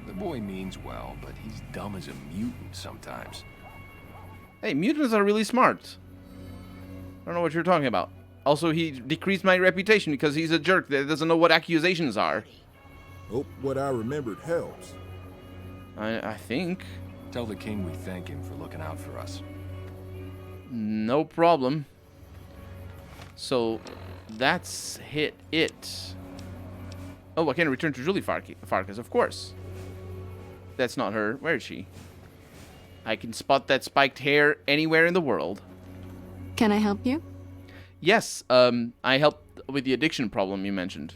The boy means well, but he's dumb as a mutant sometimes. Hey, mutants are really smart. I don't know what you're talking about. Also, he decreased my reputation because he's a jerk that doesn't know what accusations are. Hope what I remembered helps. I think. Tell the king we thank him for looking out for us. No problem. So, that's it. Oh, I can return to Julie Farkas, of course. That's not her. Where is she? I can spot that spiked hair anywhere in the world. Can I help you? Yes, I helped with the addiction problem you mentioned.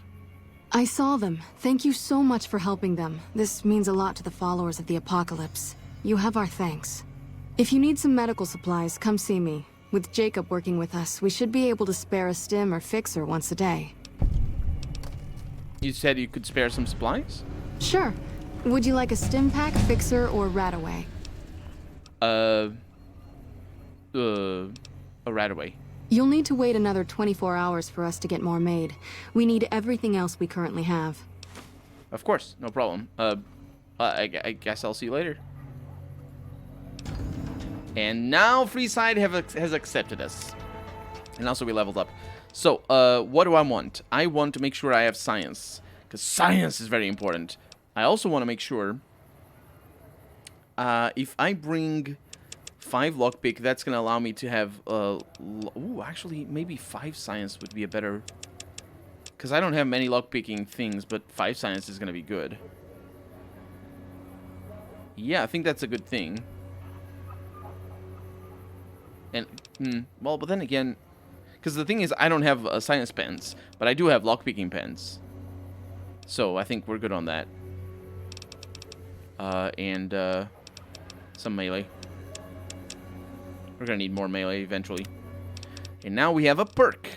I saw them. Thank you so much for helping them. This means a lot to the followers of the Apocalypse. You have our thanks. If you need some medical supplies, come see me. With Jacob working with us, we should be able to spare a stim or fixer once a day. You said you could spare some supplies? Sure. Would you like a stim pack, fixer, or Rataway? A Rataway. You'll need to wait another 24 hours for us to get more made. We need everything else we currently have. Of course, no problem. I guess I'll see you later. And now Freeside has accepted us. And also we leveled up. So, what do I want? I want to make sure I have science. Because science is very important. I also want to make sure... if I bring 5 lockpick, that's going to allow me to have... ooh, actually, maybe 5 science would be a better... Because I don't have many lockpicking things, but 5 science is going to be good. Yeah, I think that's a good thing. And, well, but then again... Because the thing is, I don't have science pens, but I do have lockpicking pens. So I think we're good on that. And some melee. We're gonna need more melee eventually. And now we have a perk.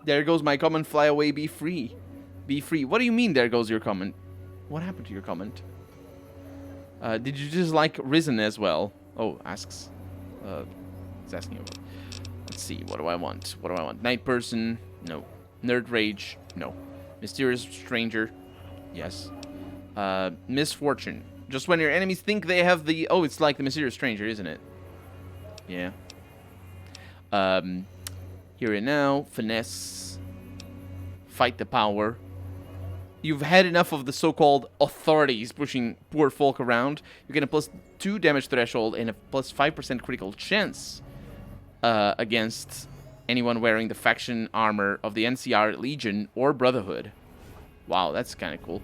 There goes my comment, fly away, be free. Be free. What do you mean there goes your comment? What happened to your comment? Did you just like Risen as well? Oh, asks. He's asking about. Let's see, what do I want? What do I want? Night Person? No. Nerd Rage? No. Mysterious Stranger? Yes. Misfortune. Just when your enemies think they have the... Oh, it's like the Mysterious Stranger, isn't it? Yeah. Here and Now. Finesse. Fight the Power. You've had enough of the so-called authorities pushing poor folk around. You get a +2 damage threshold and a +5% critical chance against anyone wearing the faction armor of the NCR, Legion, or Brotherhood. Wow, that's kind of cool.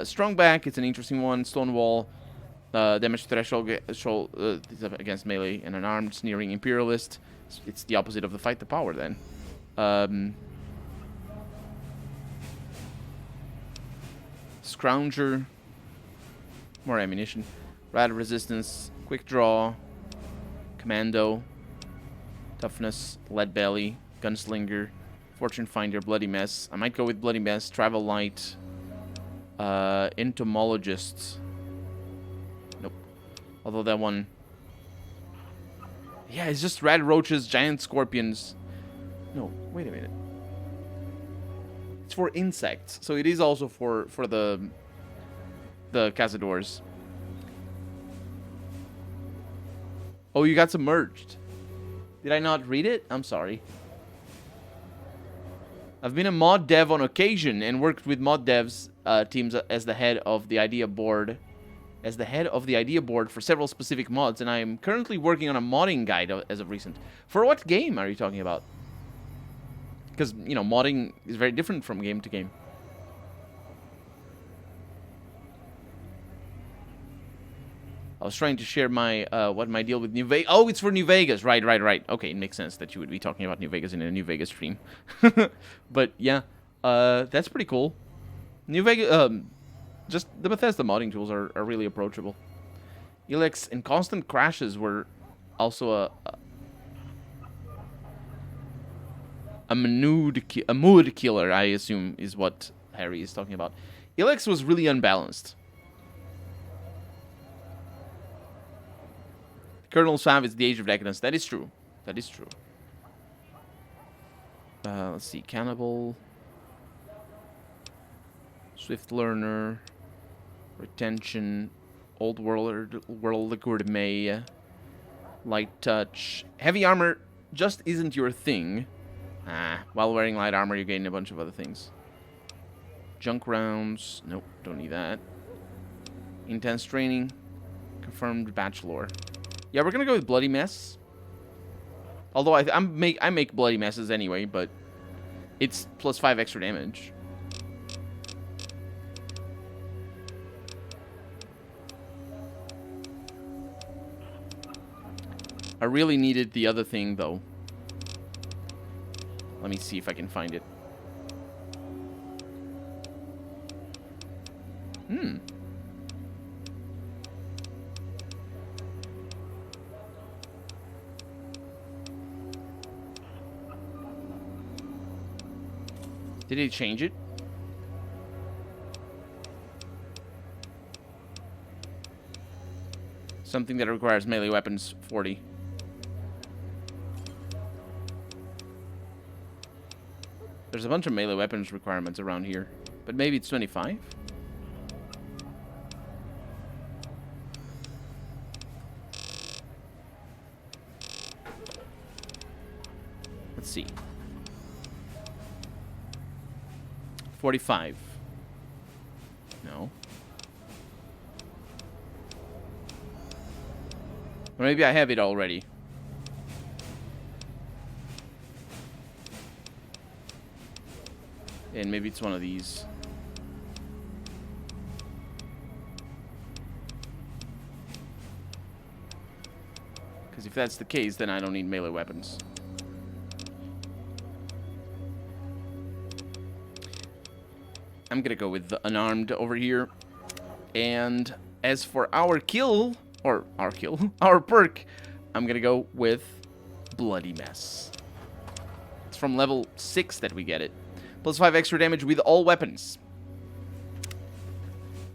Strong Back, it's an interesting one. Stonewall, damage threshold against melee and an armed sneering Imperialist. It's the opposite of the Fight the Power then. Scrounger, more ammunition, Rad Resistance, Quick Draw, Commando, Toughness, Lead Belly, Gunslinger, Fortune Finder, Bloody Mess. I might go with Bloody Mess, Travel Light, Entomologist. Nope. Although that one... Yeah, it's just Rad Roaches, Giant Scorpions. No, wait a minute. It's for insects, so it is also for the Cazadors. Oh, you got submerged. Did I not read it? I'm sorry. I've been a mod dev on occasion and worked with mod devs teams as the head of the idea board. As the head of the idea board for several specific mods, and I am currently working on a modding guide as of recent. For what game are you talking about? Because, you know, modding is very different from game to game. I was trying to share my, what my deal with New Vegas... Oh, it's for New Vegas. Right. Okay, it makes sense that you would be talking about New Vegas in a New Vegas stream. But, yeah, that's pretty cool. New Vegas, just the Bethesda modding tools are really approachable. Elex and constant crashes were also a mood killer, I assume, is what Harry is talking about. Elex was really unbalanced. Colonel Sav is the Age of Decadence. That is true. That is true. Let's see. Cannibal. Swift Learner. Retention. Old World Gourmet. Light Touch. Heavy Armor just isn't your thing. While wearing light armor, you gain a bunch of other things. Junk rounds. Nope, don't need that. Intense training. Confirmed bachelor. Yeah, we're gonna go with Bloody Mess. Although I make Bloody Messes anyway, but it's +5 extra damage. I really needed the other thing, though. Let me see if I can find it. Did he change it? Something that requires melee weapons 40. There's a bunch of melee weapons requirements around here, but maybe it's 25? Let's see. 45. No. Or maybe I have it already. And maybe it's one of these. Because if that's the case, then I don't need melee weapons. I'm gonna go with the unarmed over here. And as for our kill, or our kill, our perk, I'm gonna go with Bloody Mess. It's from level 6 that we get it. Plus 5 extra damage with all weapons.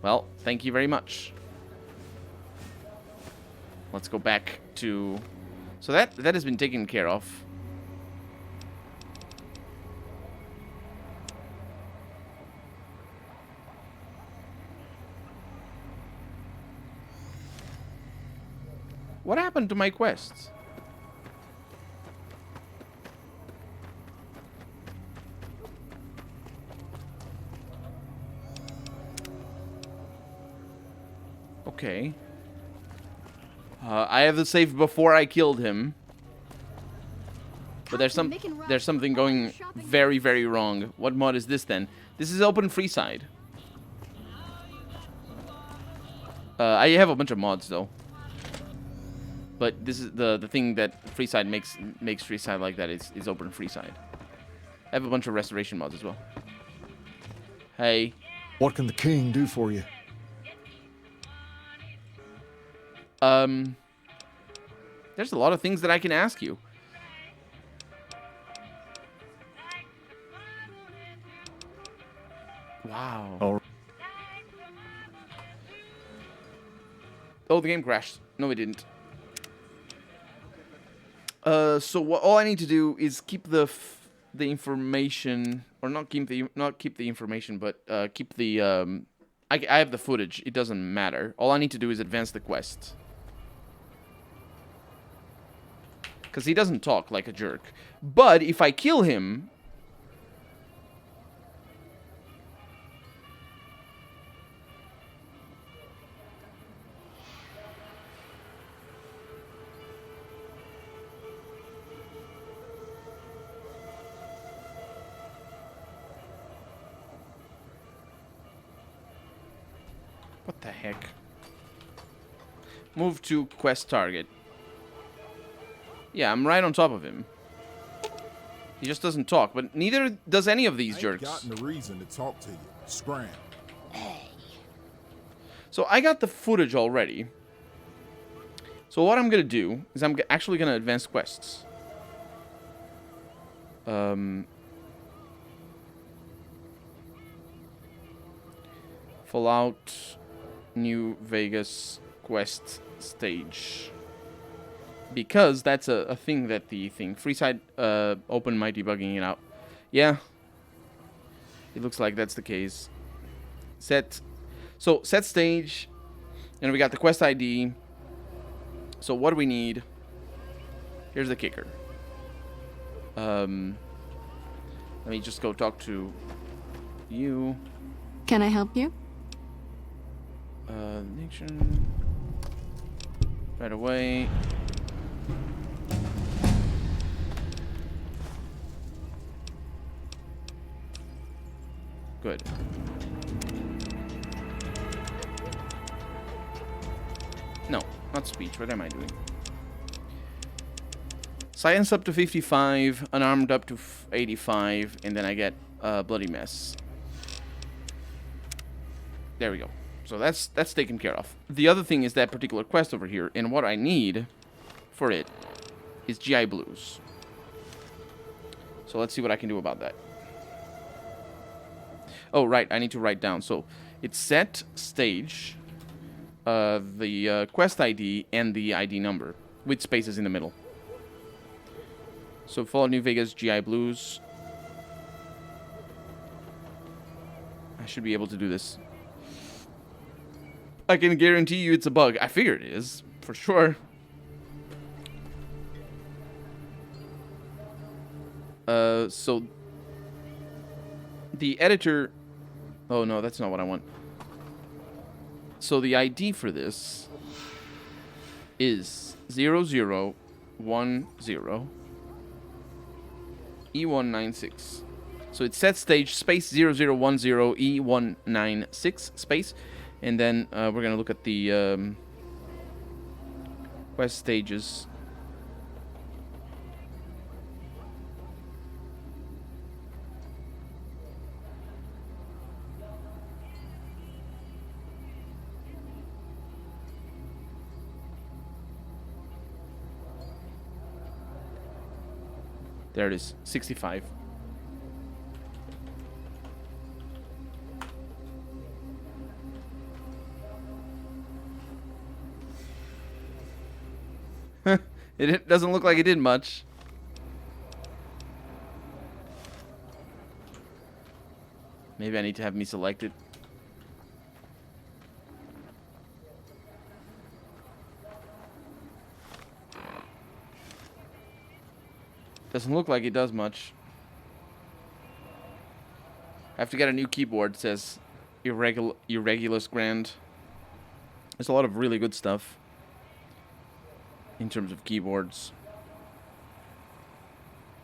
Well, thank you very much. Let's go back to... So that has been taken care of. What happened to my quests? Okay. I have the save before I killed him. But there's something going very, very wrong. What mod is this then? This is open Freeside. I have a bunch of mods though. But this is the thing that Freeside makes Freeside like that is open Freeside. I have a bunch of restoration mods as well. Hey. What can the king do for you? There's a lot of things that I can ask you. Wow. Oh, the game crashed. No, it didn't. So all I need to do is keep the information, or not keep the information, but keep the I have the footage. It doesn't matter. All I need to do is advance the quest. Because he doesn't talk like a jerk. But if I kill him... What the heck? Move to quest target. Yeah, I'm right on top of him. He just doesn't talk, but neither does any of these jerks. I ain't gotten a reason to talk to you. Scram. So I got the footage already. So what I'm gonna do is I'm actually gonna advance quests. Fallout New Vegas quest stage. Because that's a thing that the thing. Freeside open my debugging it out. Yeah. It looks like that's the case. Set stage. And we got the quest ID. So what do we need? Here's the kicker. Let me just go talk to you. Can I help you? Nation. Right away. Good. No, not speech. What am I doing? Science up to 55, unarmed up to 85, and then I get Bloody Mess. There we go. So that's taken care of. The other thing is that particular quest over here, and what I need for it is GI Blues. So let's see what I can do about that. Oh, right, I need to write down. So it's set stage, the quest ID, and the ID number, with spaces in the middle. So Fallout New Vegas, GI Blues. I should be able to do this. I can guarantee you it's a bug. I figure it is, for sure. So the editor... Oh, no, that's not what I want. So the ID for this is 0010 E196. So it's set stage space 0010 E196 space. And then we're going to look at the quest stages. There it is, 65. It doesn't look like it did much. Maybe I need to have me selected. Doesn't look like it does much. I have to get a new keyboard, says Irregulus Grand. There's a lot of really good stuff in terms of keyboards.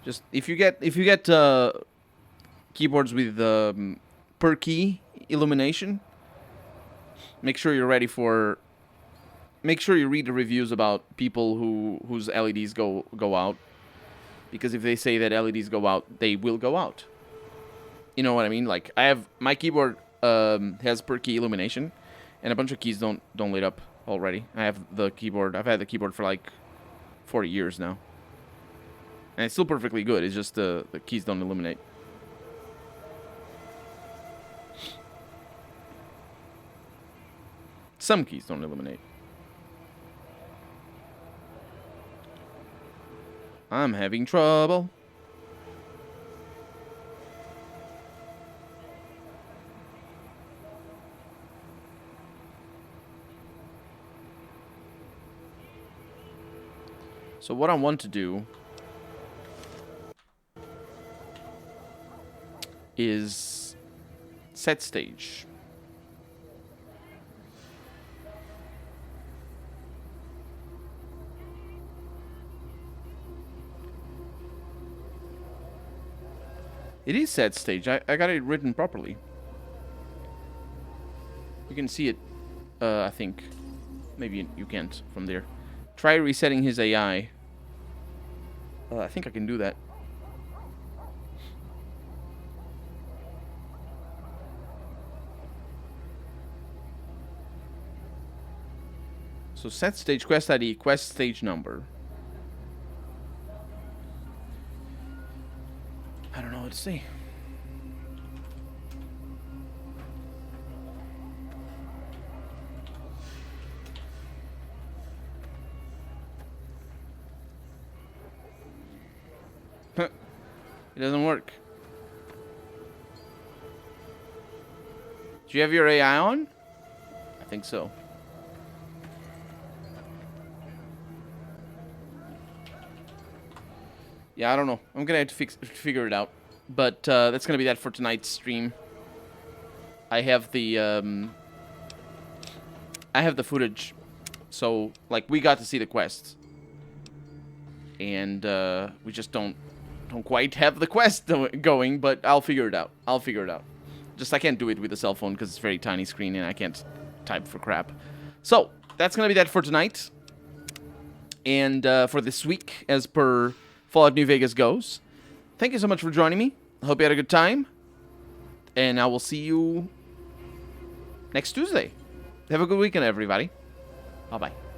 Just if you get keyboards with per key illumination, make sure you're ready for. Make sure you read the reviews about people whose LEDs go out, because if they say that LEDs go out, they will go out. You know what I mean? Like I have my keyboard has per key illumination, and a bunch of keys don't light up already. I have the keyboard. I've had the keyboard for like 40 years now, and it's still perfectly good. It's just the keys don't illuminate. Some keys don't illuminate. I'm having trouble. So what I want to do is set stage. It is set stage. I got it written properly. You can see it, I think. Maybe you can't from there. Try resetting his AI. I think I can do that. So set stage, quest ID, quest stage number. I don't know what to say. It doesn't work. Do you have your AI on? I think so. Yeah, I don't know. I'm gonna have to figure it out. But that's gonna be that for tonight's stream. I have the footage, so like we got to see the quests, and we just don't quite have the quest going. But I'll figure it out. Just I can't do it with a cell phone because it's a very tiny screen and I can't type for crap. So that's gonna be that for tonight, and for this week, as per Fallout New Vegas goes. Thank you so much for joining me. I hope you had a good time. And I will see you next Tuesday. Have a good weekend, everybody. Bye-bye.